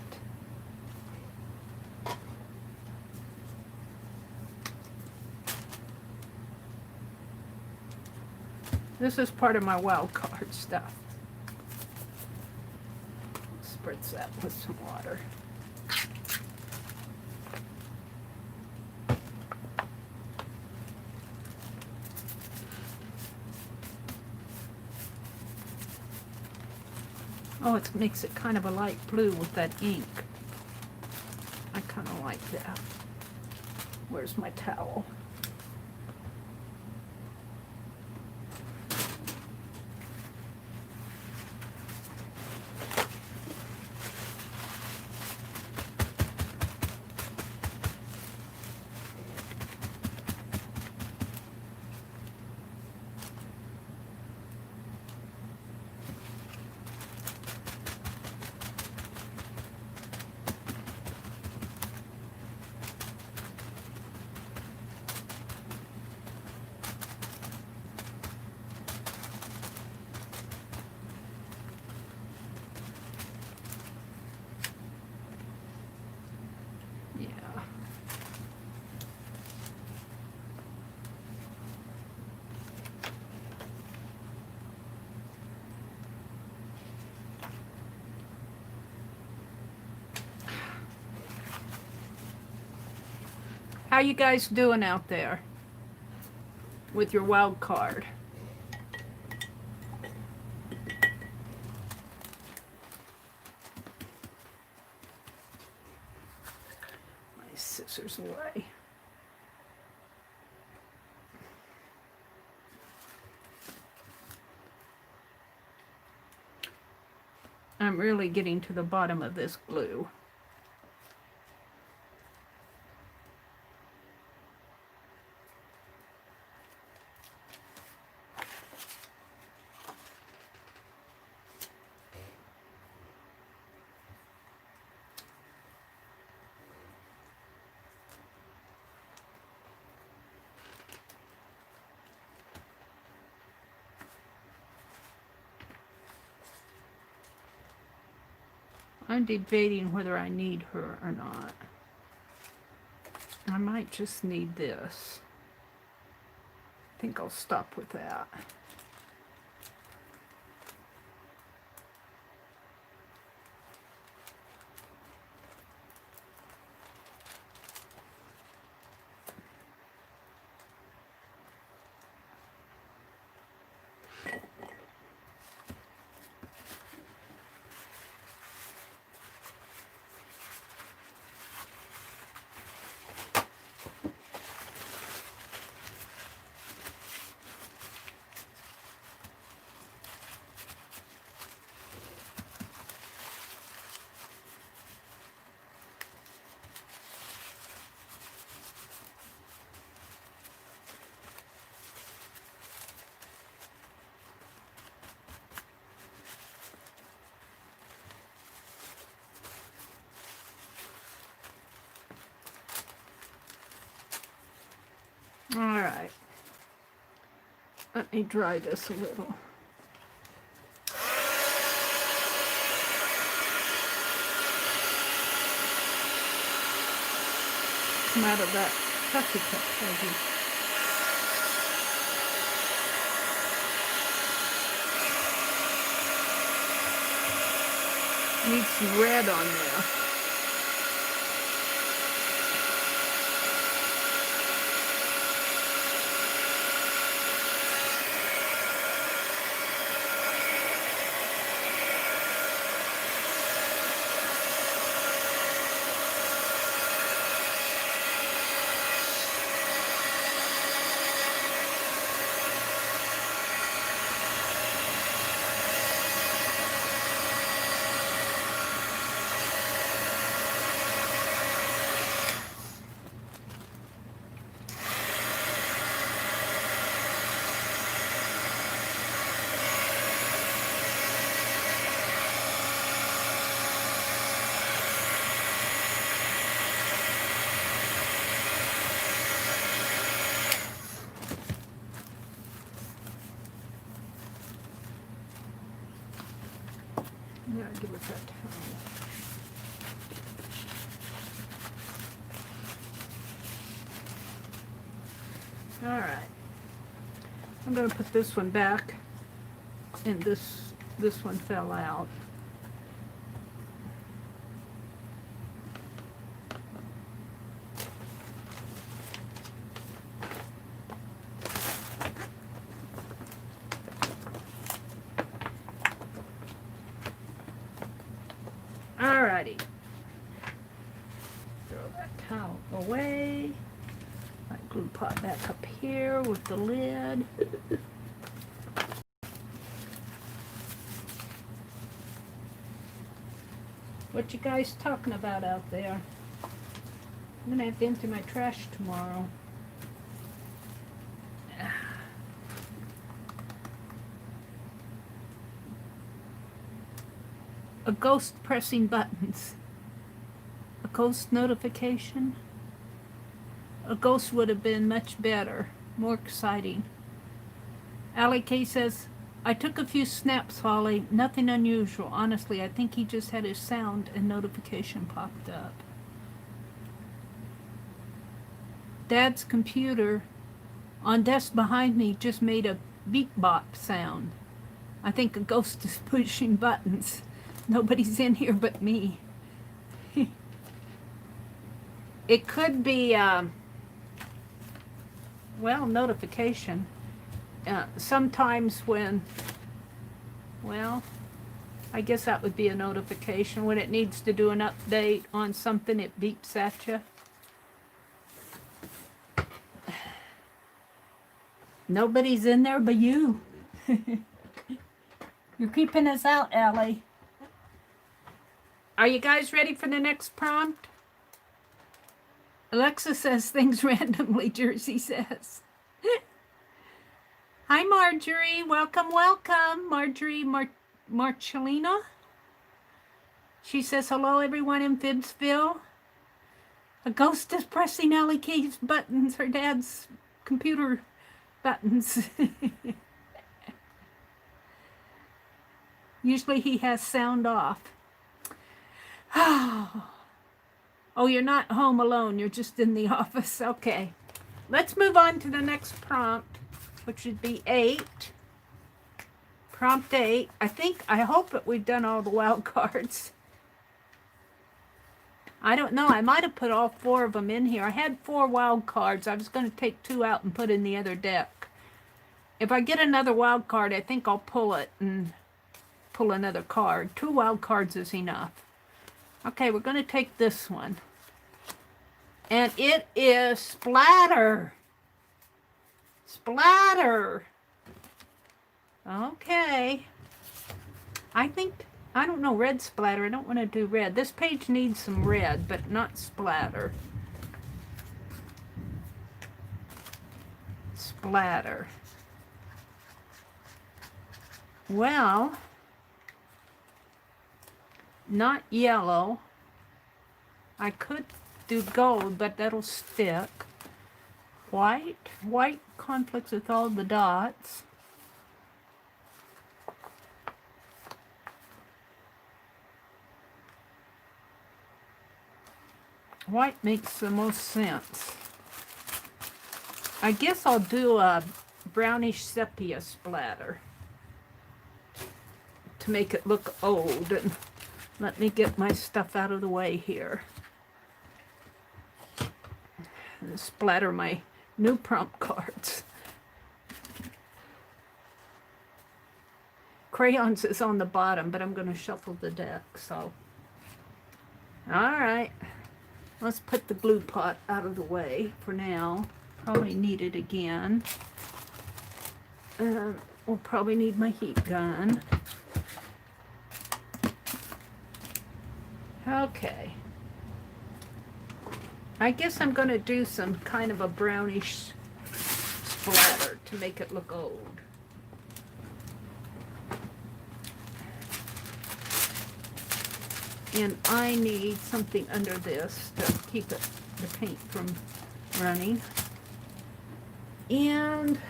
This is part of my wild card stuff. Spritz that with some water. Oh, it makes it kind of a light blue with that ink. I kind of like that. Where's my towel? How you guys doing out there with your wild card? My scissors away. I'm really getting to the bottom of this glue. I'm debating whether I need her or not. I might just need this. I think I'll stop with that. All right, let me dry this a little. Come out of that coffee cup, maybe. Need some red on there. Yeah, give it that towel. All right. I'm going to put this one back, and this one fell out. Alrighty. Throw that towel away. My glue pot back up here with the lid. What you guys talking about out there? I'm gonna have to empty my trash tomorrow. A ghost pressing buttons. A ghost notification. A ghost would have been much better, more exciting. AllieK says, I took a few snaps, Holly. Nothing unusual. Honestly, I think he just had his sound and notification popped up. Dad's computer on desk behind me just made a beep bop sound. I think a ghost is pushing buttons. Nobody's in here but me. It could be, well, notification. Sometimes when, well, I guess that would be a notification. When it needs to do an update on something, it beeps at you. Nobody's in there but you. You're keeping us out, Allie. Are you guys ready for the next prompt? Alexa says things randomly, Jersey says. Hi, Marjorie. Welcome, welcome. Marjorie Marcellina. She says, hello, everyone in Phibbsville. A ghost is pressing AllieK's buttons, her dad's computer buttons. Usually he has sound off. Oh, you're not home alone. You're just in the office. Okay. Let's move on to the next prompt, which would be 8. Prompt 8. I hope that we've done all the wild cards. I don't know. I might have put all 4 of them in here. I had 4 wild cards. I was going to take 2 out and put in the other deck. If I get another wild card, I think I'll pull it and pull another card. 2 wild cards is enough. Okay, we're going to take this one. And it is Splatter. Splatter. Okay. I don't know, red splatter. I don't want to do red. This page needs some red, but not splatter. Splatter. Well, not yellow. I could do gold, but that'll stick. White. White conflicts with all the dots. White makes the most sense. I guess I'll do a brownish sepia splatter to make it look old. And let me get my stuff out of the way here. And splatter my new prompt cards. Crayons is on the bottom, but I'm going to shuffle the deck, so. Alright. Let's put the glue pot out of the way for now. Probably need it again. We'll probably need my heat gun. Okay. I guess I'm going to do some kind of a brownish splatter to make it look old. And I need something under this to keep the paint from running. And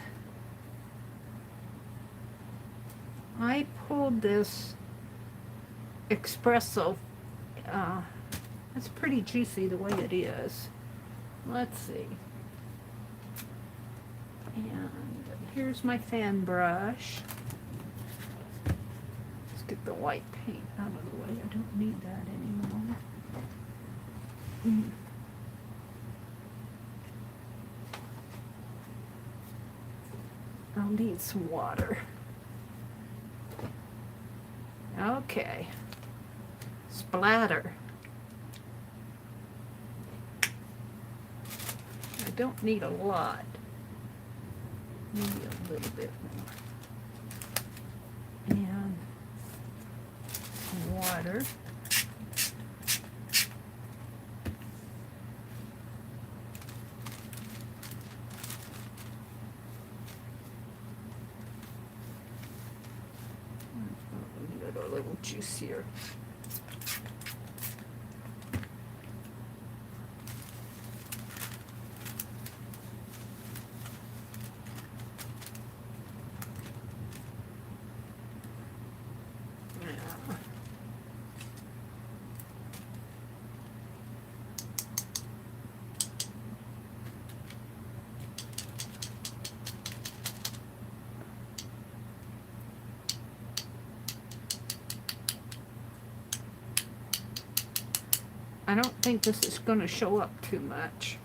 I pulled this espresso. It's pretty juicy the way it is. Let's see. And here's my fan brush. Let's get the white paint out of the way. I don't need that anymore. I'll need some water. Okay. Splatter. I don't need a lot. Maybe a little bit more. And some water. A little juicier. I don't think this is going to show up too much.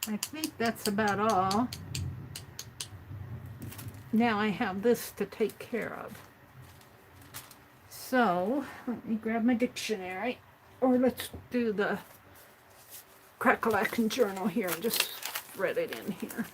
I think that's about all. Now I have this to take care of. So, let me grab my dictionary, or let's do the Collaging journal here and just thread it in here.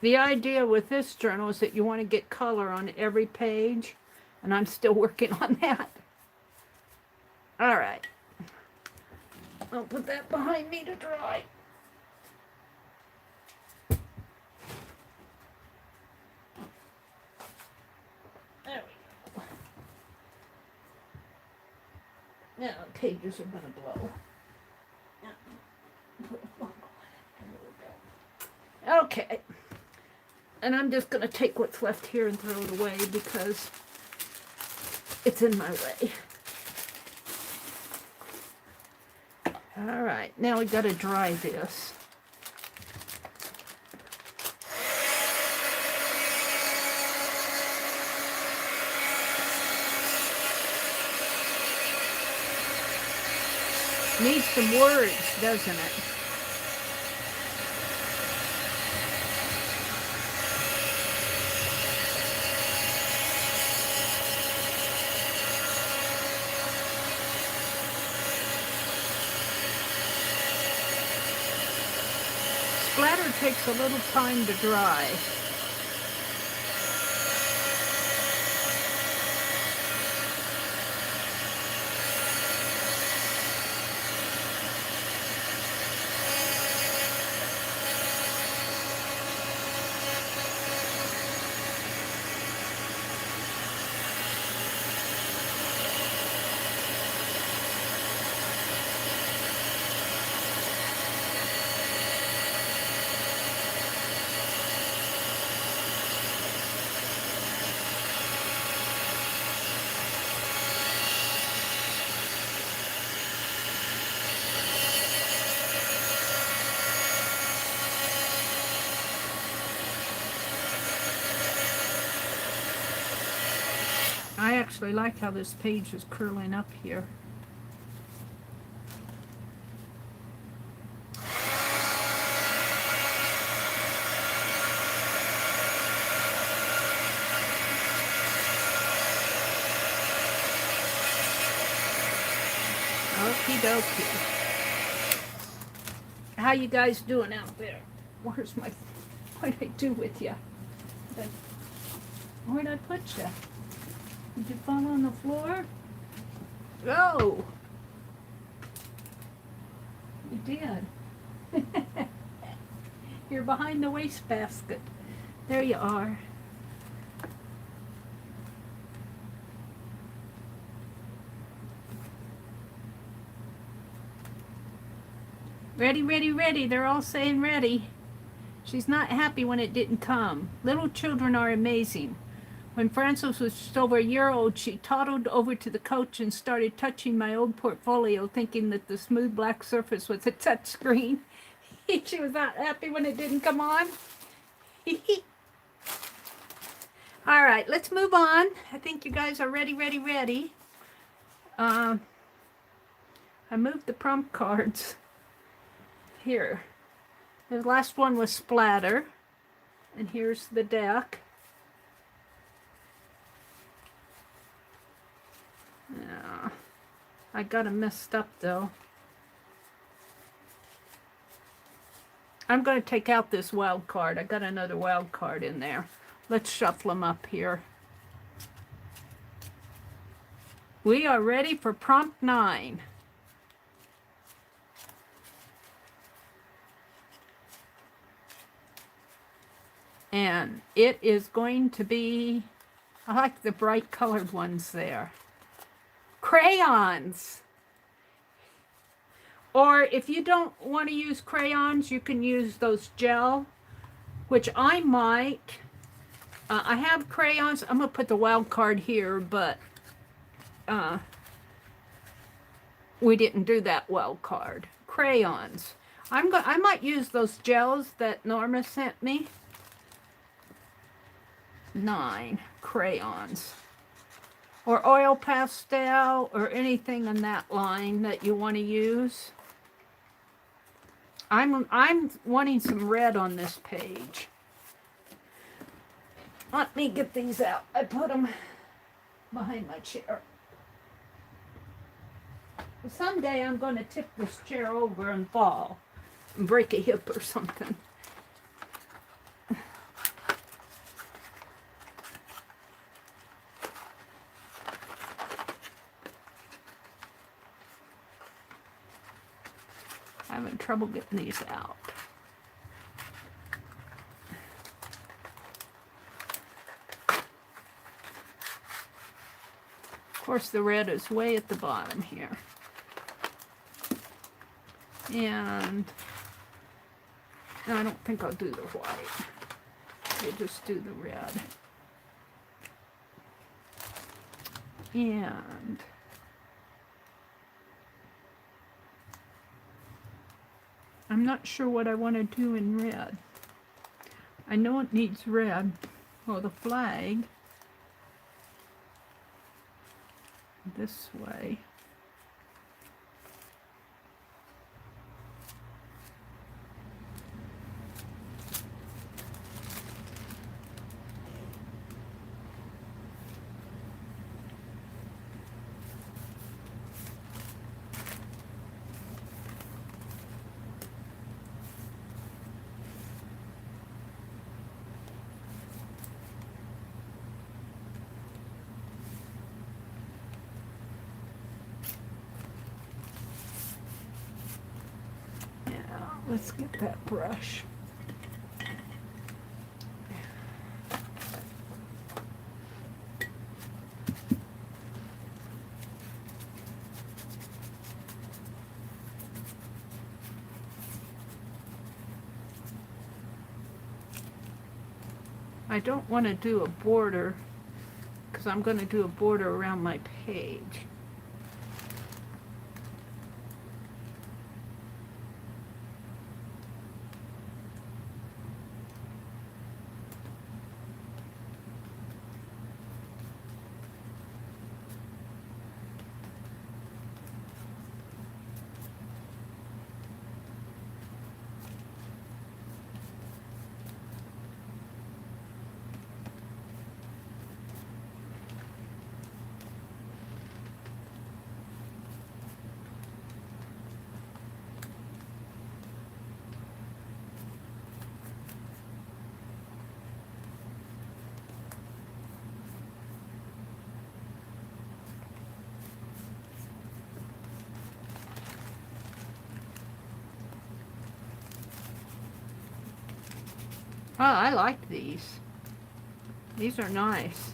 The idea with this journal is that you want to get color on every page, and I'm still working on that. All right. I'll put that behind me to dry. There we go. Now the pages are going to blow. Okay. And I'm just going to take what's left here and throw it away because it's in my way. All right, now we got to dry this. Needs some words, doesn't it? Splatter takes a little time to dry. actually like how this page is curling up here. Okie dokie. How you guys doing out there? Where's my... What did I do with you? Where'd I put you? Did you fall on the floor? Oh! You did. You're behind the wastebasket. There you are. Ready, ready, ready. They're all saying ready. She's not happy when it didn't come. Little children are amazing. When Frances was just over a year old, she toddled over to the couch and started touching my old portfolio, thinking that the smooth black surface was a touch screen. She was not happy when it didn't come on. All right, let's move on. I think you guys are ready, ready, ready. I moved the prompt cards. Here. The last one was Splatter. And here's the deck. Yeah, I got them messed up though. I'm going to take out this wild card. I got another wild card in there. Let's shuffle them up here. We are ready for prompt 9. And it is going to be, I like the bright colored ones there. Crayons. Or if you don't want to use crayons, you can use those gel, which I might. I have crayons. I'm going to put the wild card here, but we didn't do that wild card. Crayons. I might use those gels that Norma sent me. 9 crayons. Or oil pastel or anything in that line that you want to use. I'm wanting some red on this page. Let me get these out. I put them behind my chair. Someday I'm going to tip this chair over and fall and break a hip or something. Having trouble getting these out. Of course, the red is way at the bottom here. And I don't think I'll do the white. I'll just do the red. And I'm not sure what I want to do in red. I know it needs red. Well, the flag this way. Let's get that brush. I don't want to do a border because I'm going to do a border around my page. Oh, I like these. These are nice.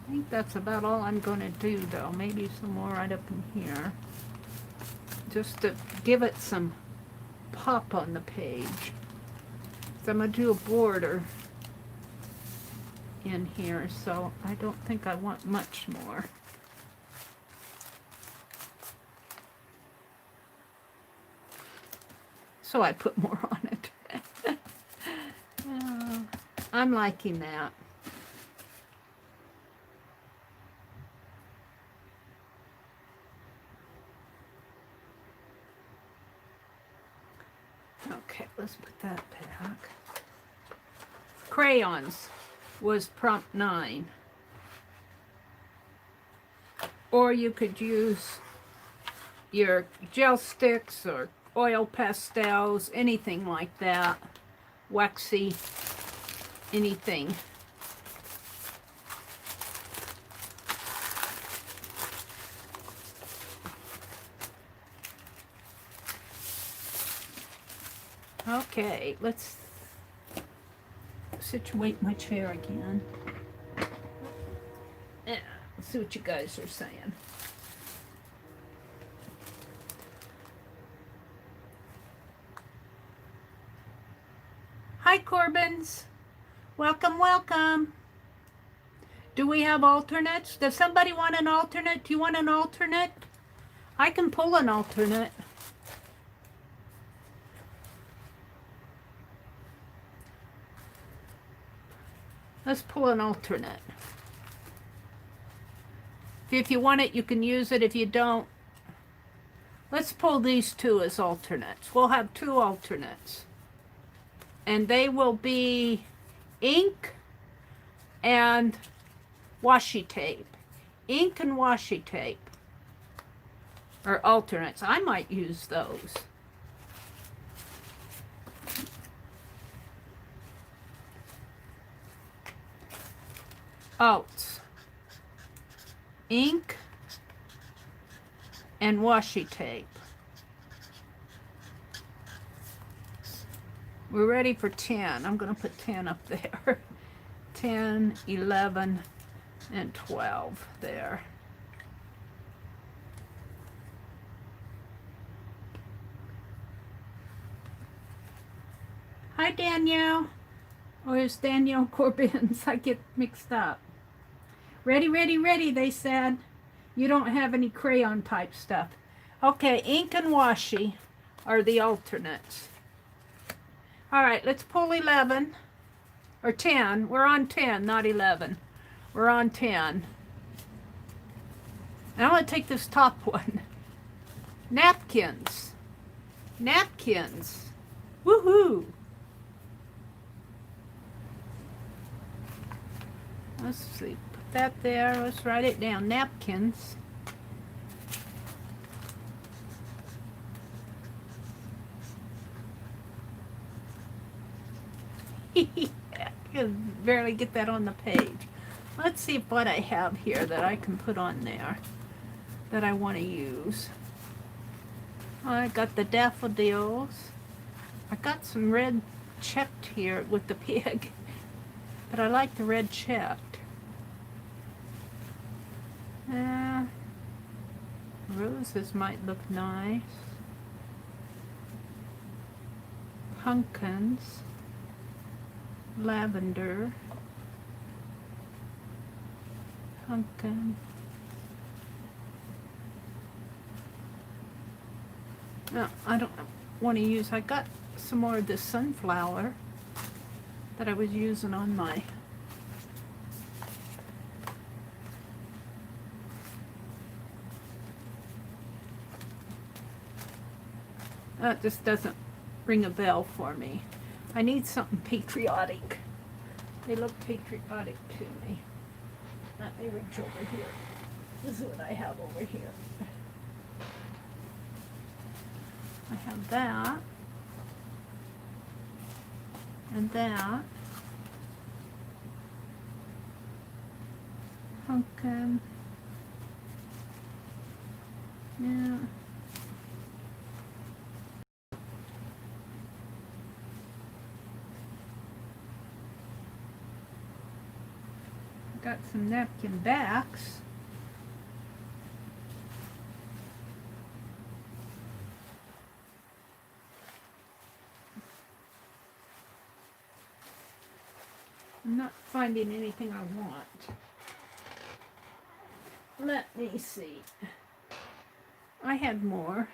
I think that's about all I'm going to do, though. Maybe some more right up in here. Just to give it some pop on the page. So I'm going to do a border in here, so I don't think I want much more. So I put more on it. I'm liking that. Okay, let's put that back. Crayons was prompt 9. Or you could use your gel sticks or oil pastels, anything like that. Waxy, anything. Okay, let's situate my chair again. Yeah, let's see what you guys are saying. Hi, Corbins. Welcome, welcome. Do we have alternates? Does somebody want an alternate? Do you want an alternate? I can pull an alternate. Let's pull an alternate. If you want it, you can use it. If you don't, let's pull these two as alternates. We'll have 2 alternates. And they will be ink and washi tape. Ink and washi tape are alternates. I might use those. Alts. Ink and washi tape. We're ready for 10. I'm going to put 10 up there. 10, 11, and 12 there. Hi, Danielle. Or is Danielle Corbins? I get mixed up. Ready, ready, ready, they said. You don't have any crayon type stuff. Okay, ink and washi are the alternates. All right, let's pull 11, or 10. We're on 10, not 11. We're on 10. And I'm going to take this top one. Napkins. Napkins. Woohoo! Let's see, put that there. Let's write it down. Napkins. I can barely get that on the page. Let's see what I have here that I can put on there that I want to use. I got the daffodils. I got some red checked here with the pig, but I like the red checked. Roses might look nice. Pumpkins. Lavender. Pumpkin. No, I don't want to use, I got some more of this sunflower that I was using on my that just doesn't ring a bell for me. I need something patriotic. They look patriotic to me. Let me reach over here. This is what I have over here. I have that. And that. Pumpkin. Yeah. Got some napkin backs. I'm not finding anything I want. Let me see. I had more.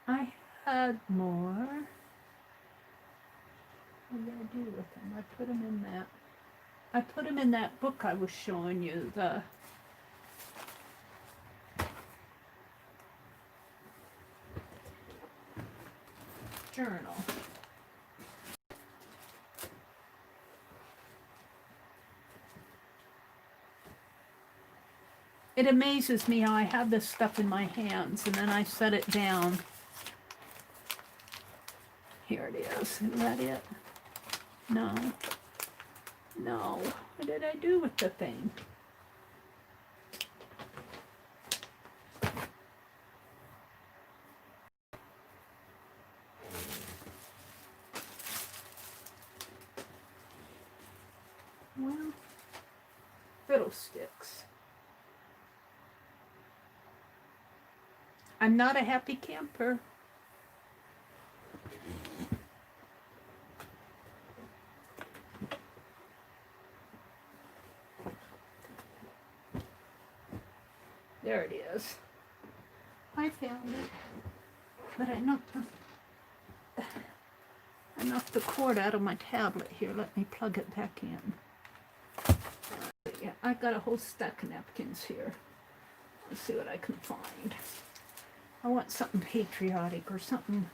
I had more. What did I do with them? I put them in that. I put them in that book I was showing you, the journal. It amazes me how I have this stuff in my hands and then I set it down. Here it is. Is that it? No. No. What did I do with the thing? Well, fiddlesticks. I'm not a happy camper. There it is. I found it. But I knocked the cord out of my tablet here. Let me plug it back in. Yeah, I got a whole stack of napkins here. Let's see what I can find. I want something patriotic or something.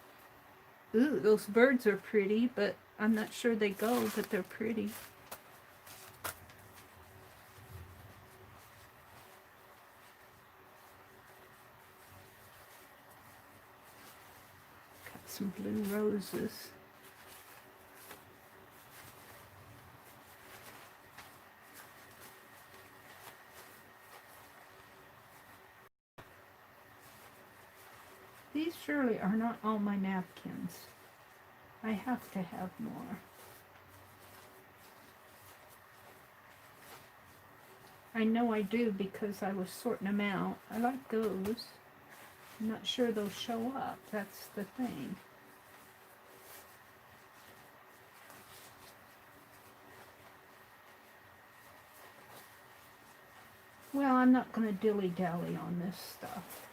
Ooh, those birds are pretty, but I'm not sure they go, but they're pretty. Got some blue roses. These surely are not all my napkins. I have to have more. I know I do because I was sorting them out. I like those. I'm not sure they'll show up. That's the thing. Well, I'm not going to dilly-dally on this stuff.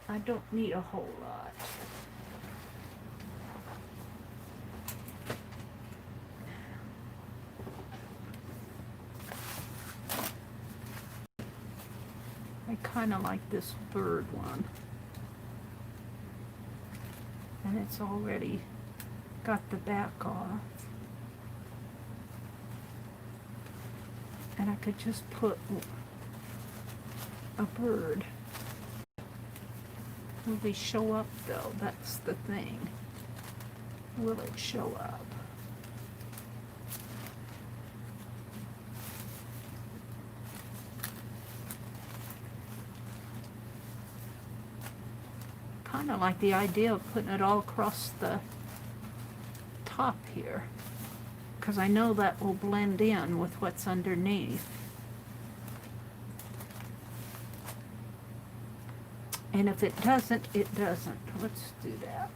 I don't need a whole lot. I kind of like this bird one. And it's already got the back off. And I could just put a bird. Will they show up though? That's the thing. Will it show up? Kind of like the idea of putting it all across the top here, because I know that will blend in with what's underneath. And if it doesn't, it doesn't. Let's do that.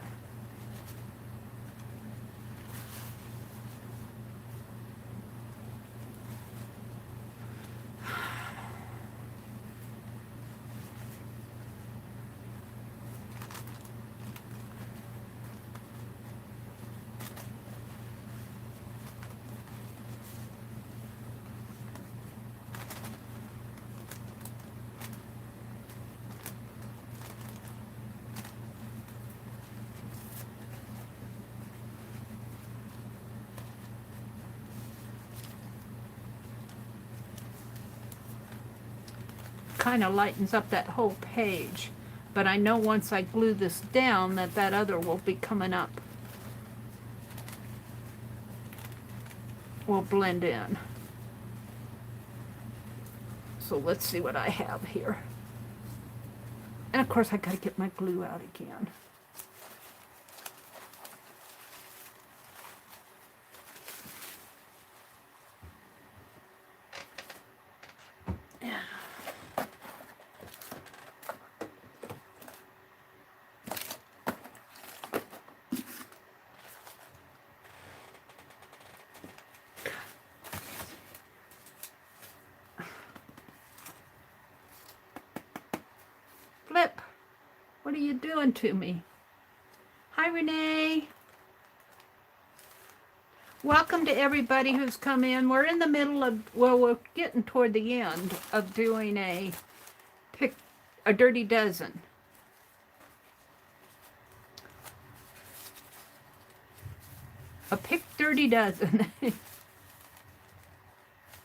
Kind of lightens up that whole page, but I know once I glue this down that that other will be coming up. will blend in. So let's see what I have here. And of course I gotta get my glue out again. Flip, what are you doing to me? Hi, Renee. Welcome to everybody who's come in. We're in the middle of, well, we're getting toward the end of doing a dirty dozen. A pick dirty dozen. Oh,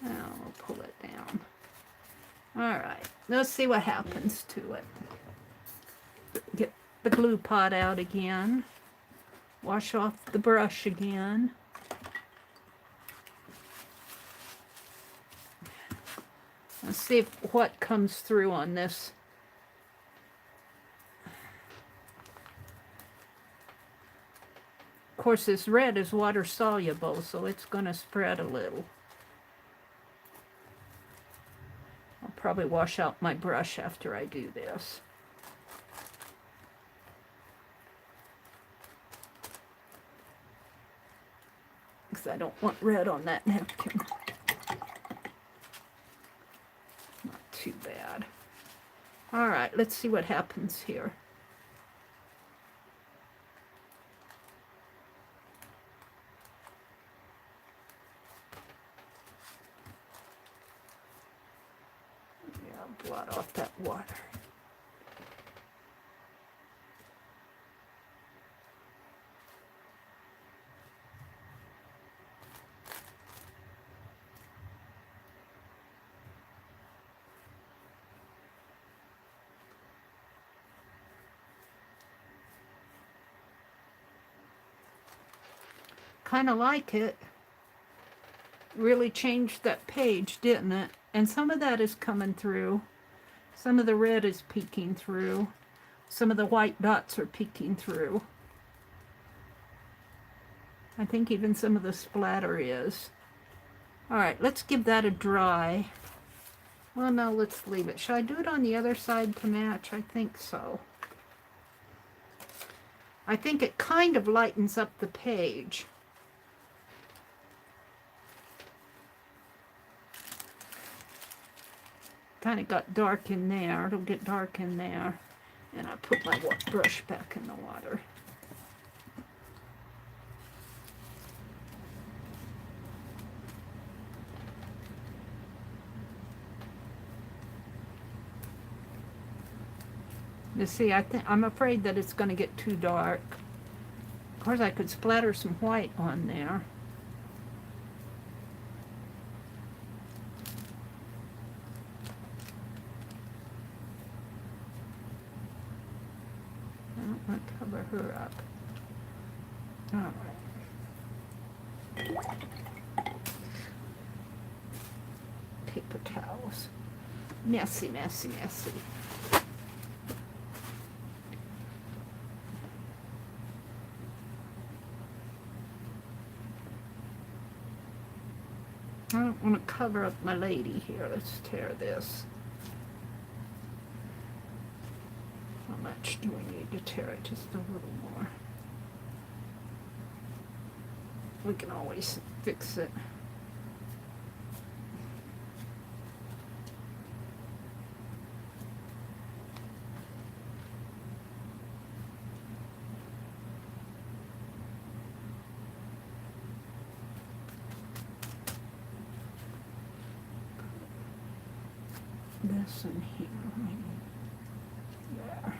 we'll pull it down. All right, let's see what happens to it. Get the glue pot out again. Wash off the brush again. Let's see what comes through on this. Of course, this red is water soluble, so it's going to spread a little. I'll probably wash out my brush after I do this. Because I don't want red on that napkin. Not too bad. All right, let's see what happens here. Blot off that water. Kind of like it. Really changed that page, didn't it? And some of that is coming through. Some of the red is peeking through. Some of the white dots are peeking through. I think even some of the splatter is. All right, let's give that a dry. Well, no, let's leave it. Should I do it on the other side to match? I think so. I think it kind of lightens up the page. Kind of got dark in there. It'll get dark in there. And I put my brush back in the water. You see, I'm afraid that it's going to get too dark. Of course, I could splatter some white on there. I want to cover her up. All right. Paper towels. Messy, messy, messy. I don't want to cover up my lady here. Let's tear this. How much do we need to tear it? Just a little more. We can always fix it. This in here, there.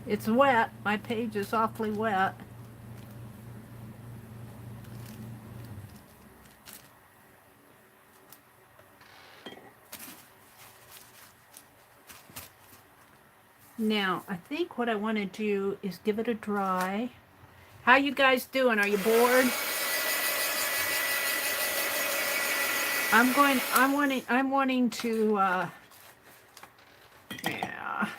It's wet. My page is awfully wet. Now, I think what I want to do is give it a dry. How you guys doing? Are you bored? I'm wanting to, yeah.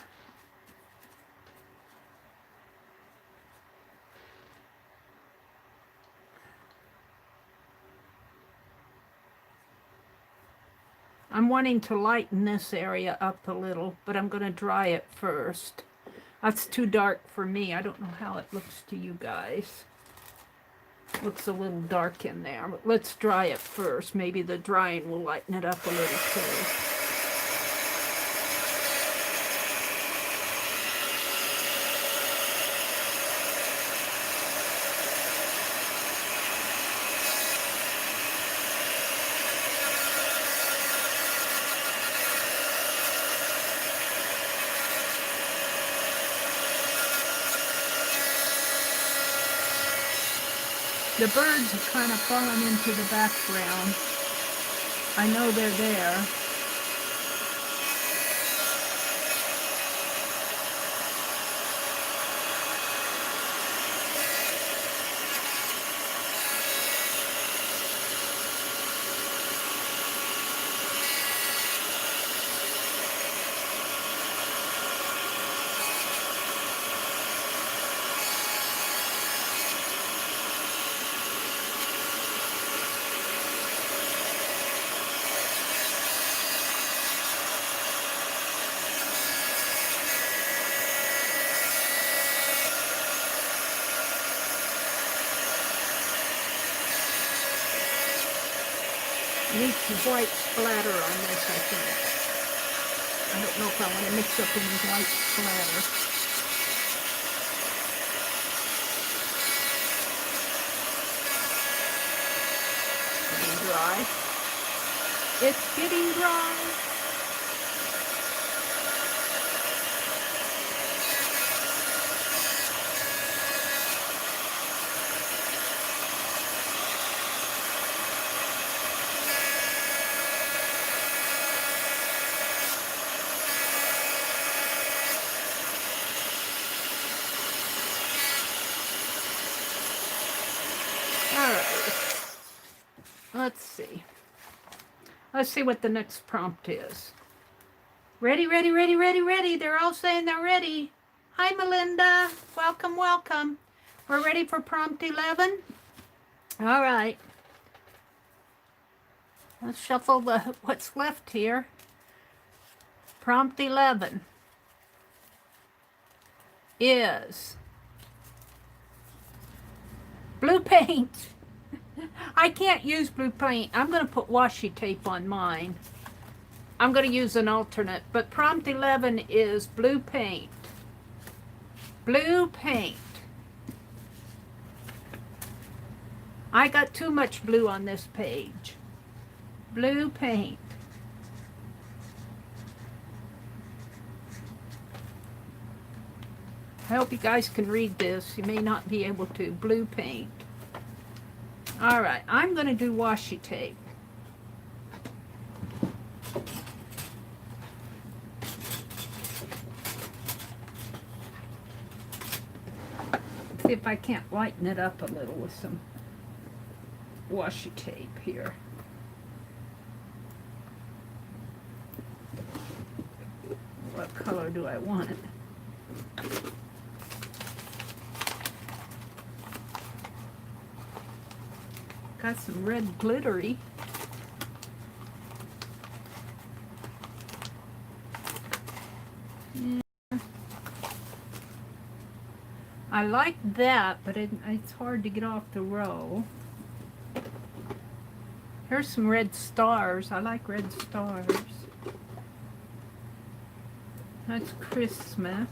I'm wanting to lighten this area up a little, but I'm going to dry it first. That's too dark for me. I don't know how it looks to you guys. Looks a little dark in there, but let's dry it first. Maybe the drying will lighten it up a little too. The birds have kind of fallen into the background. I know they're there. Need some white splatter on this, I think. I don't know if I want to mix up any white splatter. Getting dry. It's getting dry. Let's see. Let's see what the next prompt is. Ready, ready, ready, ready, ready. They're all saying they're ready. Hi, Melinda. Welcome, welcome. We're ready for prompt 11. All right. Let's shuffle what's left here. Prompt 11 is blue paint. I can't use blue paint. I'm going to put washi tape on mine. I'm going to use an alternate, but prompt 11 is blue paint. Blue paint. I got too much blue on this page. Blue paint. I hope you guys can read this. You may not be able to. Blue paint. All right, I'm going to do washi tape. See if I can't lighten it up a little with some washi tape here. What color do I want? Got some red glittery. Yeah. I like that, but it's hard to get off the roll. Here's some red stars. I like red stars. That's Christmas.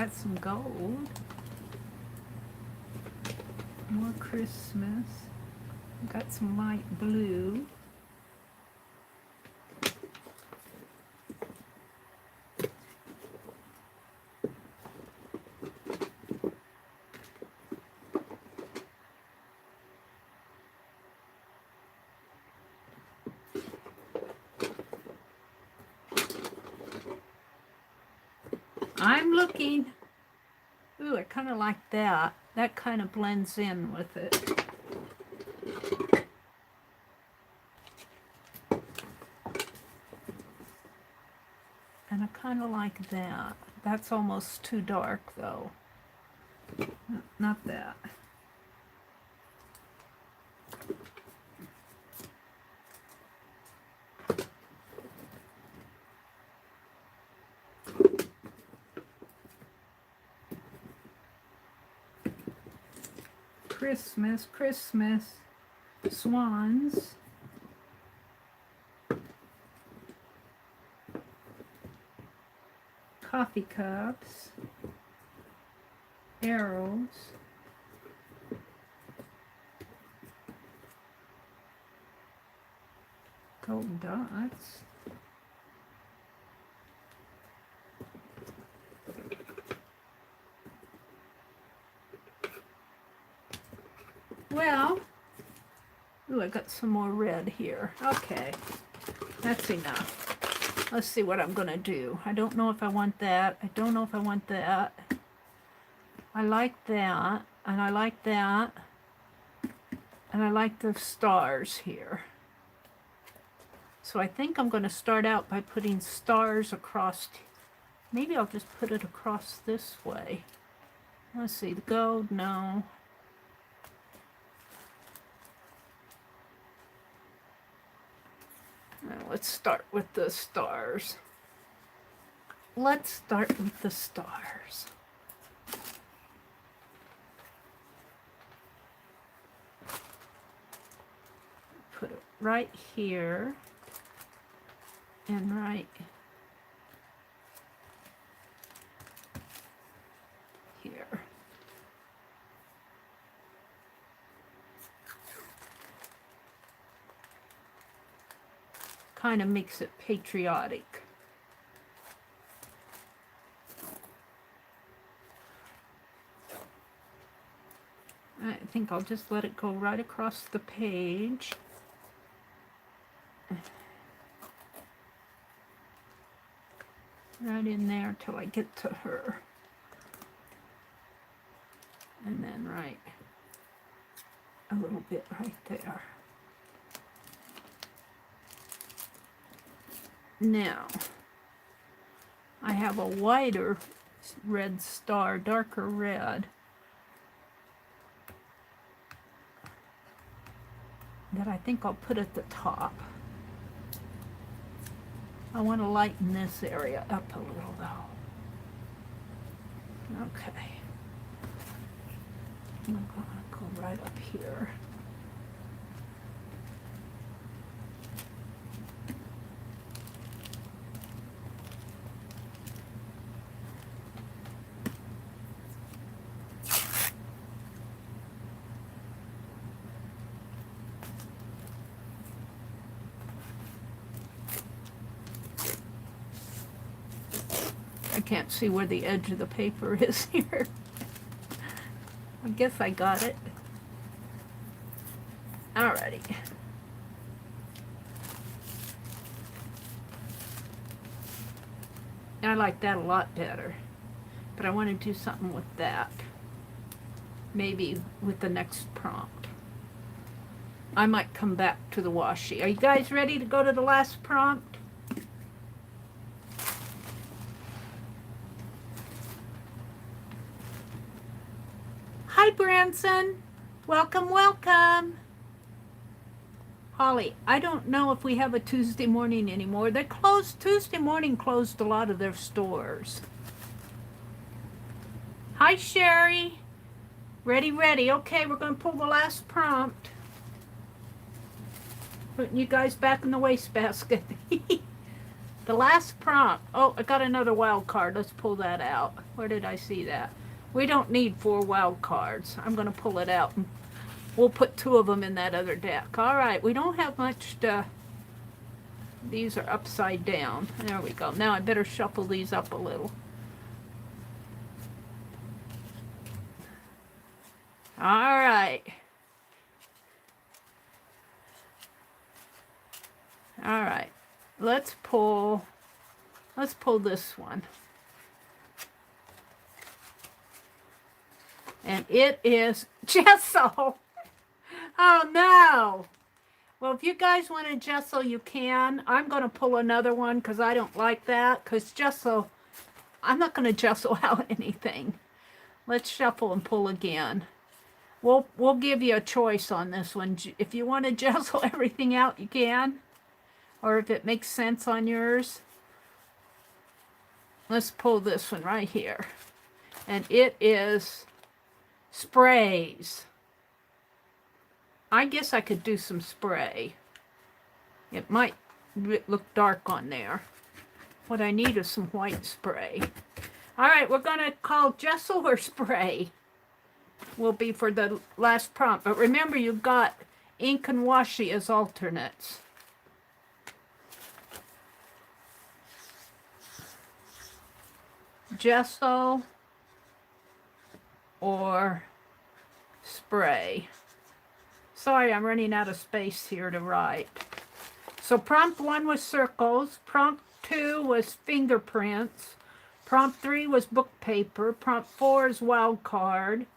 Got some gold. More Christmas. Got some light blue. I'm looking. Ooh, I kind of like that. That kind of blends in with it. And I kind of like that. That's almost too dark though. Not that. Christmas, Christmas, swans. Coffee cups, arrows, gold dots, well, ooh, I got some more red here. Okay, that's enough. Let's see what I'm gonna do. I don't know if I want that. I don't know if I want that. I like that, and I like that, and I like the stars here. So I think I'm gonna start out by putting stars across. Maybe I'll just put it across this way. Let's see, the gold, no. Now let's start with the stars. Let's start with the stars. Put it right here and right here. Kind of makes it patriotic. I think I'll just let it go right across the page. Right in there till I get to her. And then right a little bit right there. Now, I have a wider red star, darker red, that I think I'll put at the top. I want to lighten this area up a little though. Okay. I'm going to go right up here. I can't see where the edge of the paper is here. I guess I got it. Alrighty. I like that a lot better. But I want to do something with that. Maybe with the next prompt. I might come back to the washi. Are you guys ready to go to the last prompt? Hi, Branson. Welcome, welcome. Holly, I don't know if we have a Tuesday morning anymore. They closed, Tuesday morning closed a lot of their stores. Hi, Sherry. Ready, ready. Okay, we're going to pull the last prompt. Putting you guys back in the wastebasket. The last prompt. Oh, I got another wild card. Let's pull that out. Where did I see that? We don't need 4 wild cards. I'm going to pull it out. And we'll put 2 of them in that other deck. All right, we don't have much to... These are upside down. There we go. Now I better shuffle these up a little. All right. All right. Let's pull this one. And it is Gesso. Oh no. Well, if you guys want a Gesso, you can. I'm going to pull another one because I don't like that. Because Gesso, I'm not going to Gesso out anything. Let's shuffle and pull again. We'll give you a choice on this one. If you want to Gesso everything out, you can. Or if it makes sense on yours. Let's pull this one right here. And it is sprays. I guess I could do some spray. It might look dark on there. What I need is some white spray. All right, we're going to call Gesso or spray. Will be for the last prompt. But remember, you've got ink and washi as alternates. Gesso or spray. Sorry, I'm running out of space here to write. So prompt 1 was circles. Prompt 2 was fingerprints. Prompt 3 was book paper. Prompt 4 is wild card.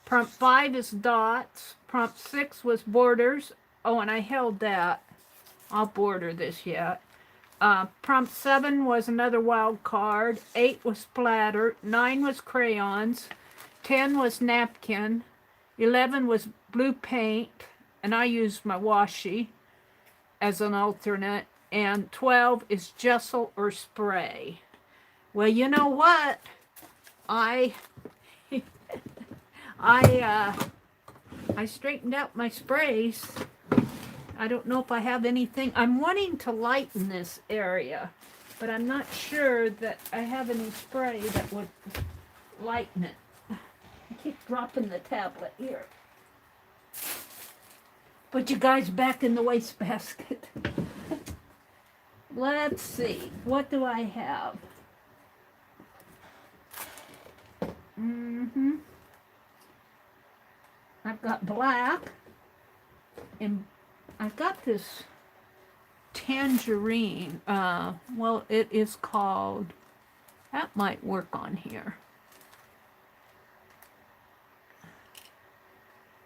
Prompt 5 is dots. Prompt 6 was borders. Oh, and I held that. I'll border this yet. Prompt 7 was another wild card. 8 was splatter. 9 was crayons. 10 was napkin. 11 was blue paint. And I used my washi as an alternate. And 12 is gesso or spray. Well, you know what? I straightened out my sprays. I don't know if I have anything. I'm wanting to lighten this area, but I'm not sure that I have any spray that would lighten it. I keep dropping the tablet here. Put you guys back in the wastebasket. Let's see. What do I have? I've got black, and I've got this tangerine. Well, it is called, that might work on here.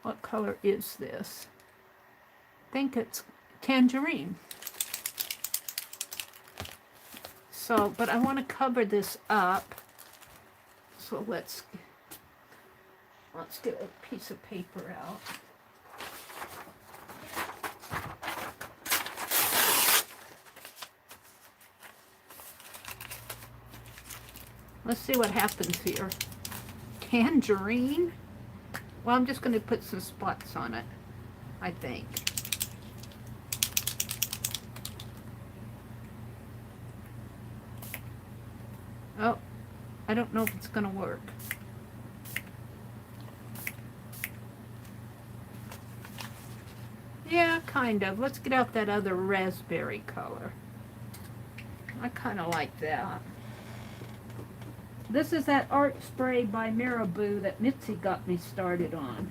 What color is this? I think it's tangerine. So, but I want to cover this up. So let's get a piece of paper out. Let's see what happens here. Tangerine? Well, I'm just going to put some spots on it, I think. Oh, I don't know if it's going to work. Yeah, kind of. Let's get out that other raspberry color. I kind of like that. This is that art spray by Marabou that Mitzi got me started on.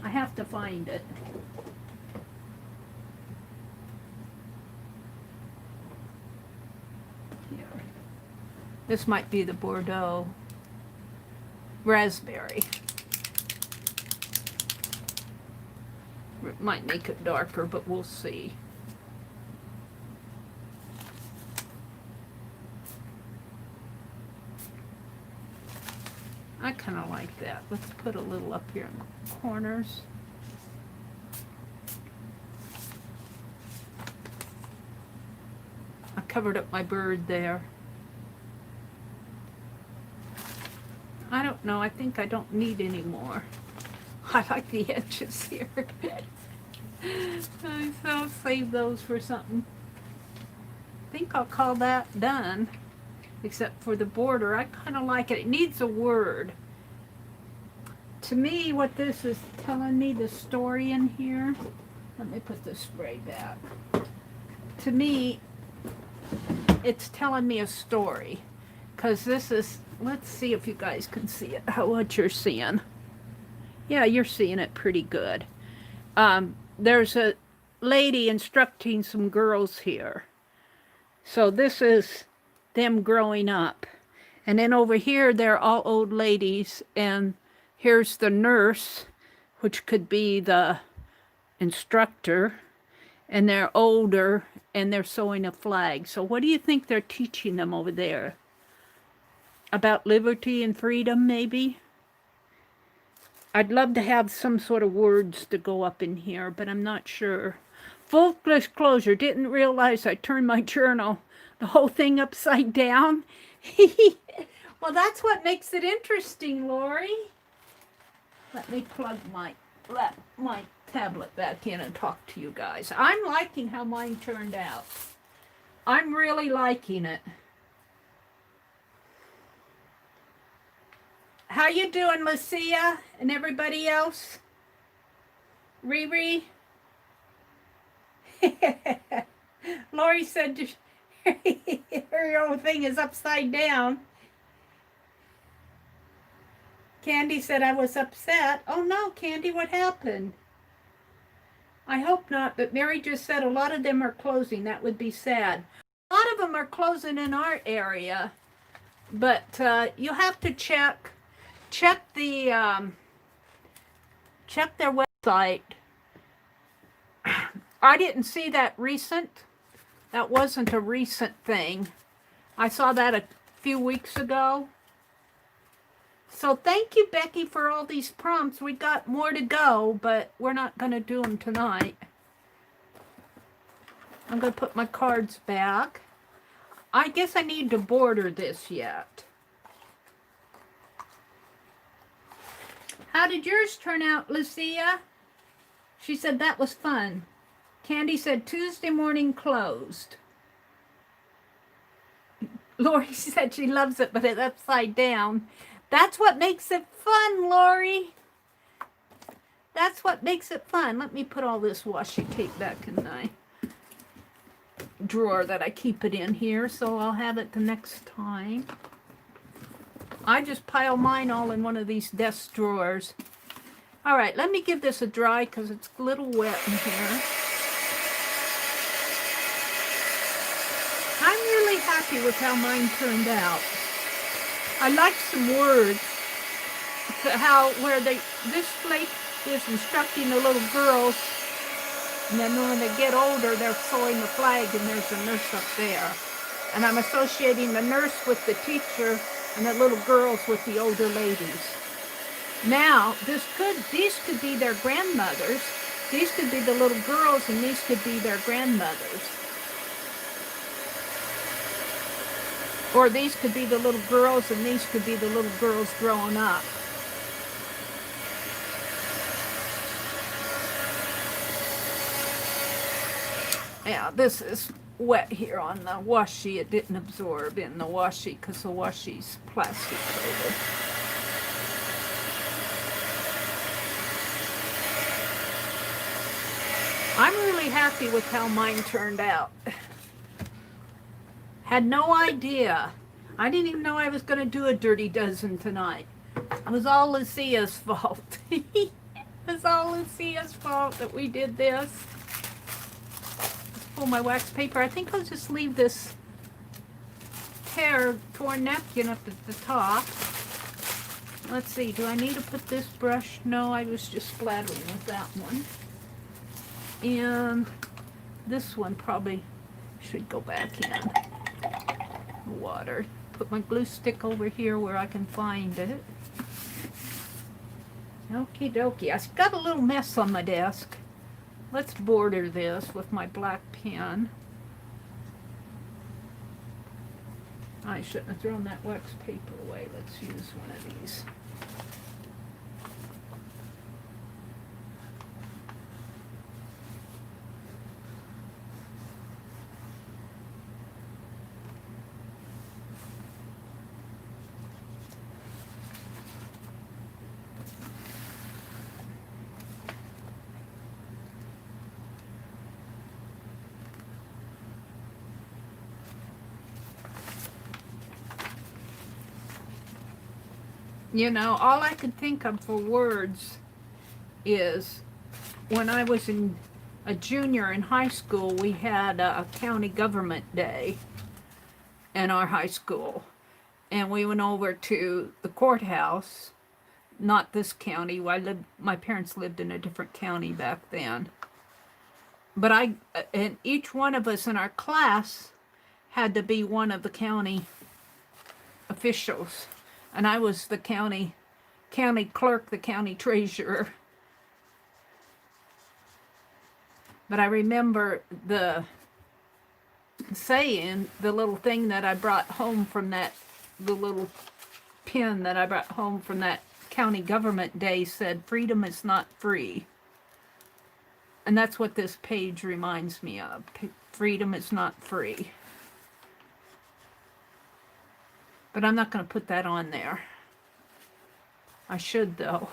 I have to find it. Here. This might be the Bordeaux raspberry. It might make it darker, but we'll see. I kind of like that. Let's put a little up here in the corners. I covered up my bird there. I don't know. I think I don't need any more. I like the edges here. I'll save those for something. I think I'll call that done, except for the border. I kind of like it. It needs a word. To me, what this is telling me, the story in here, let me put the spray back. To me, it's telling me a story, because this is, let's see if you guys can see it, what you're seeing. Yeah, you're seeing it pretty good. There's a lady instructing some girls here. So this is them growing up. And then over here, they're all old ladies, and here's the nurse, which could be the instructor, and they're older, and they're sewing a flag. So what do you think they're teaching them over there? About liberty and freedom, maybe? I'd love to have some sort of words to go up in here, but I'm not sure. Full disclosure, didn't realize I turned my journal, the whole thing upside down. Well, that's what makes it interesting, Lori. Let me plug my tablet back in and talk to you guys. I'm liking how mine turned out. I'm really liking it. How you doing, Lucia and everybody else? Riri? Lori said her whole thing is upside down. Candy said I was upset. Oh no, Candy, what happened? I hope not, but Mary just said a lot of them are closing. That would be sad. A lot of them are closing in our area, but you'll have to check the check their website. I didn't see that recent. That wasn't a recent thing. I saw that a few weeks ago. So thank you, Becky, for all these prompts. We got more to go, but we're not going to do them tonight. I'm going to put my cards back. I guess I need to border this yet. How did yours turn out, Lucia? She said that was fun. Candy said Tuesday morning closed. Lori said she loves it, but it's upside down. That's what makes it fun, Lori. That's what makes it fun. Let me put all this washi tape back in my drawer that I keep it in here, so I'll have it the next time. I just pile mine all in one of these desk drawers. All right, let me give this a dry because it's a little wet in here. I'm really happy with how mine turned out. I like some words, where this lady is instructing the little girls, and then when they get older, they're sewing the flag, and there's a nurse up there. And I'm associating the nurse with the teacher, and the little girls with the older ladies. Now, these could be their grandmothers. These could be the little girls, and these could be their grandmothers. Or these could be the little girls, and these could be the little girls growing up. Yeah, this is wet here on the washi. It didn't absorb in the washi because the washi's plastic coated. I'm really happy with how mine turned out. Had no idea. I didn't even know I was going to do a dirty dozen tonight. It was all Lucia's fault. It was all Lucia's fault that we did this. Let's pull my wax paper. I think I'll just leave this torn napkin up at the top. Let's see, do I need to put this brush? No, I was just splattering with that one. And this one probably should go back in. Water. Put my glue stick over here where I can find it. Okie dokie. I've got a little mess on my desk. Let's border this with my black pen. I shouldn't have thrown that wax paper away. Let's use one of these. You know, all I can think of for words is when I was a junior in high school, we had a county government day in our high school. And we went over to the courthouse, not this county. My parents lived in a different county back then. But and each one of us in our class had to be one of the county officials. And I was the county clerk, the county treasurer. But I remember the saying, the little thing that I brought home from the little pin that I brought home from that county government day said, "Freedom is not free." And that's what this page reminds me of. Freedom is not free. But I'm not going to put that on there. I should, though.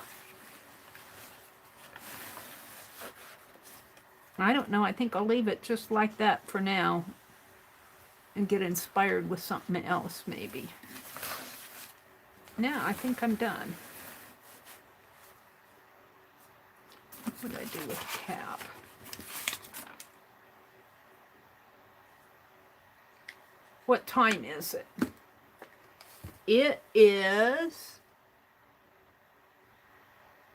I don't know. I think I'll leave it just like that for now and get inspired with something else, maybe. Now, I think I'm done. What did I do with the cap? What time is it? It is...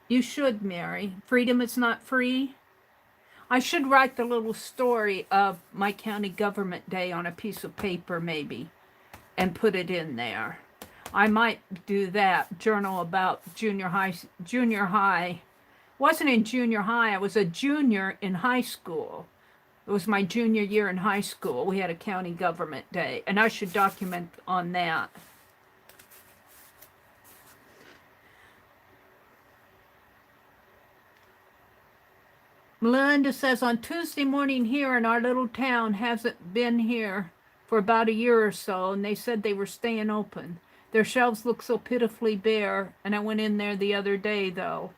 You should, Mary. Freedom is not free. I should write the little story of my county government day on a piece of paper, maybe, and put it in there. I might do that. Journal about junior high. Wasn't in junior high. I was a junior in high school. It was my junior year in high school. We had a county government day, and I should document on that. Melinda says, on Tuesday morning here in our little town, hasn't been here for about a year or so, and they said they were staying open. Their shelves look so pitifully bare, and I went in there the other day, though.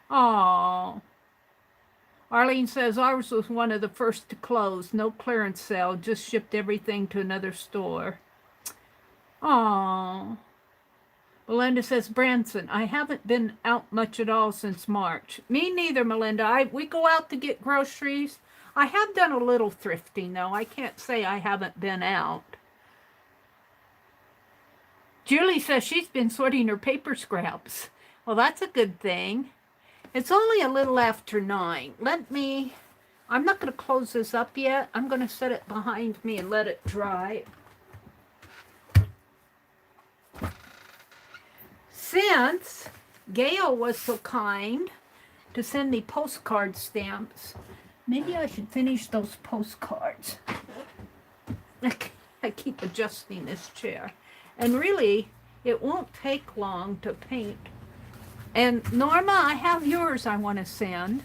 Aww. Arlene says, ours was one of the first to close. No clearance sale, just shipped everything to another store. Aww. Melinda says, Branson, I haven't been out much at all since March. Me neither, Melinda. We go out to get groceries. I have done a little thrifting, though. I can't say I haven't been out. Julie says she's been sorting her paper scraps. Well, that's a good thing. It's only a little after 9. I'm not going to close this up yet. I'm going to set it behind me and let it dry. Since Gail was so kind to send me postcard stamps, maybe I should finish those postcards. I keep adjusting this chair. And really, it won't take long to paint. And Norma, I have yours I want to send.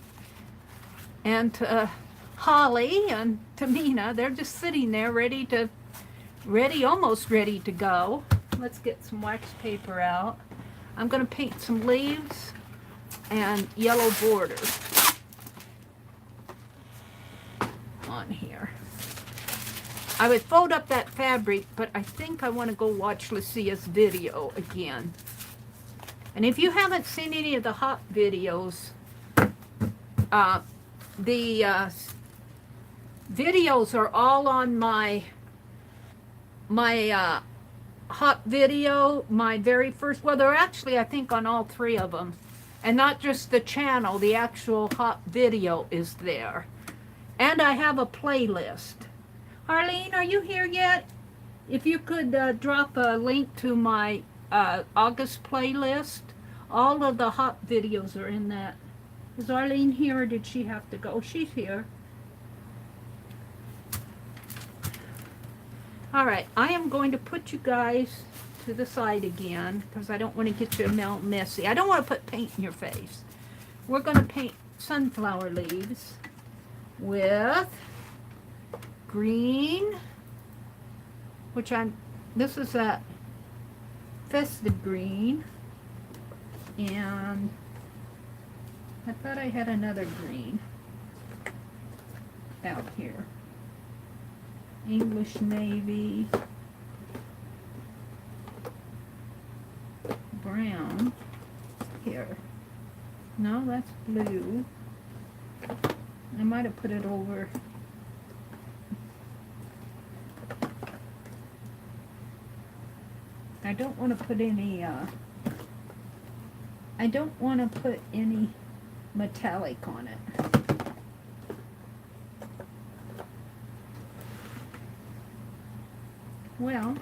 And to Holly and to Mina, they're just sitting there almost ready to go. Let's get some wax paper out. I'm going to paint some leaves and yellow borders on here. I would fold up that fabric, but I think I want to go watch Lucia's video again. And if you haven't seen any of the hot videos, the videos are all on my hot video, my very first, well, they're actually, I think, on all 3 of them. And not just the channel, the actual hot video is there. And I have a playlist. Arlene, are you here yet? If you could drop a link to my August playlist. All of the hot videos are in that. Is Arlene here or did she have to go? Oh, she's here. All right, I am going to put you guys to the side again because I don't want to get you messy. I don't want to put paint in your face. We're going to paint sunflower leaves with green, this is that festive green, and I thought I had another green out here. English navy, brown. Here. No, that's blue. I might have put it over. I don't want to put any, I don't want to put any metallic on it. Well,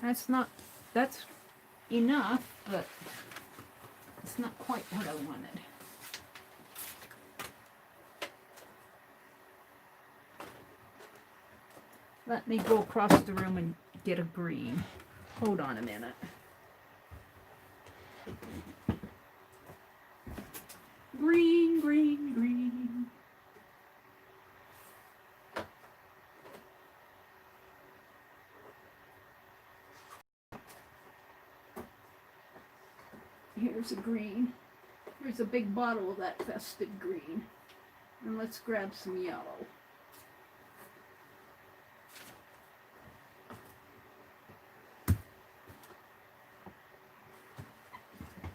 that's enough, but it's not quite what I wanted. Let me go across the room and get a green. Hold on a minute. Green, green, green. Here's a green. Here's a big bottle of that festive green. And let's grab some yellow.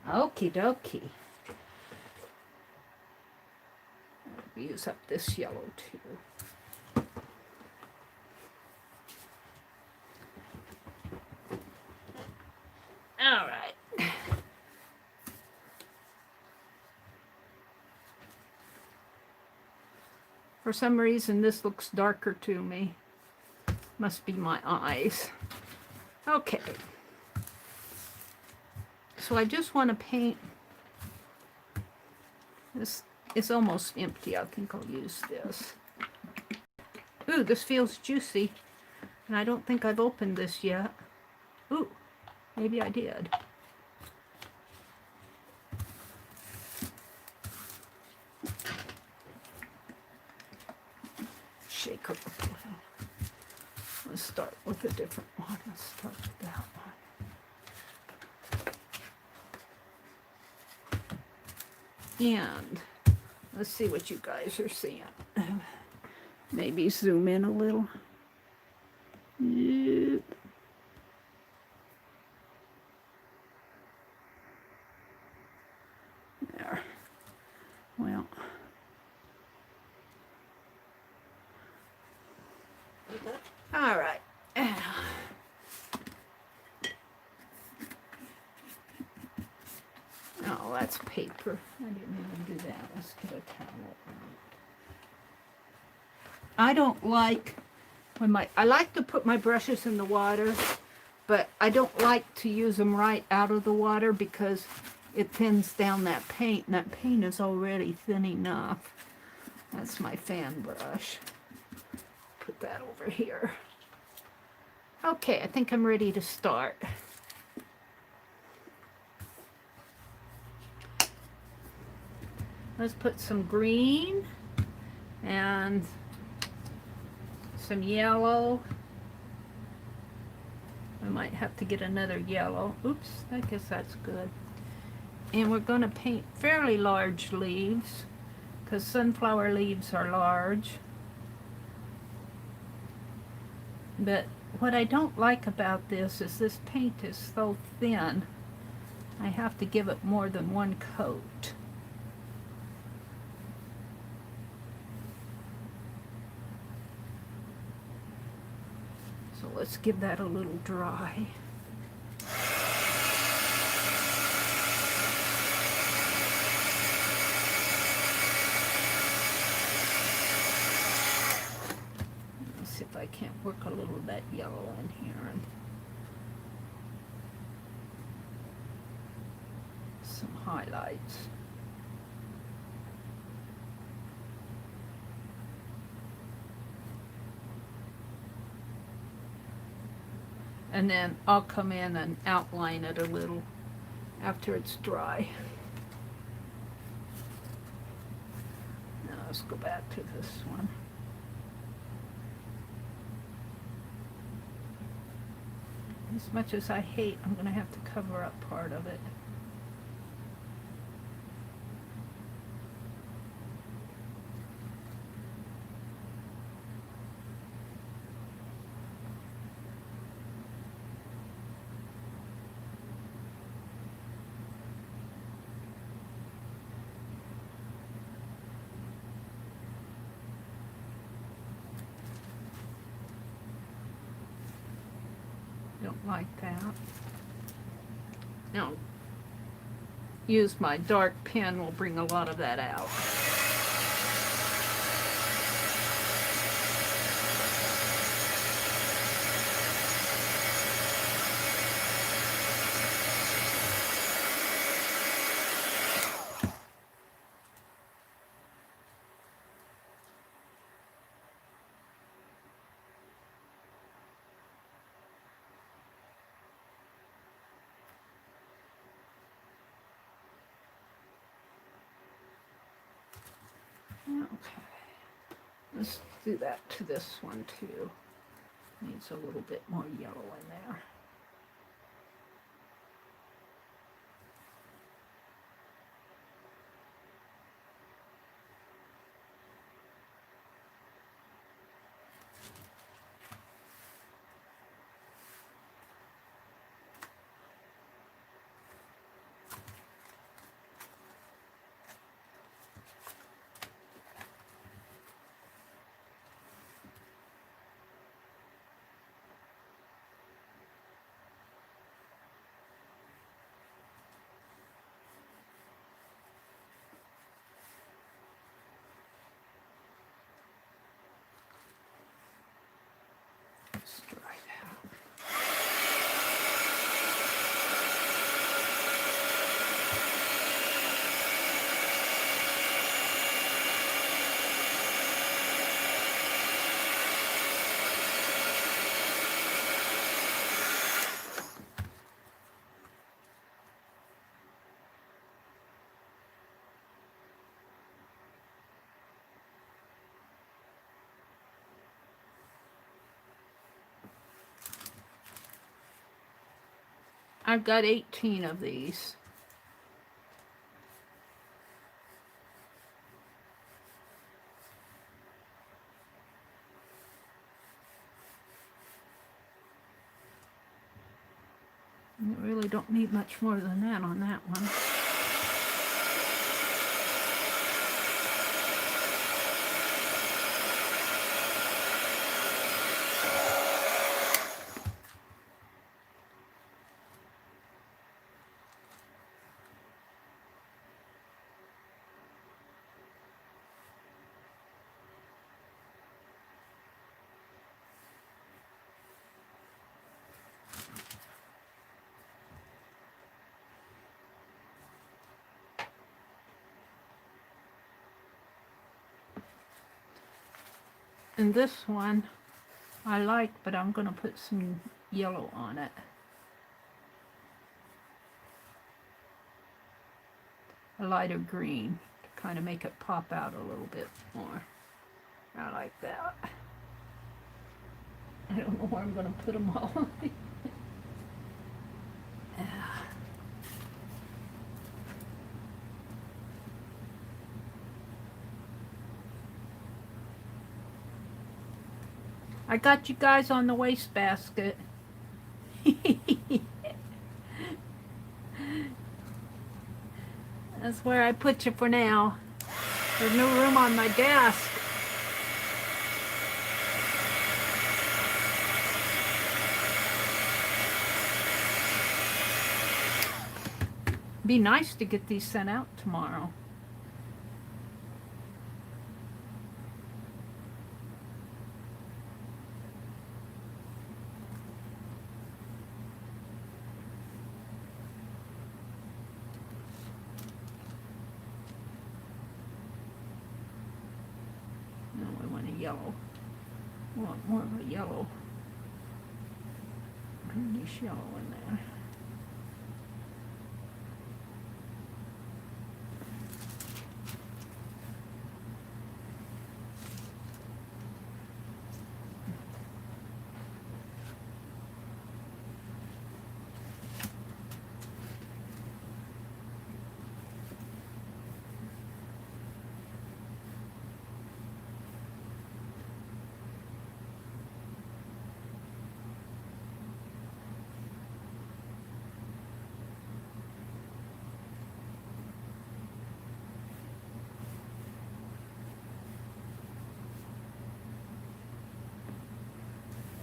Okie dokie. I'll use up this yellow too. All right. For some reason, this looks darker to me. Must be my eyes. Okay. So I just want to paint. This is almost empty. I think I'll use this. Ooh, this feels juicy. And I don't think I've opened this yet. Ooh, maybe I did. Shake her up a little. Let's start with a different one. Let's start with that one. And let's see what you guys are seeing. Maybe zoom in a little. Yep. There. Well. All right. Oh, that's paper. I didn't even do that. Let's get a towel. I don't like when I like to put my brushes in the water, but I don't like to use them right out of the water because it thins down that paint, and that paint is already thin enough. That's my fan brush. Put that over here. Okay, I think I'm ready to start. Let's put some green and some yellow. I might have to get another yellow. Oops, I guess that's good. And we're going to paint fairly large leaves because sunflower leaves are large. But what I don't like about this is this paint is so thin. I have to give it more than one coat. So let's give that a little dry. Let's see if I can't work a little of that yellow in here. And some highlights. And then I'll come in and outline it a little after it's dry. Now let's go back to this one. As much as I hate, I'm going to have to cover up part of it. like that. Now, use my dark pen will bring a lot of that out. Okay, let's do that to this one too. Needs a little bit more yellow in there. Let's dry that. I've got 18 of these. You really don't need much more than that on that one. And this one I like, but I'm going to put some yellow on it. A lighter green to kind of make it pop out a little bit more. I like that. I don't know where I'm going to put them all. Yeah. I got you guys on the wastebasket. That's where I put you for now. There's no room on my desk. Be nice to get these sent out tomorrow. No, we want a yellow. We want more of a yellow. Greenish yellow in there.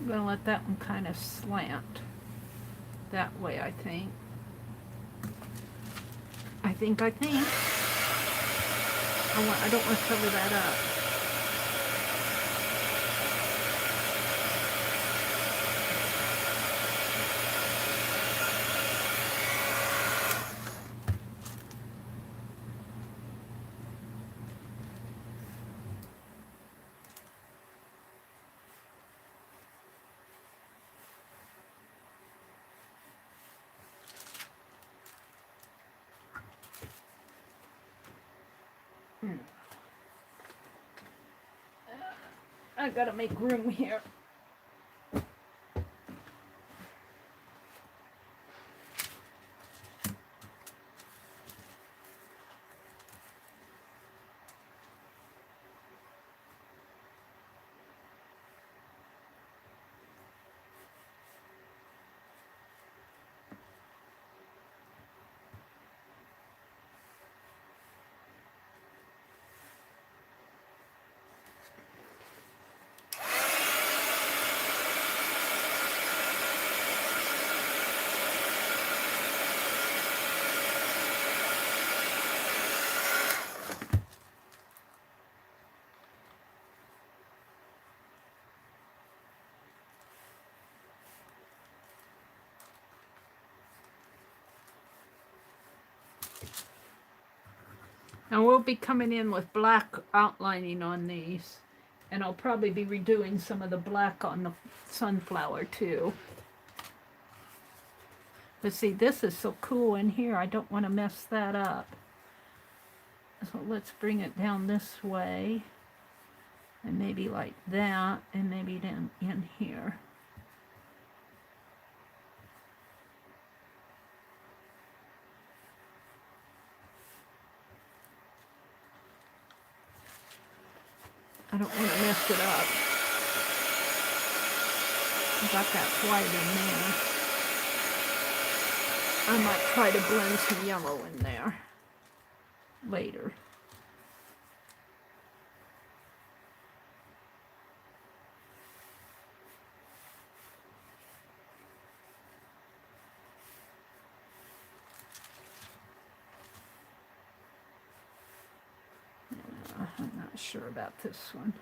I'm going to let that one kind of slant. that way, I think. I think. I don't want to cover that up. I gotta make room here. And we'll be coming in with black outlining on these. And I'll probably be redoing some of the black on the sunflower too. But see, this is so cool in here. I don't want to mess that up. So let's bring it down this way. And maybe like that. And maybe down in here. I don't want to mess it up. Got that white in there. I might try to blend some yellow in there later. I'm not sure about this one.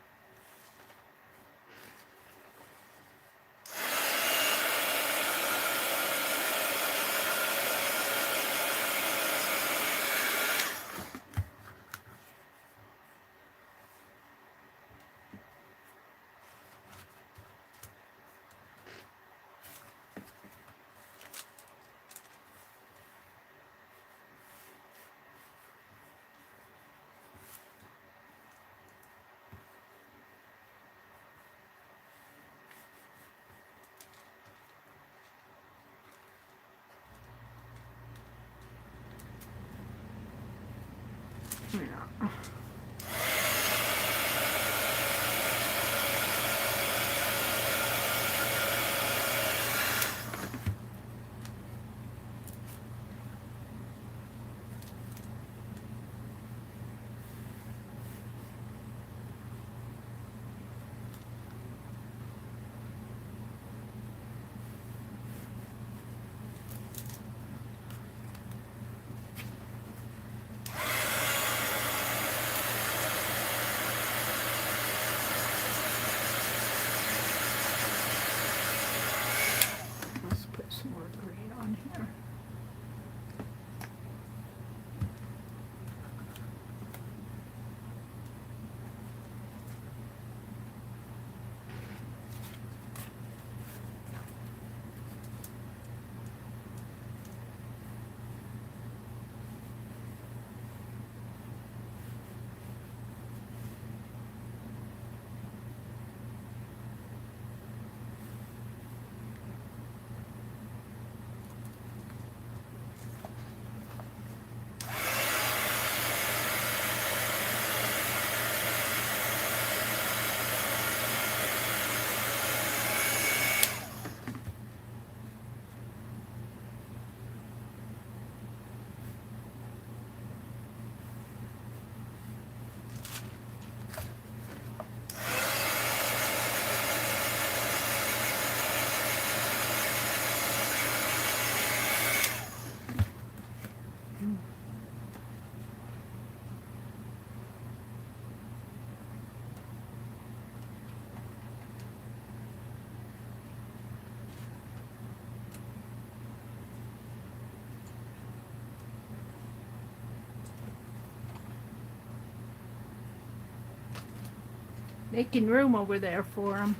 Making room over there for them.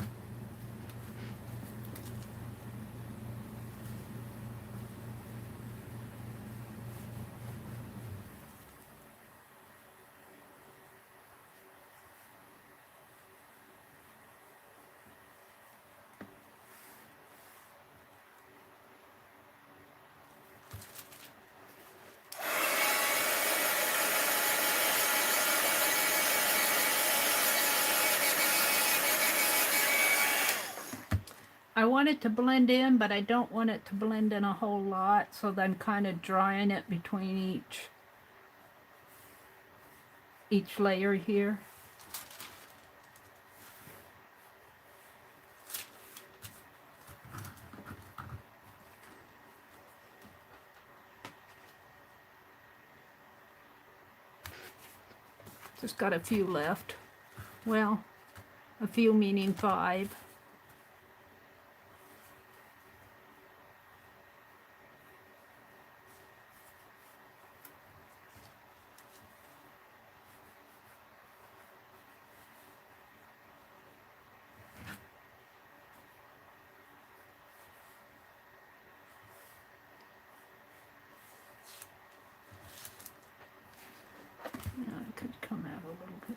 I want it to blend in, but I don't want it to blend in a whole lot, so I'm kind of drying it between each layer here. Just got a few left. Well, a few meaning 5. Now it could come out a little bit.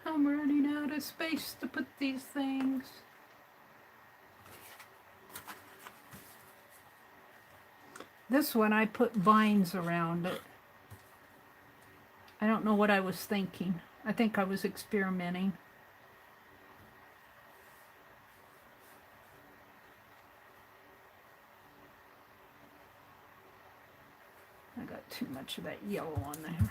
I'm running out of space to put these things. This one I put vines around it. I don't know what I was thinking. I think I was experimenting. I got too much of that yellow on there.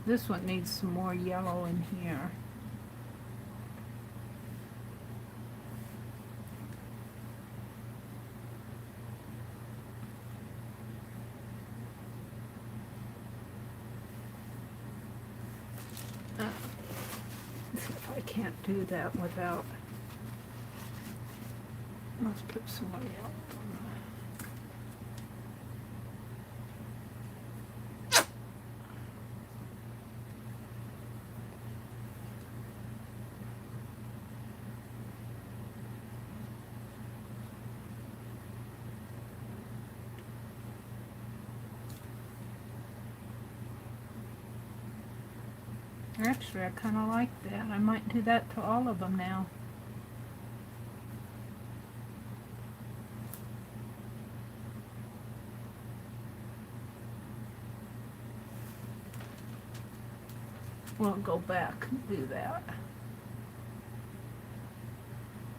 This one needs some more yellow in here. See if I can't do that without. Let's put some more yellow on that. Actually, I kind of like that. I might do that to all of them now. We'll go back and do that.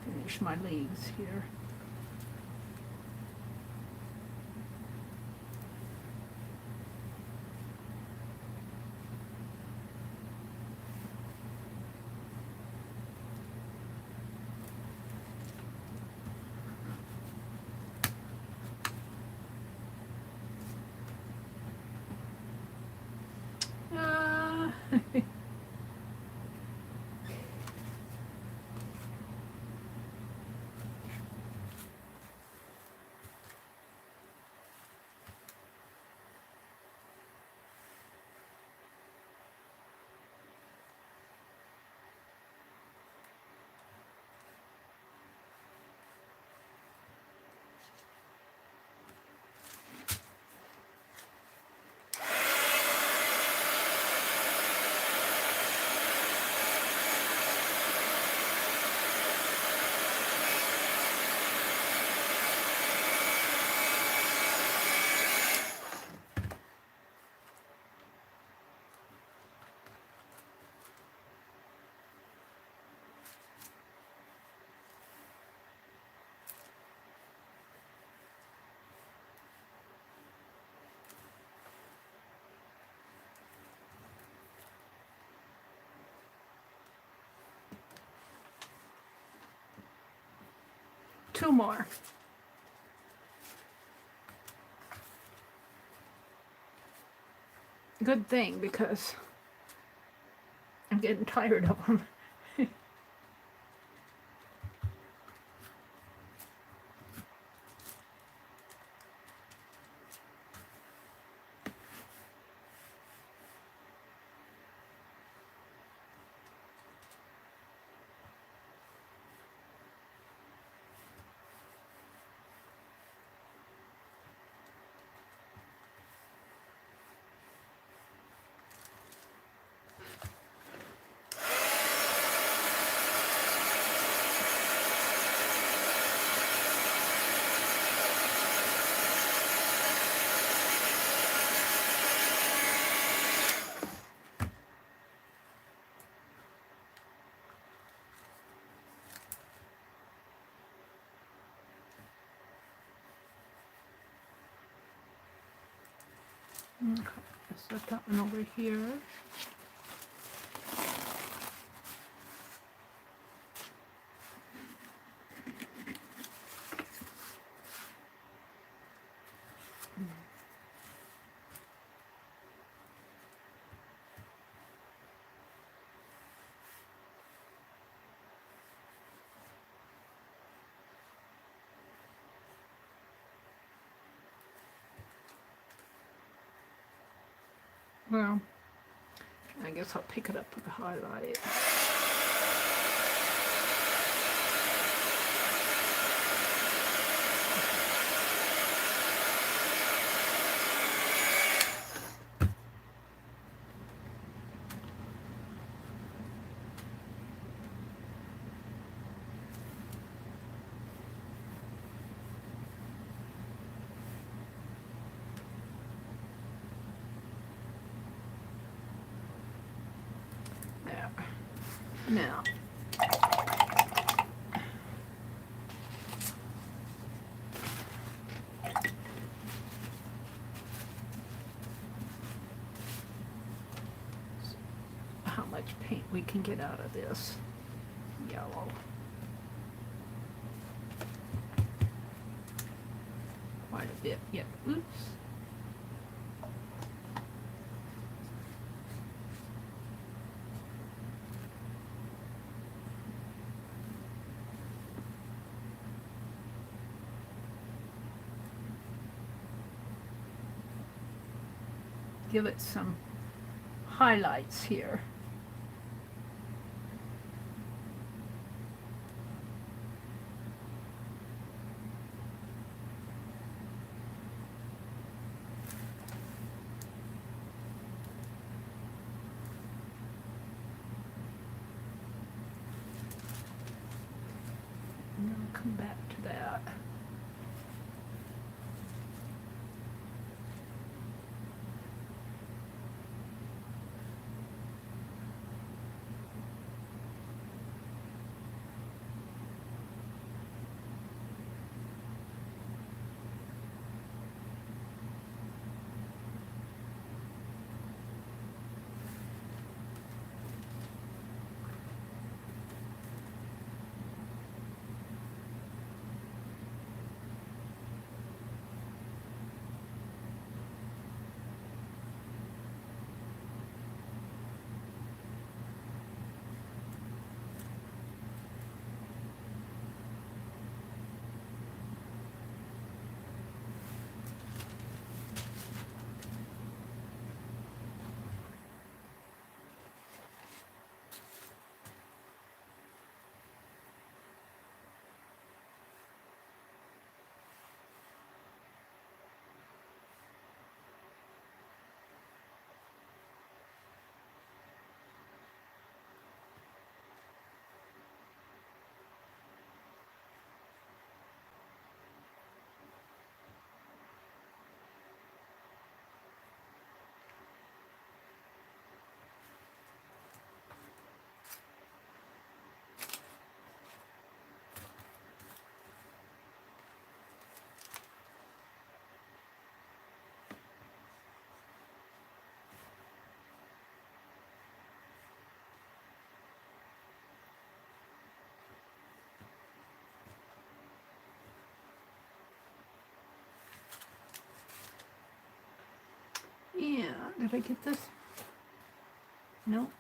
Finish my leaves here. 2 more. Good thing, because I'm getting tired of them. Okay, set that one over here. Well, I guess I'll pick it up with the highlight. There. Now, how much paint we can get out of this yellow. Quite a bit. Yeah. Oops. Give it some highlights here. And I'll come back to that. Did I get this? Nope.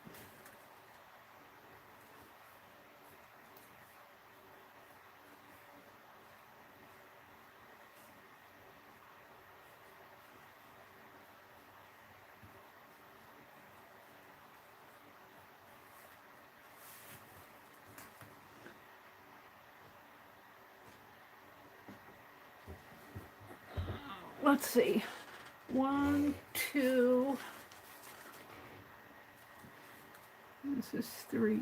Let's see. 1, 2. This is 3.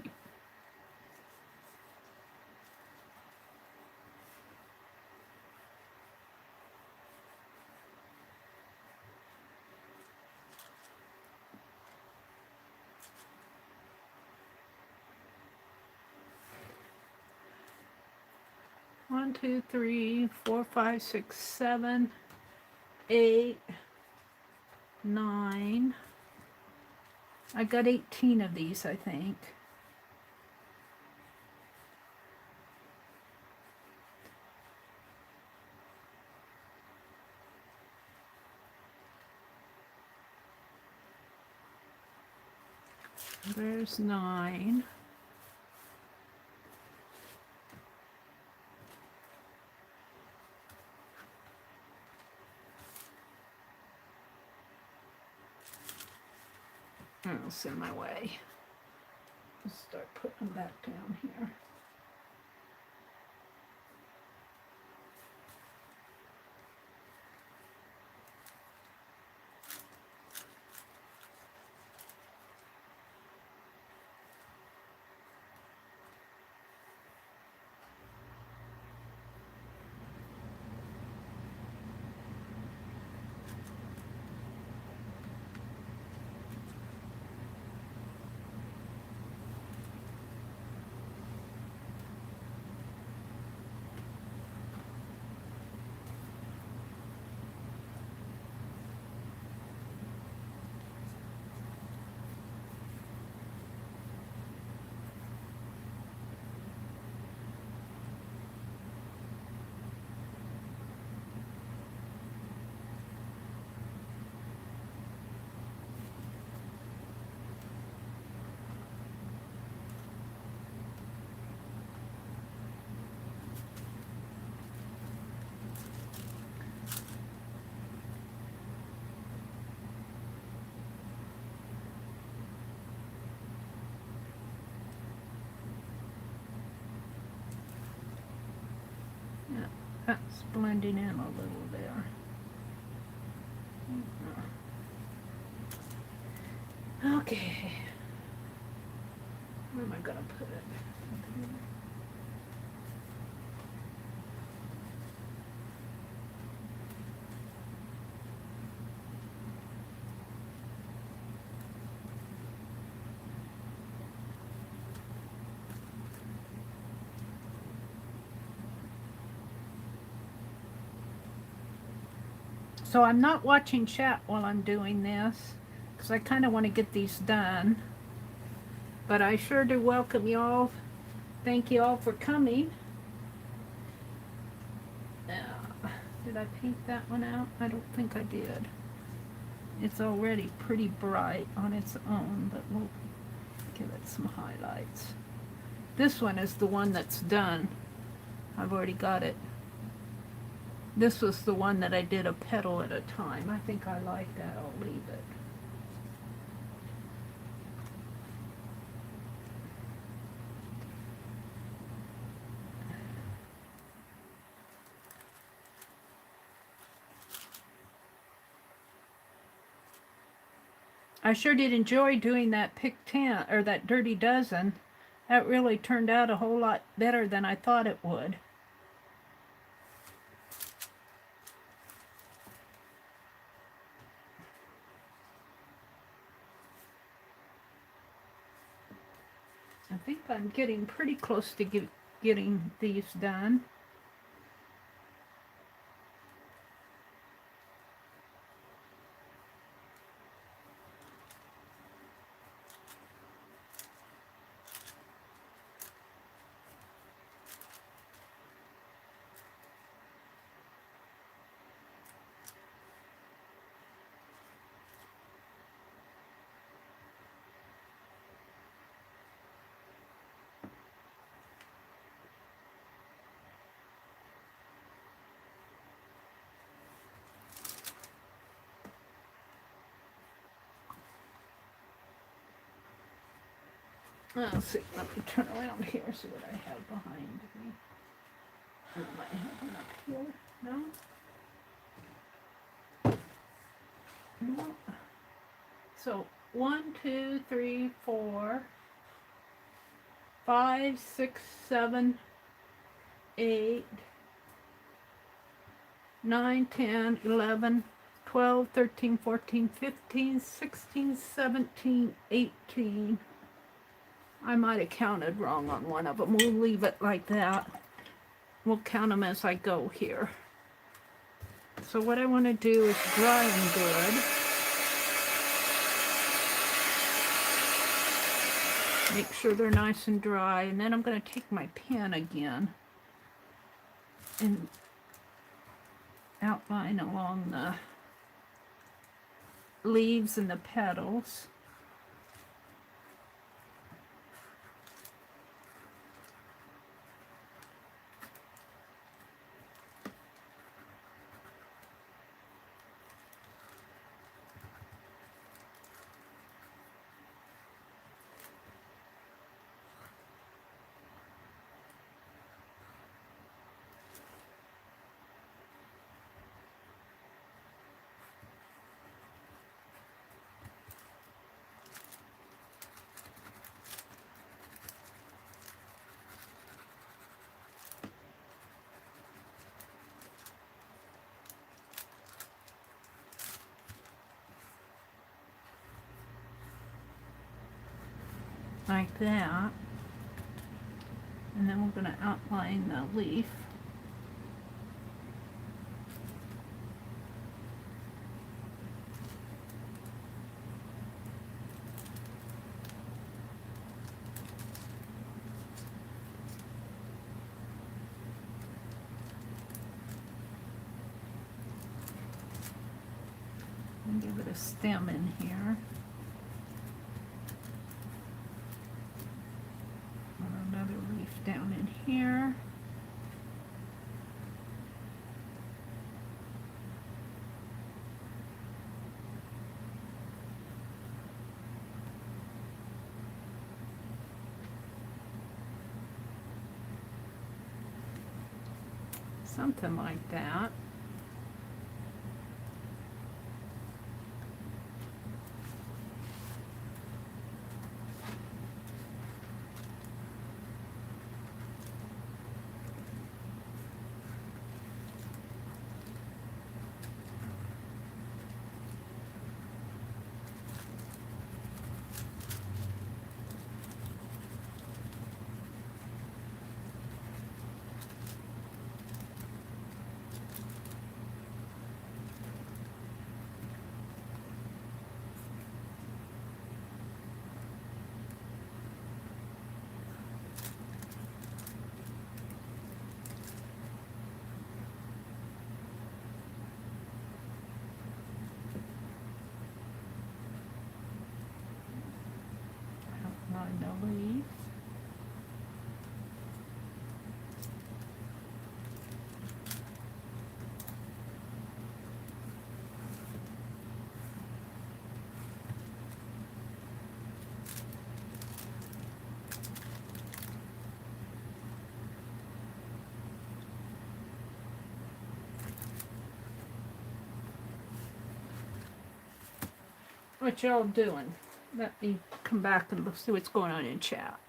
One, 2, 3, 4, 5, 6, 7, 8, 9. I got 18 of these, I think. There's 9. I'll send my way. Let's start putting them back down here. Yeah, that's blending in a little there. Okay. Where am I gonna put it? So I'm not watching chat while I'm doing this because I kind of want to get these done. But I sure do welcome y'all. Thank you all for coming. Did I paint that one out? I don't think I did. It's already pretty bright on its own, but we'll give it some highlights. This one is the one that's done. I've already got it. This was the one that I did a petal at a time. I think I like that. I'll leave it. I sure did enjoy doing that pick 10 or that dirty dozen. That really turned out a whole lot better than I thought it would. I think I'm getting pretty close to getting these done. Let's see, let me turn around here, see what I have behind me. I might have one up here. No? No. So 1, 2, 3, 4, 5, 6, 7, 8, 9, 10, 11, 12, 13, 14, 15, 16, 17, 18. I might have counted wrong on one of them. We'll leave it like that. We'll count them as I go here. So what I want to do is dry them good. Make sure they're nice and dry. And then I'm going to take my pen again and outline along the leaves and the petals. Like that. And then we're going to outline the leaf. And give it a stem in here. Another leaf down in here. Something like that. Outline the leaf. What y'all doing? Let me come back and see what's going on in chat.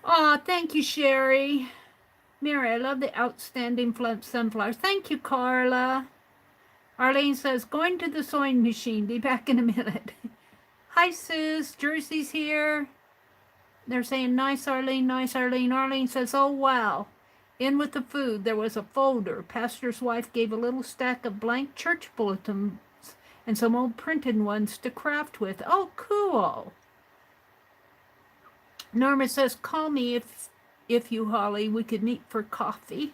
Aw, thank you, Sherry. Mary, I love the outstanding sunflowers. Thank you, Carla. Arlene says, going to the sewing machine. Be back in a minute. Hi, sis. Jersey's here. They're saying, nice, Arlene, nice, Arlene. Arlene says, oh, wow. In with the food, there was a folder. Pastor's wife gave a little stack of blank church bulletins and some old printed ones to craft with. Oh, cool. Norma says, call me if you, Holly. We could meet for coffee.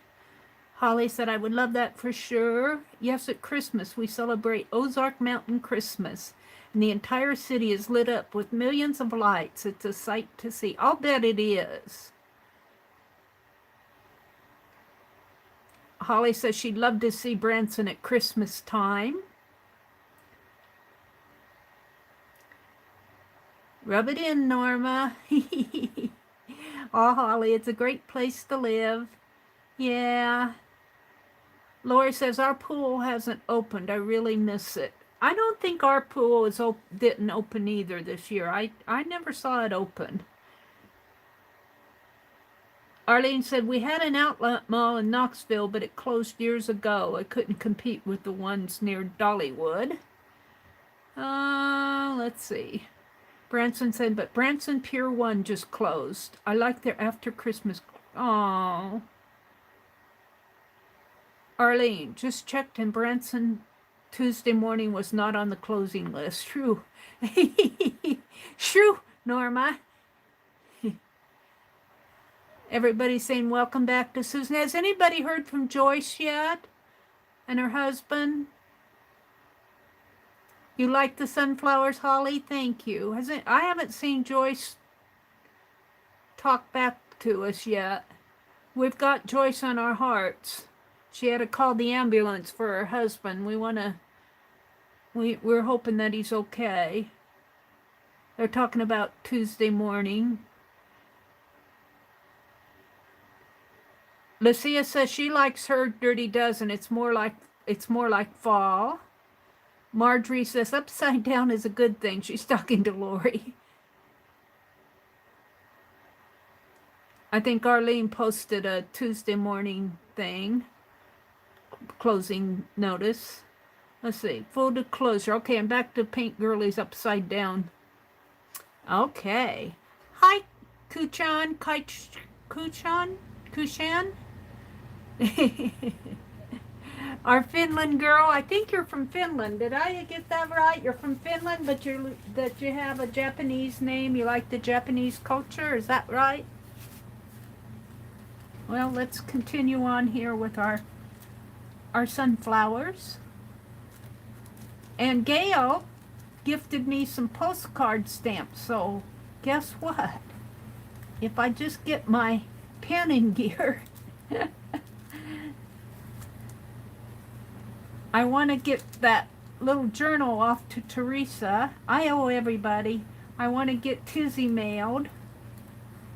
Holly said, I would love that for sure. Yes, at Christmas, we celebrate Ozark Mountain Christmas. And the entire city is lit up with millions of lights. It's a sight to see. I'll bet it is. Holly says she'd love to see Branson at Christmas time. Rub it in, Norma. Oh, Holly, it's a great place to live. Yeah. Lori says, our pool hasn't opened. I really miss it. I don't think our pool didn't open either this year. I never saw it open. Arlene said, we had an outlet mall in Knoxville, but it closed years ago. I couldn't compete with the ones near Dollywood. Let's see. Branson said, but Branson Pier 1 just closed. I like their after Christmas. Oh. Arlene, just checked and Branson Tuesday morning was not on the closing list. True. True, Norma. Everybody's saying welcome back to Susan. Has anybody heard from Joyce yet? And her husband? You like the sunflowers, Holly? Thank you. I haven't seen Joyce talk back to us yet. We've got Joyce on our hearts. She had to call the ambulance for her husband. We're hoping that he's okay. They're talking about Tuesday morning. Lucia says she likes her Dirty Dozen. It's more like fall. Marjorie says upside down is a good thing. She's talking to Lori. I think Arlene posted a Tuesday morning thing. Closing notice. Let's see. Full disclosure. Okay, I'm back to Paint Girlies upside down. Okay. Hi, Kushan. Kushan? Our Finland girl. I think you're from Finland. Did I get that right? You're from Finland, but you have a Japanese name. You like the Japanese culture. Is that right? Well, let's continue on here with our sunflowers. And Gail gifted me some postcard stamps. So guess what? If I just get my pen in gear, I want to get that little journal off to Teresa. I owe everybody. I want to get Tizzy mailed.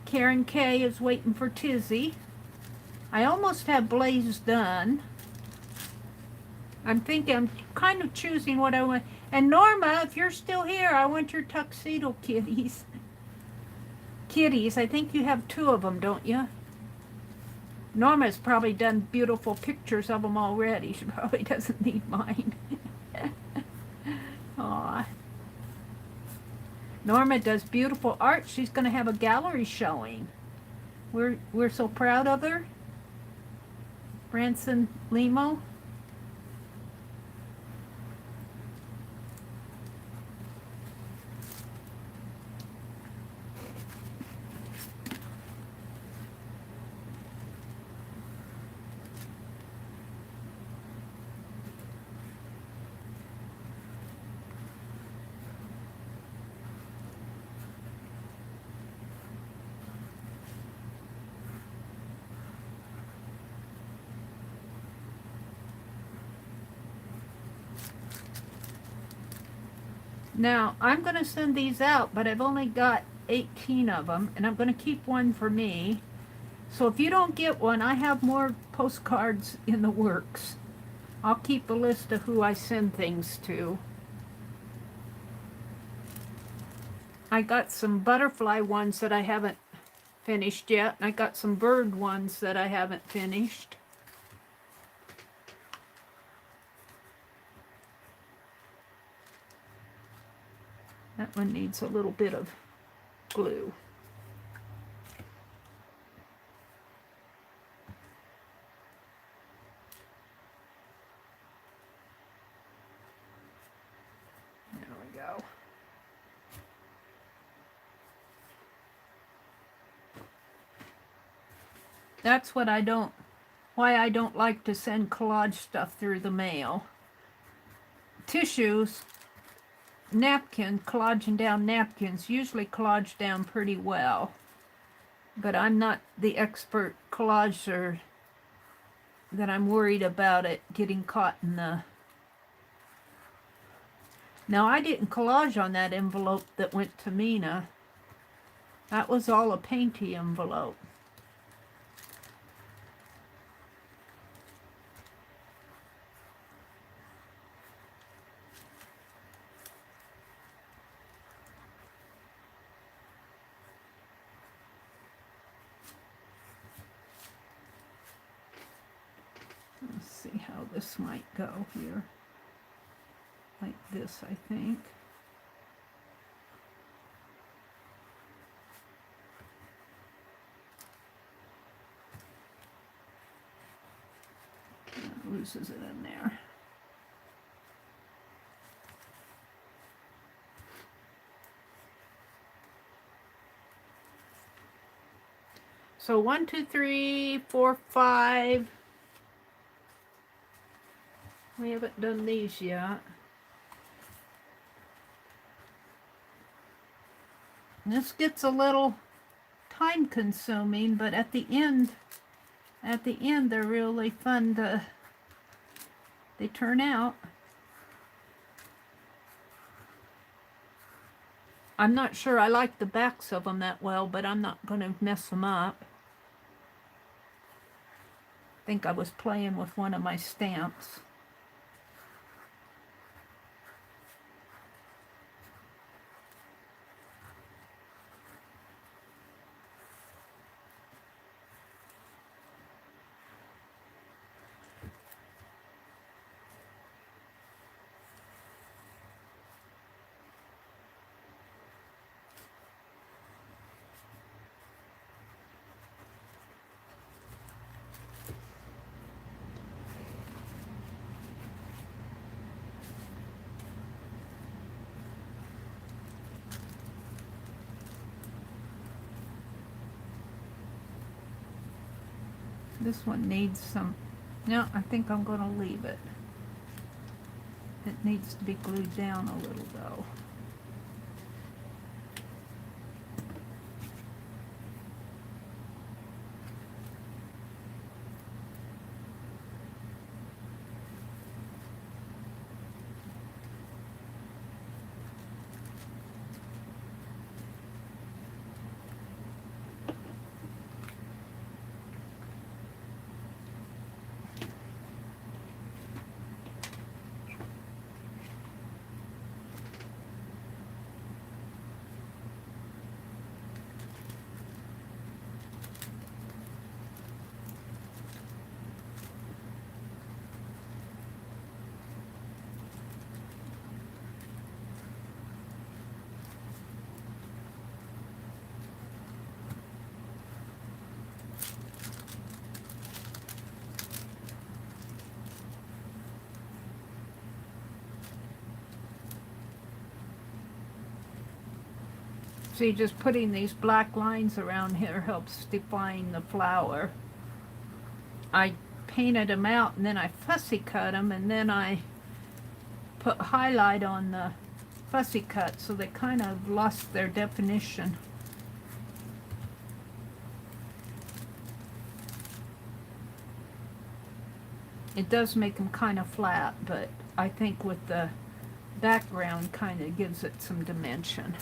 Karen K is waiting for Tizzy. I almost have Blaze done. I'm kind of choosing what I want. And Norma, if you're still here, I want your tuxedo kitties. Kitties, I think you have 2 of them, don't you? Norma's probably done beautiful pictures of them already. She probably doesn't need mine. Aw. Norma does beautiful art. She's going to have a gallery showing. We're so proud of her. Branson Limo. Now, I'm going to send these out, but I've only got 18 of them, and I'm going to keep one for me. So if you don't get one, I have more postcards in the works. I'll keep a list of who I send things to. I got some butterfly ones that I haven't finished yet, and I got some bird ones that I haven't finished. That one needs a little bit of glue. There we go. That's why I don't like to send collage stuff through the mail. Tissues, collaging down napkins, usually collage down pretty well. But I'm not the expert collager that I'm worried about it getting caught in the Now, I didn't collage on that envelope that went to Mina. That was all a painty envelope. Let's see how this might go here. Like this, I think. That loses it in there. So 1, 2, 3, 4, 5. We haven't done these yet. This gets a little time consuming, but at the end they're really fun to, they turn out. I'm not sure I like the backs of them that well, but I'm not going to mess them up. I think I was playing with one of my stamps. This one needs some, no, I think I'm going to leave it. It needs to be glued down a little though. See, just putting these black lines around here helps define the flower. I painted them out and then I fussy cut them and then I put highlight on the fussy cut, so they kind of lost their definition. It does make them kind of flat, but I think with the background kind of gives it some dimension.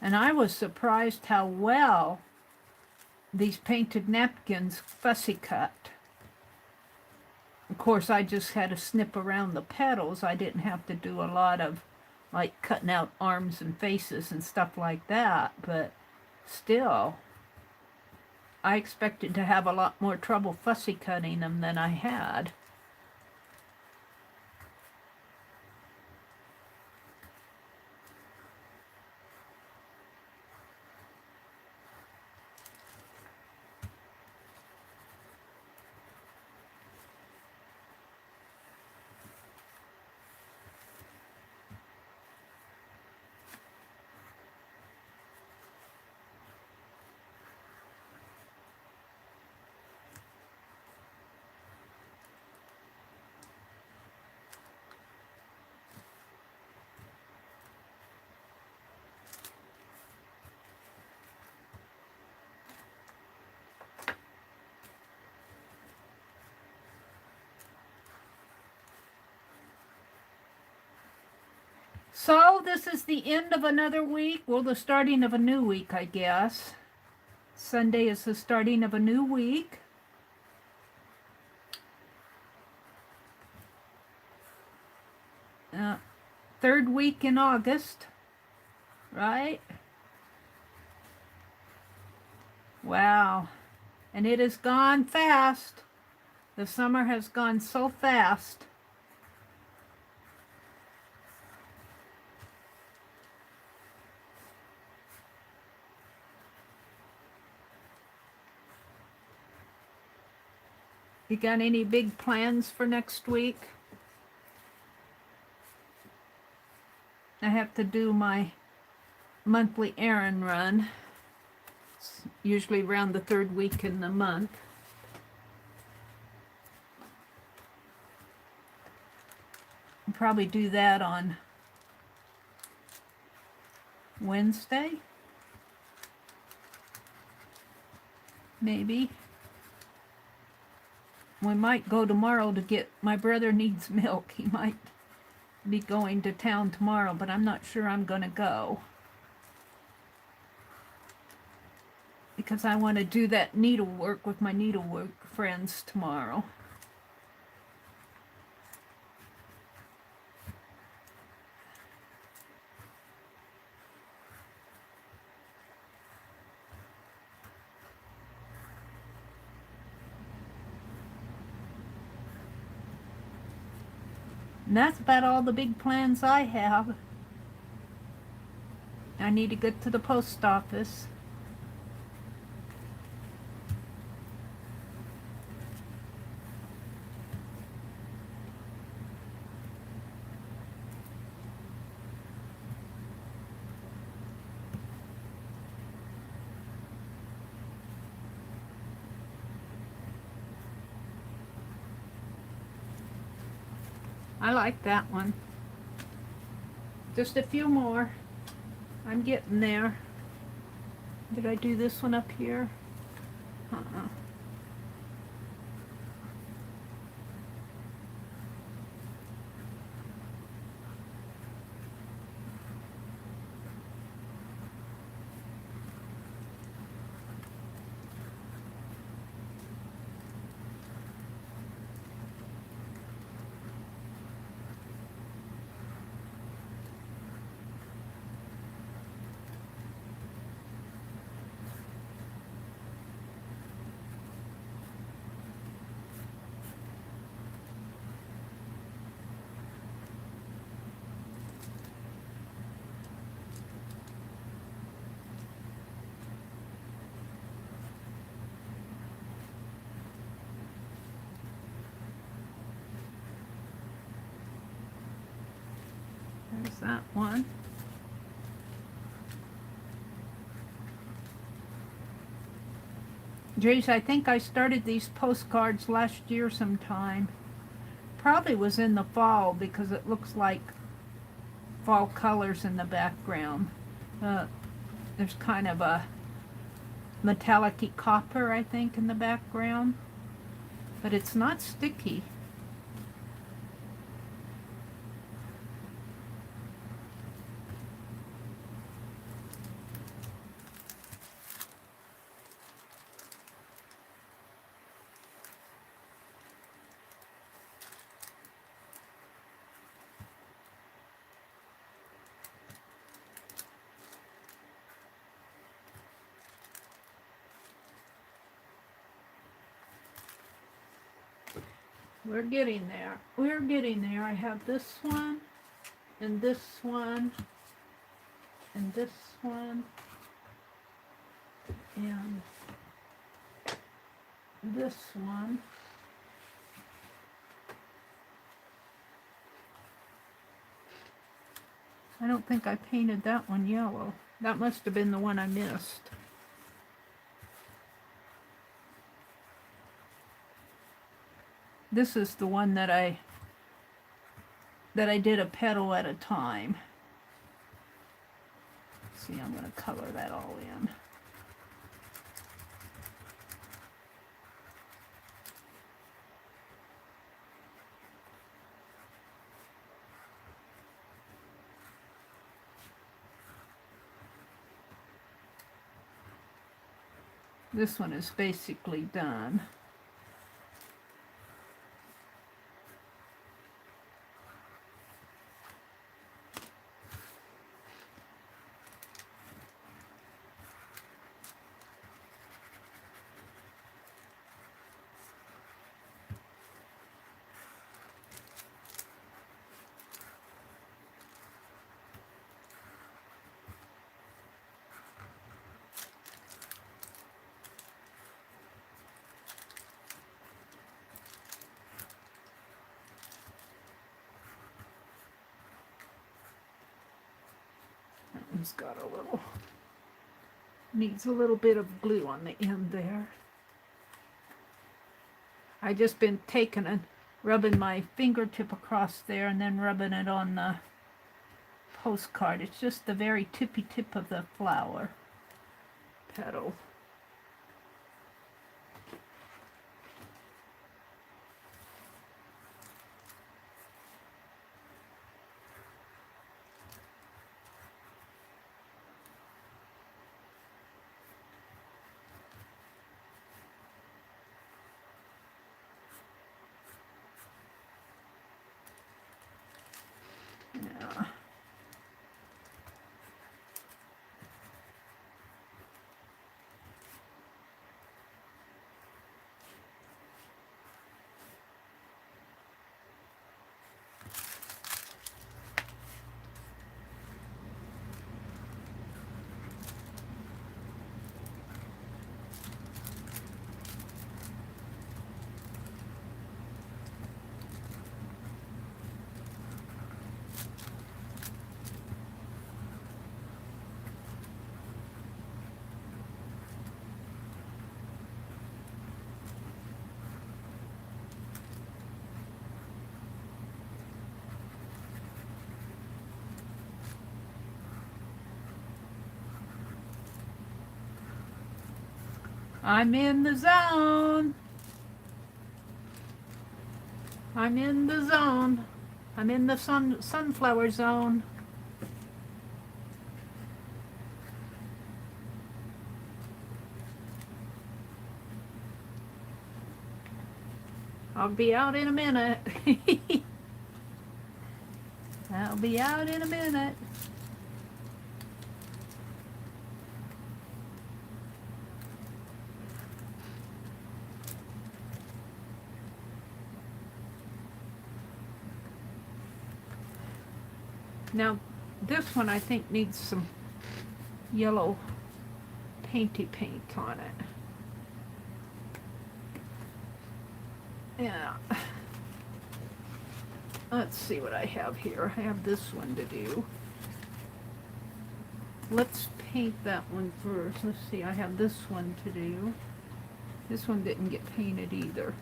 And I was surprised how well these painted napkins fussy cut. Of course, I just had to snip around the petals. I didn't have to do a lot of like cutting out arms and faces and stuff like that, but still, I expected to have a lot more trouble fussy cutting them than I had. So this is the end of another week. Well, the starting of a new week, I guess. Sunday is the starting of a new week. Third week in August, right? Wow. And it has gone fast. The summer has gone so fast. You got any big plans for next week? I have to do my monthly errand run. It's usually around the third week in the month. I'll probably do that on Wednesday. Maybe. We might go tomorrow to get, my brother needs milk. He might be going to town tomorrow, but I'm not sure I'm going to go. Because I want to do that needlework with my needlework friends tomorrow. And that's about all the big plans I have. I need to get to the post office. I like that one. Just a few more. I'm getting there. Did I do this one up here? There's that one. Geez, I think I started these postcards last year sometime. Probably was in the fall because it looks like fall colors in the background. There's kind of a metallic-y copper, I think, in the background. But it's not sticky. We're getting there. We're getting there. I have this one, and this one, and this one, and this one. I don't think I painted that one yellow. That must have been the one I missed. This is the one that I did a petal at a time. Let's see, I'm going to color that all in. This one is basically done. It's got a little, needs a little bit of glue on the end there. I just been taking and rubbing my fingertip across there and then rubbing it on the postcard. It's just the very tippy tip of the flower petal. Yeah. I'm in the zone. I'm in the zone. I'm in the sunflower zone. I'll be out in a minute. I'll be out in a minute. Now, this one I think needs some yellow painty paint on it. Yeah. Let's see what I have here. I have this one to do. Let's paint that one first. Let's see, I have this one to do. This one didn't get painted either.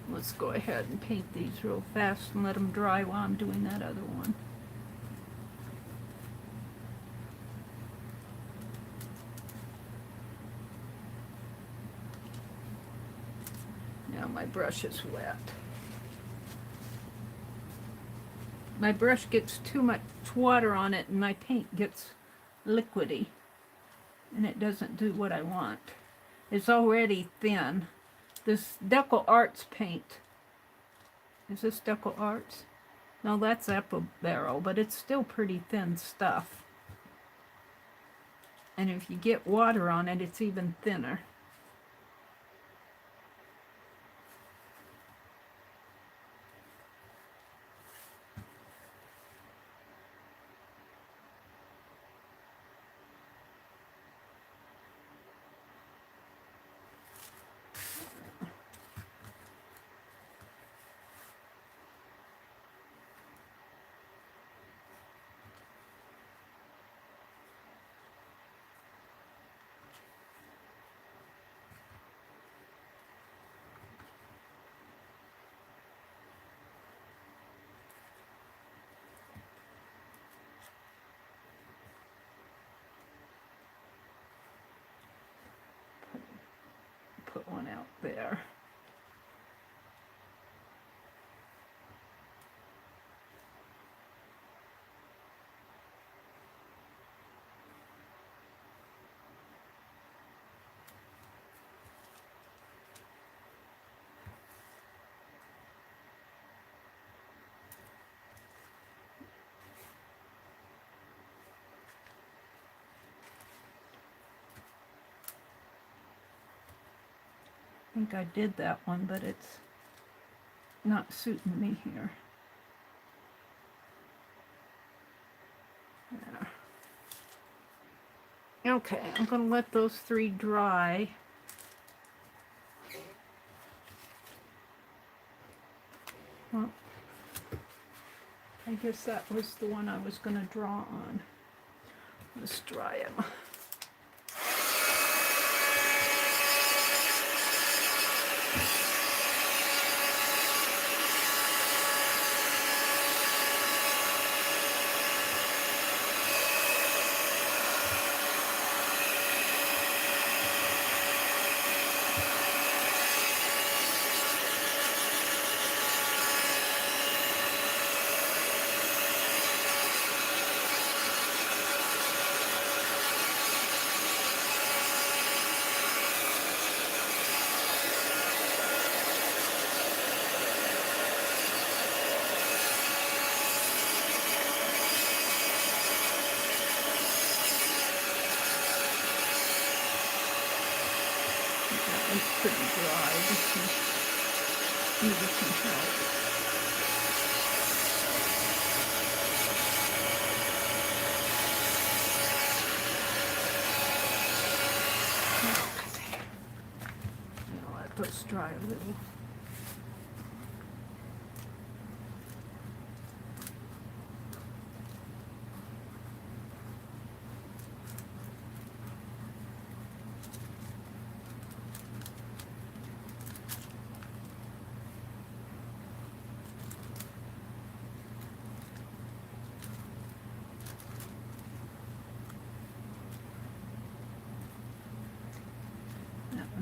Let's go ahead and paint these real fast and let them dry while I'm doing that other one. Now my brush is wet. My brush gets too much water on it and my paint gets liquidy and it doesn't do what I want. It's already thin. This Deco Arts paint, is this Deco Arts? No, that's Apple Barrel, but it's still pretty thin stuff. And if you get water on it, it's even thinner. Put one out there. think I did that one, but it's not suiting me here. There. Okay, I'm going to let those 3 dry. Well, I guess that was the one I was going to draw on. Let's dry them. It's pretty dry. This needs some help. Okay. I'll let those dry a little.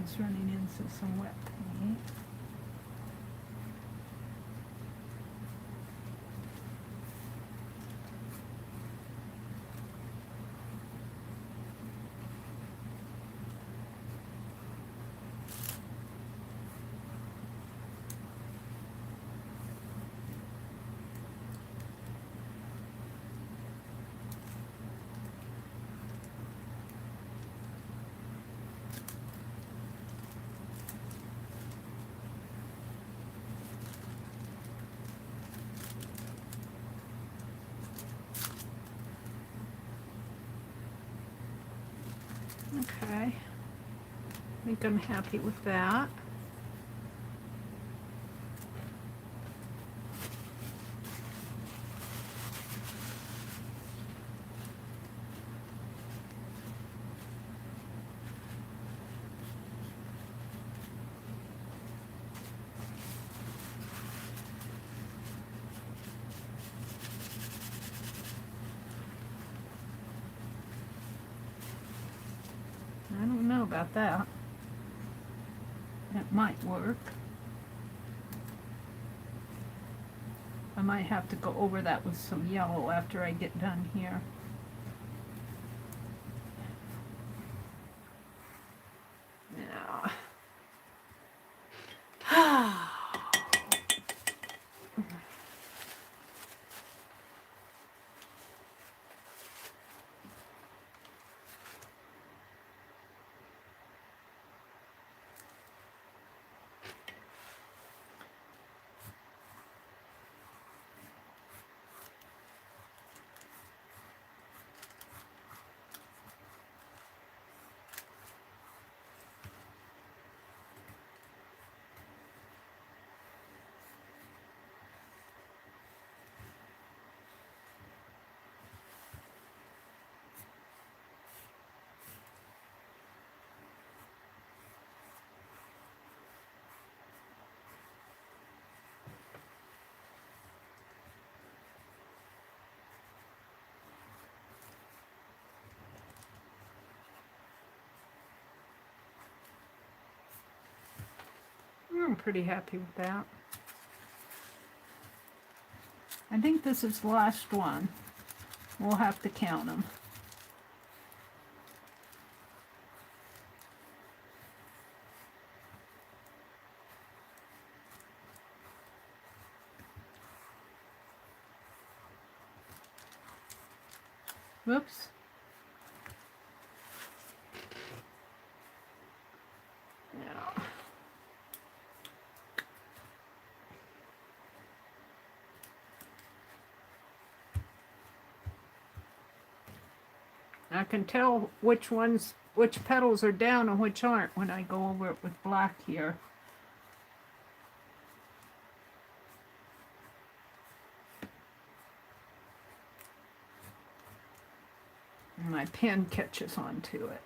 It's running into some wet paint. Okay, I think I'm happy with that. I don't know about that. That might work. I might have to go over that with some yellow after I get done here. Yeah. I'm pretty happy with that. I think this is the last one. We'll have to count them. Whoops. Yeah. I can tell which petals are down and which aren't when I go over it with black here. And my pen catches onto it.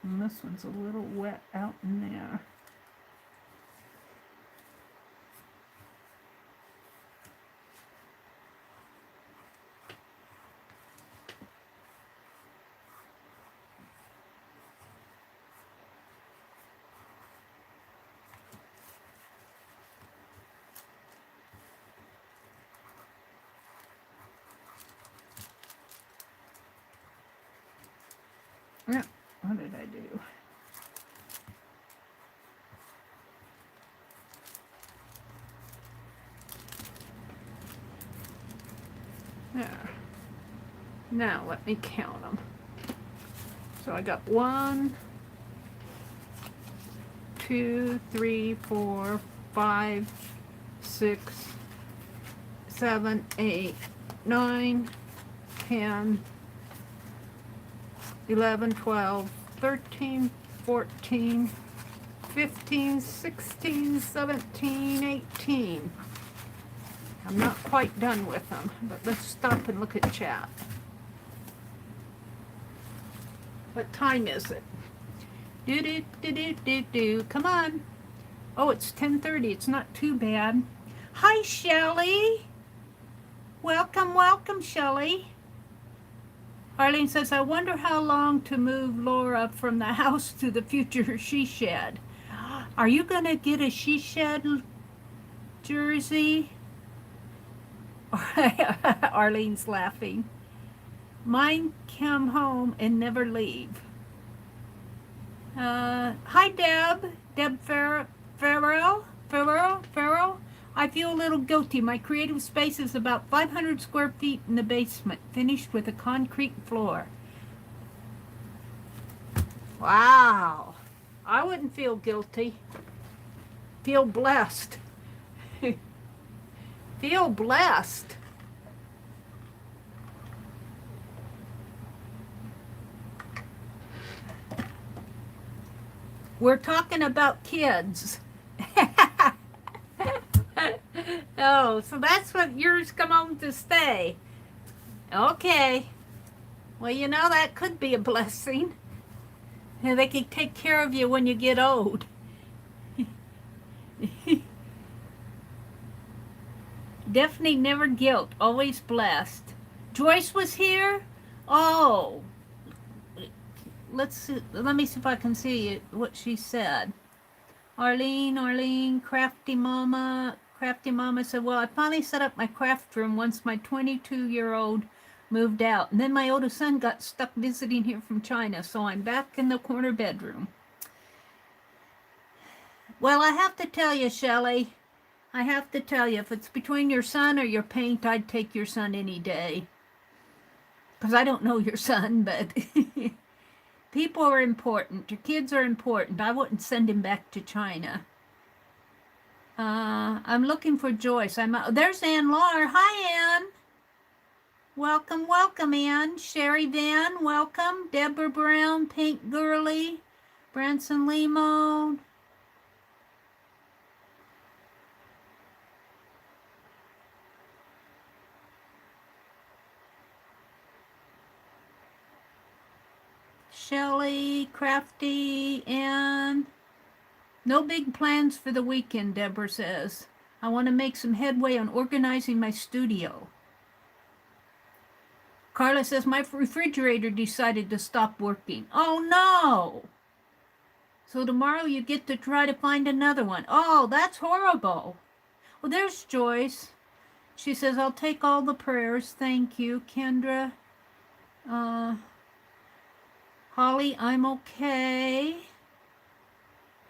And this one's a little wet out in there. Yeah, what did I do? There. Now let me count them. So I got 1, 2, 3, 4, 5, 6, 7, 8, 9, 10, 11, 12, 13, 14, 15, 16, 17, 18. I'm not quite done with them, but let's stop and look at chat. What time is it? Do. Come on. Oh, it's 10:30. It's not too bad. Hi, Shelley. Welcome, welcome, Shelley. Arlene says, I wonder how long to move Laura from the house to the future she shed. Are you going to get a she shed jersey? Arlene's laughing. Mine come home and never leave. Hi, Deb Farrell. I feel a little guilty. My creative space is about 500 square feet in the basement, finished with a concrete floor. Wow. I wouldn't feel guilty. Feel blessed. Feel blessed. We're talking about kids. Oh, so that's what yours come home to stay. Okay. Well, you know, that could be a blessing. And they can take care of you when you get old. Definitely never guilt, always blessed. Joyce was here? Oh. Let me see if I can see what she said. Arlene, Crafty Mama said, well, I finally set up my craft room once my 22-year-old moved out. And then my oldest son got stuck visiting here from China, so I'm back in the corner bedroom. Well, I have to tell you, Shelley, if it's between your son or your paint, I'd take your son any day. Because I don't know your son, but people are important. Your kids are important. I wouldn't send him back to China. I'm looking for Joyce. There's Ann Lar. Hi, Ann. Welcome, Ann. Sherry Van, welcome. Deborah Brown, Pink Girly, Branson Limo. Shelley, Crafty, and no big plans for the weekend, Deborah says. I want to make some headway on organizing my studio. Carla says, my refrigerator decided to stop working. Oh, no. So tomorrow you get to try to find another one. Oh, that's horrible. Well, there's Joyce. She says, I'll take all the prayers. Thank you, Kendra. Holly, I'm okay.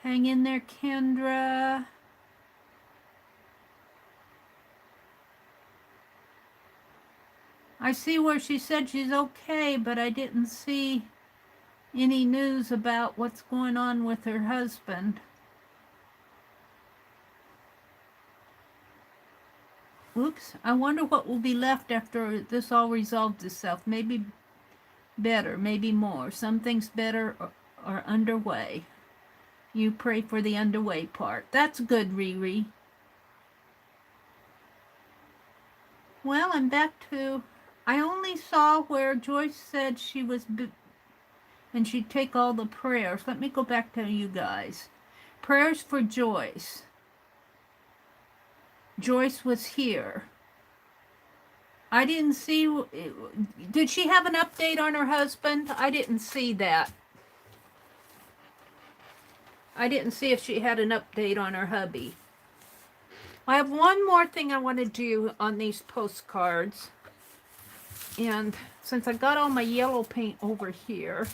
Hang in there, Kendra. I see where she said she's okay, but I didn't see any news about what's going on with her husband. Oops, I wonder what will be left after this all resolves itself. Maybe better, maybe more. Some things better are underway. You pray for the underway part. That's good, Riri. Well, I'm back to... I only saw where Joyce said she was... and she'd take all the prayers. Let me go back to you guys. Prayers for Joyce. Joyce was here. I didn't see... Did she have an update on her husband? I didn't see that. I didn't see if she had an update on her hubby. I have one more thing I want to do on these postcards. And since I got all my yellow paint over here,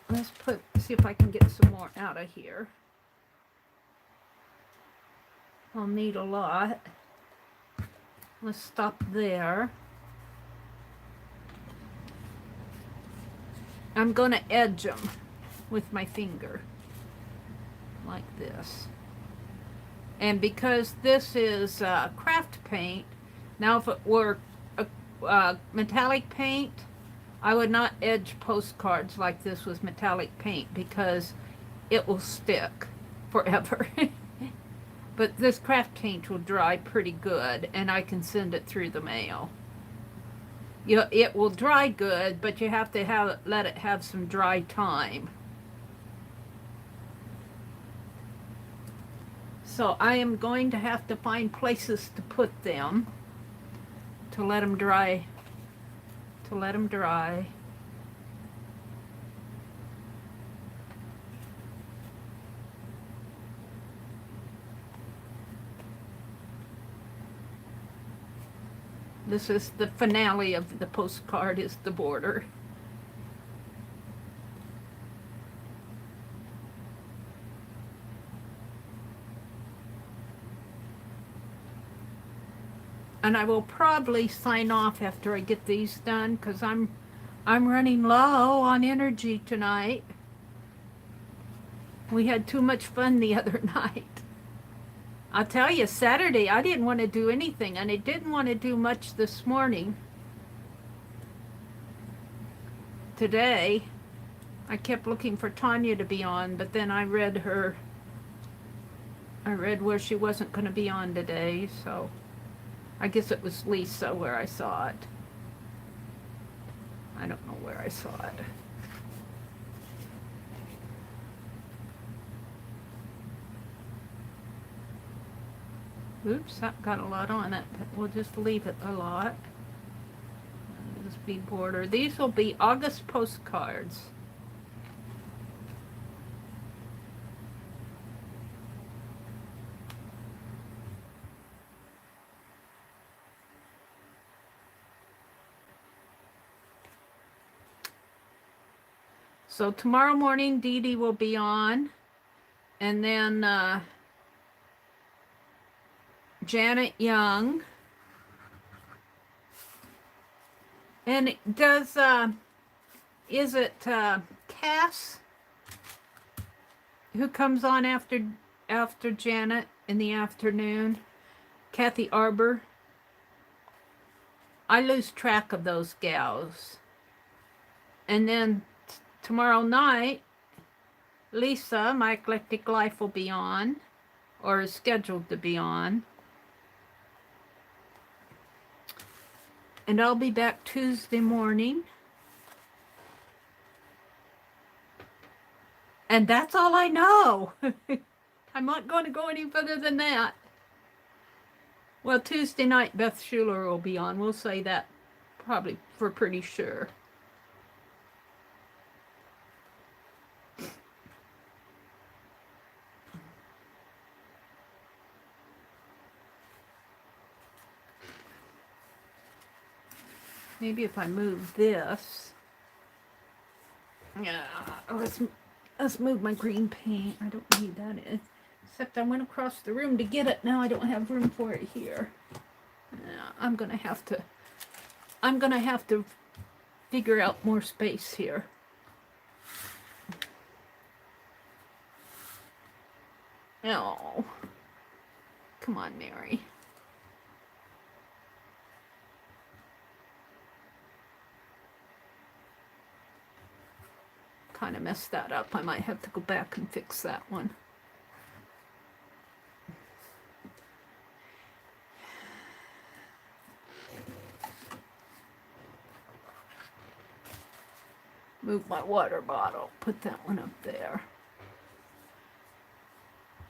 let's see if I can get some more out of here. I'll need a lot. Let's stop there. I'm going to edge them with my finger. Like this. And because this is craft paint, now if it were metallic paint, I would not edge postcards like this with metallic paint because it will stick forever. But this craft paint will dry pretty good and I can send it through the mail. It will dry good, but you have to let it have some dry time. So I am going to have to find places to put them to let them dry. This is the finale of the postcard, is the border. And I will probably sign off after I get these done because I'm running low on energy tonight. We had too much fun the other night. I'll tell you, Saturday I didn't want to do anything, and I didn't want to do much this morning. Today, I kept looking for Tanya to be on, but then I read where she wasn't going to be on today, so... I guess it was Lisa where I saw it. I don't know where I saw it. Oops, that got a lot on it, but we'll just leave it a lot. This be border. These will be August postcards. So tomorrow morning, Dee Dee will be on, and then Janet Young. And does, is it Cass who comes on after Janet in the afternoon? Kathy Arbor? I lose track of those gals. And then tomorrow night, Lisa, My Eclectic Life, will be on, or is scheduled to be on. And I'll be back Tuesday morning. And that's all I know. I'm not going to go any further than that. Well, Tuesday night, Beth Schuler will be on. We'll say that probably for pretty sure. Maybe if I move this. Yeah, let's move my green paint. I don't need that in. Except I went across the room to get it. Now I don't have room for it here. I'm gonna have to I'm gonna have to figure out more space here. Oh, come on, Mary. Kind of messed that up. I might have to go back and fix that one. Move my water bottle. Put that one up there.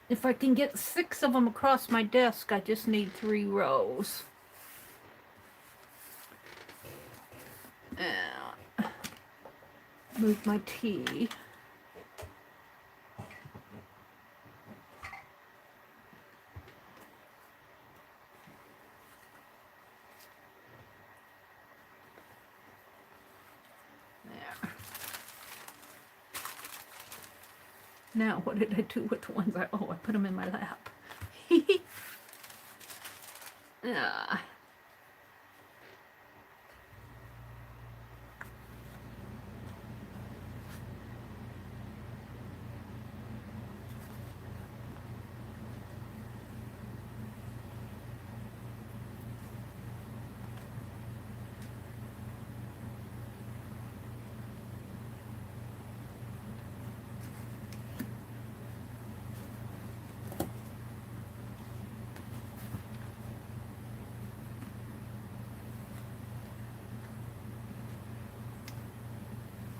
If I can get 6 of them across my desk, I just need 3 rows. Move my tea. There. Now, what did I do with the ones I put them in my lap. Ah.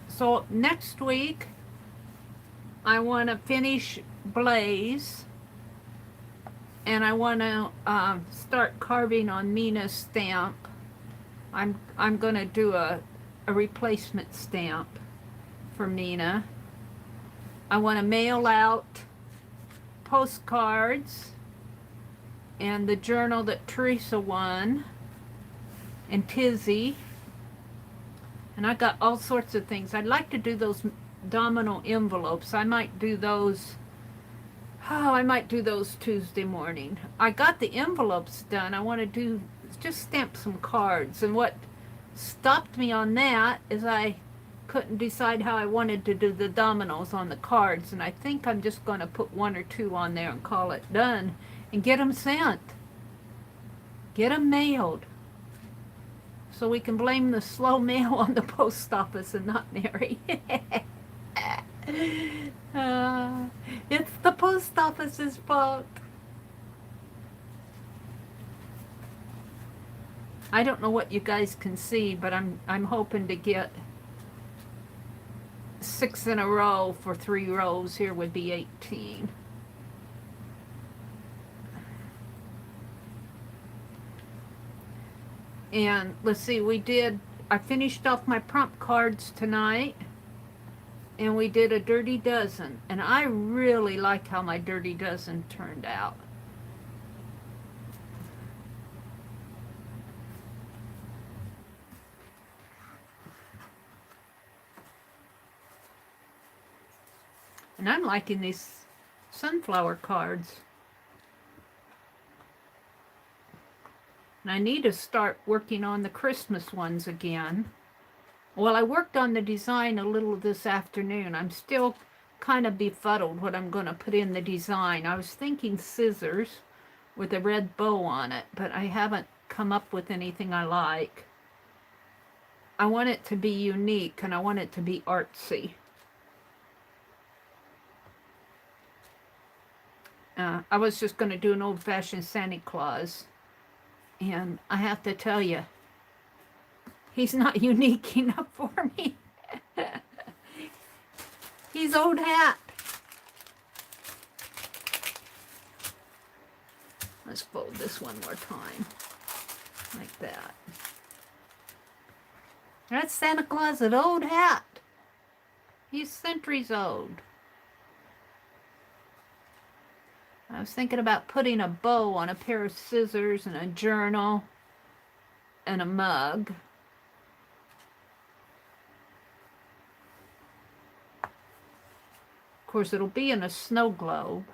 So next week, I want to finish Blaze, and I want to start carving on Mina's stamp. I'm going to do a replacement stamp for Mina. I want to mail out postcards and the journal that Teresa won and Tizzy. And I got all sorts of things. I'd like to do those domino envelopes. I might do those. Oh, I might do those Tuesday morning. I got the envelopes done. I want to do just stamp some cards. And what stopped me on that is I couldn't decide how I wanted to do the dominoes on the cards. And I think I'm just going to put 1 or 2 on there and call it done and get them sent. Get them mailed. So we can blame the slow mail on the post office and not Mary. It's the post office's fault. I don't know what you guys can see, but I'm hoping to get 6 in a row for 3 rows. Here would be 18. And let's see, I finished off my prompt cards tonight, and we did a dirty dozen. And I really like how my dirty dozen turned out. And I'm liking these sunflower cards. And I need to start working on the Christmas ones again. Well, I worked on the design a little this afternoon. I'm still kind of befuddled what I'm going to put in the design. I was thinking scissors with a red bow on it, but I haven't come up with anything I like. I want it to be unique, and I want it to be artsy. I was just going to do an old-fashioned Santa Claus. And I have to tell you, he's not unique enough for me. He's old hat. Let's fold this one more time. Like that. That's Santa Claus at old hat. He's centuries old. I was thinking about putting a bow on a pair of scissors and a journal and a mug. Of course, it'll be in a snow globe.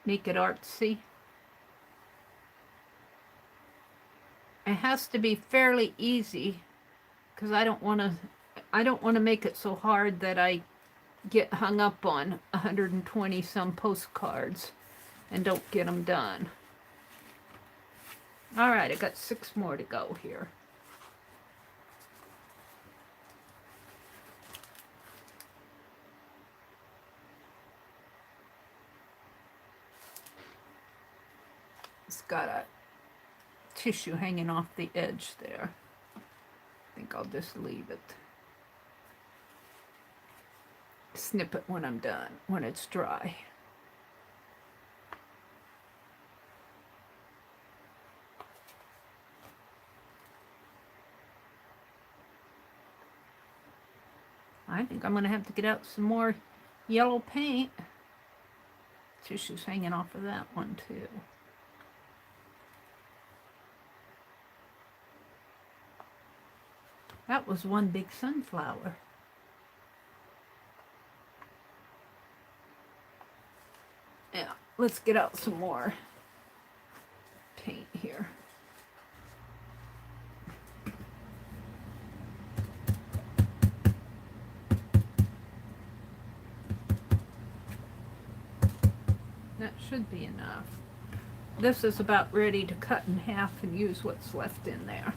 Make it artsy. It has to be fairly easy because I don't want to make it so hard that I get hung up on 120 some postcards and don't get them done. All right, I got 6 more to go here. It's got a tissue hanging off the edge there. I think I'll just leave it. Snip it when I'm done, when it's dry. I think I'm going to have to get out some more yellow paint. Tissue's hanging off of that one too. That was one big sunflower. Yeah, let's get out some more paint here. That should be enough. This is about ready to cut in half and use what's left in there.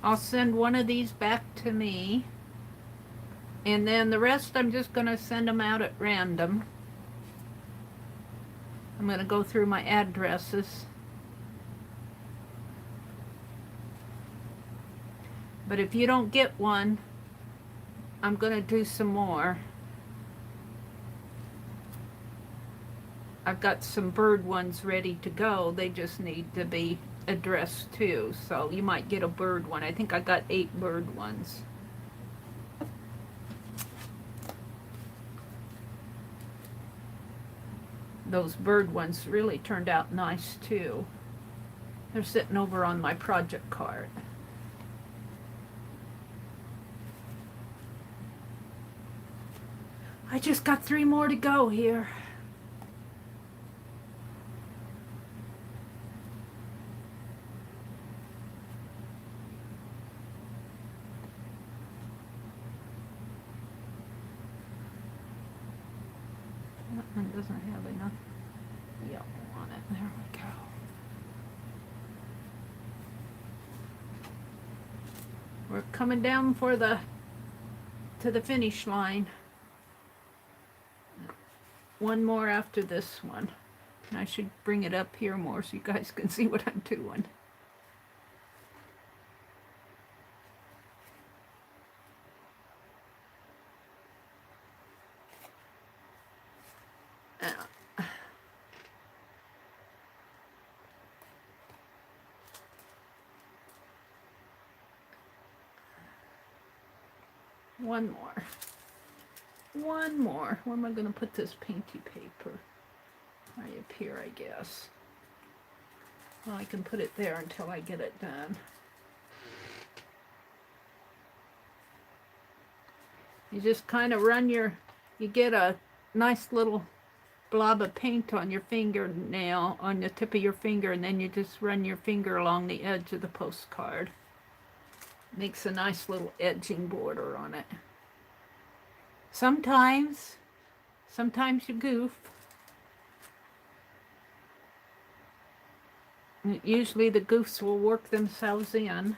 I'll send one of these back to me, and then the rest I'm just going to send them out at random. I'm going to go through my addresses. But if you don't get one, I'm going to do some more. I've got some bird ones ready to go. They just need to be addressed too, so you might get a bird one. I think I got 8 bird ones. Those bird ones really turned out nice too. They're sitting over on my project card. I just got 3 more to go here. That one doesn't have enough yellow on it. There we go. We're coming down for to the finish line. One more after this one. And I should bring it up here more so you guys can see what I'm doing. One more. One more. Where am I going to put this painty paper? Right up here, I guess. Well, I can put it there until I get it done. You just kind of you get a nice little blob of paint on your fingernail, on the tip of your finger, and then you just run your finger along the edge of the postcard. Makes a nice little edging border on it. Sometimes you goof. Usually the goofs will work themselves in.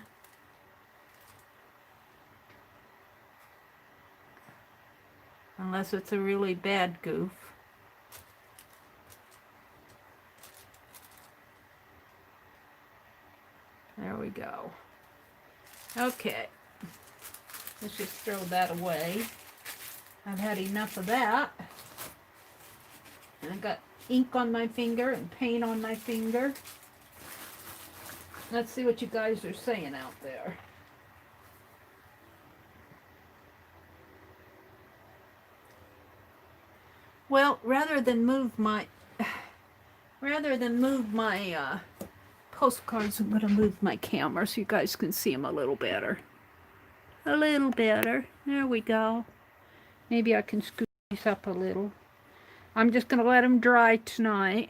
Unless it's a really bad goof. There we go. Okay. Let's just throw that away. I've had enough of that. And I got ink on my finger and paint on my finger. Let's see what you guys are saying out there. Well, rather than move my postcards, I'm going to move my camera so you guys can see them a little better. A little better. There we go. Maybe I can scoot these up a little. I'm just going to let them dry tonight.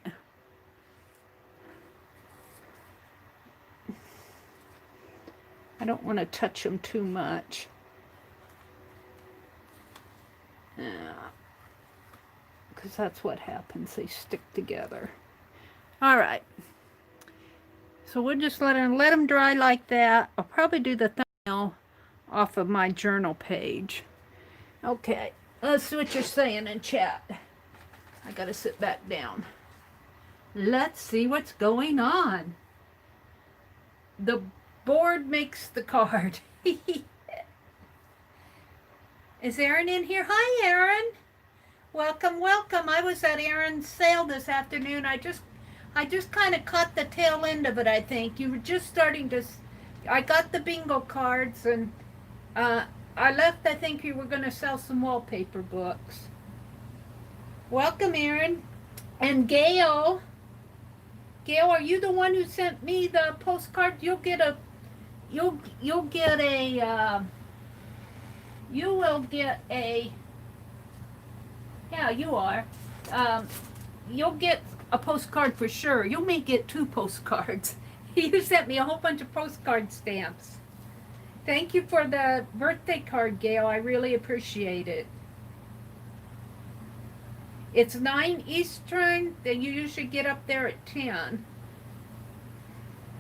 I don't want to touch them too much. Because that's what happens. They stick together. All right. So we'll just let them dry like that. I'll probably do the thumbnail off of my journal page. Okay, let's see what you're saying in chat. I gotta sit back down. Let's see what's going on. The board makes the card. Is Erin in here? Hi, Erin. Welcome, welcome. I was at Erin's sale this afternoon. I just kind of caught the tail end of it, I think. You were just starting to... I got the bingo cards, and I left. I think you were going to sell some wallpaper books. Welcome, Erin. And Gail. Gail, are you the one who sent me the postcard? You will get a... Yeah, you are. You'll get a postcard for sure. You may get 2 postcards. You sent me a whole bunch of postcard stamps. Thank you for the birthday card, Gail. I really appreciate it. It's 9 Eastern. Then you usually get up there at 10.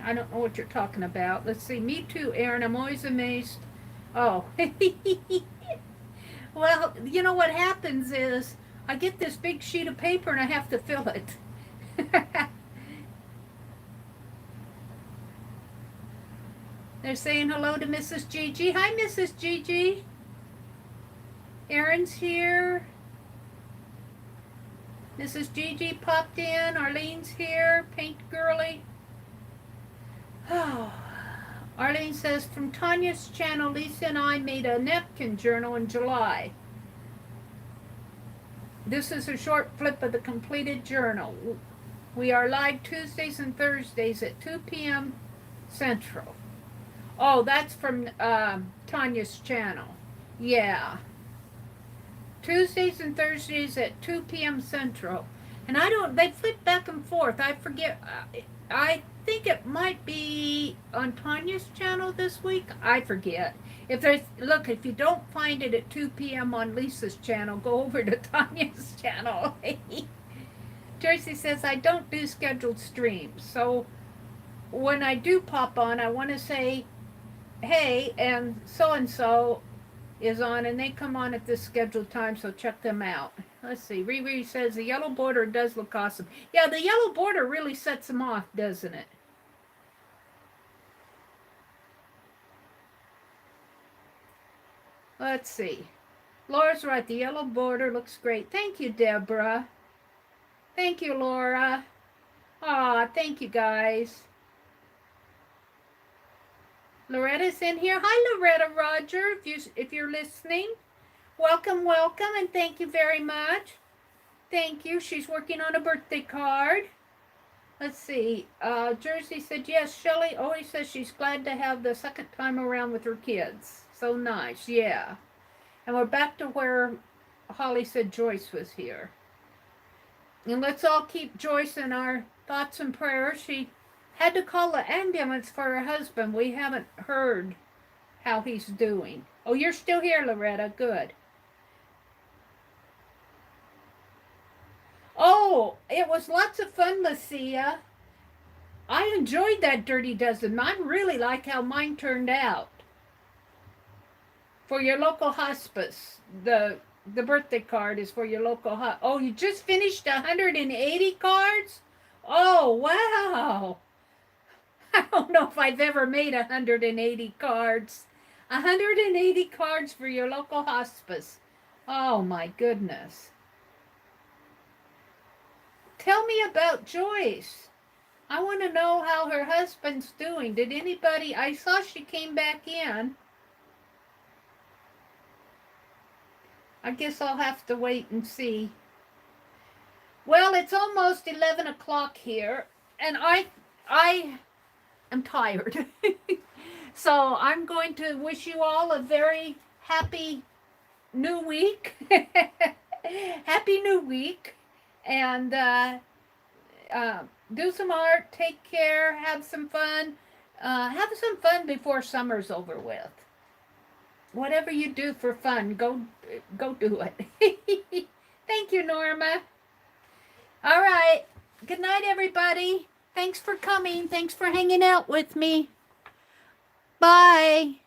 I don't know what you're talking about. Let's see. Me too, Erin. I'm always amazed. Oh. Well, you know what happens is I get this big sheet of paper and I have to fill it. They're saying hello to Mrs. Gigi. Hi, Mrs. Gigi. Erin's here. Mrs. Gigi popped in. Arlene's here. Paint Girly. Oh. Arlene says, from Tanya's channel, Lisa and I made a napkin journal in July. This is a short flip of the completed journal. We are live Tuesdays and Thursdays at 2 p.m. Central. Oh, that's from Tanya's channel. Yeah. Tuesdays and Thursdays at 2 p.m. Central. And they flip back and forth. I forget. I think it might be on Tanya's channel this week. I forget. If you don't find it at 2 p.m. on Lisa's channel, go over to Tanya's channel. Tracy says, I don't do scheduled streams. So when I do pop on, I want to say, hey, and so is on, and they come on at this scheduled time, so check them out. Let's see. Riri says, the yellow border does look awesome. Yeah, the yellow border really sets them off, doesn't it? Let's see. Laura's right. The yellow border looks great. Thank you, Deborah. Thank you, Laura. Aw, thank you, guys. Loretta's in here. Hi, Loretta Roger, if you're listening. Welcome, welcome, and thank you very much. Thank you. She's working on a birthday card. Let's see. Jersey said, yes, Shelley always says she's glad to have the second time around with her kids. So nice, yeah. And we're back to where Holly said Joyce was here. And let's all keep Joyce in our thoughts and prayers. She had to call the ambulance for her husband. We haven't heard how he's doing. Oh, you're still here, Loretta. Good. Oh, it was lots of fun, Lucia. I enjoyed that Dirty Dozen. I really like how mine turned out. For your local hospice. The birthday card is for your local hospice. Oh, you just finished 180 cards? Oh, wow. I don't know if I've ever made 180 cards. 180 cards for your local hospice. Oh my goodness. Tell me about Joyce. I want to know how her husband's doing. Did anybody, I saw she came back in. I guess I'll have to wait and see. Well, it's almost 11 o'clock here, and I am tired. So I'm going to wish you all a very happy new week. Happy new week. And do some art, take care, have some fun. Have some fun before summer's over with. Whatever you do for fun, go do it. Thank you, Norma. All right. Good night, everybody. Thanks for coming. Thanks for hanging out with me. Bye.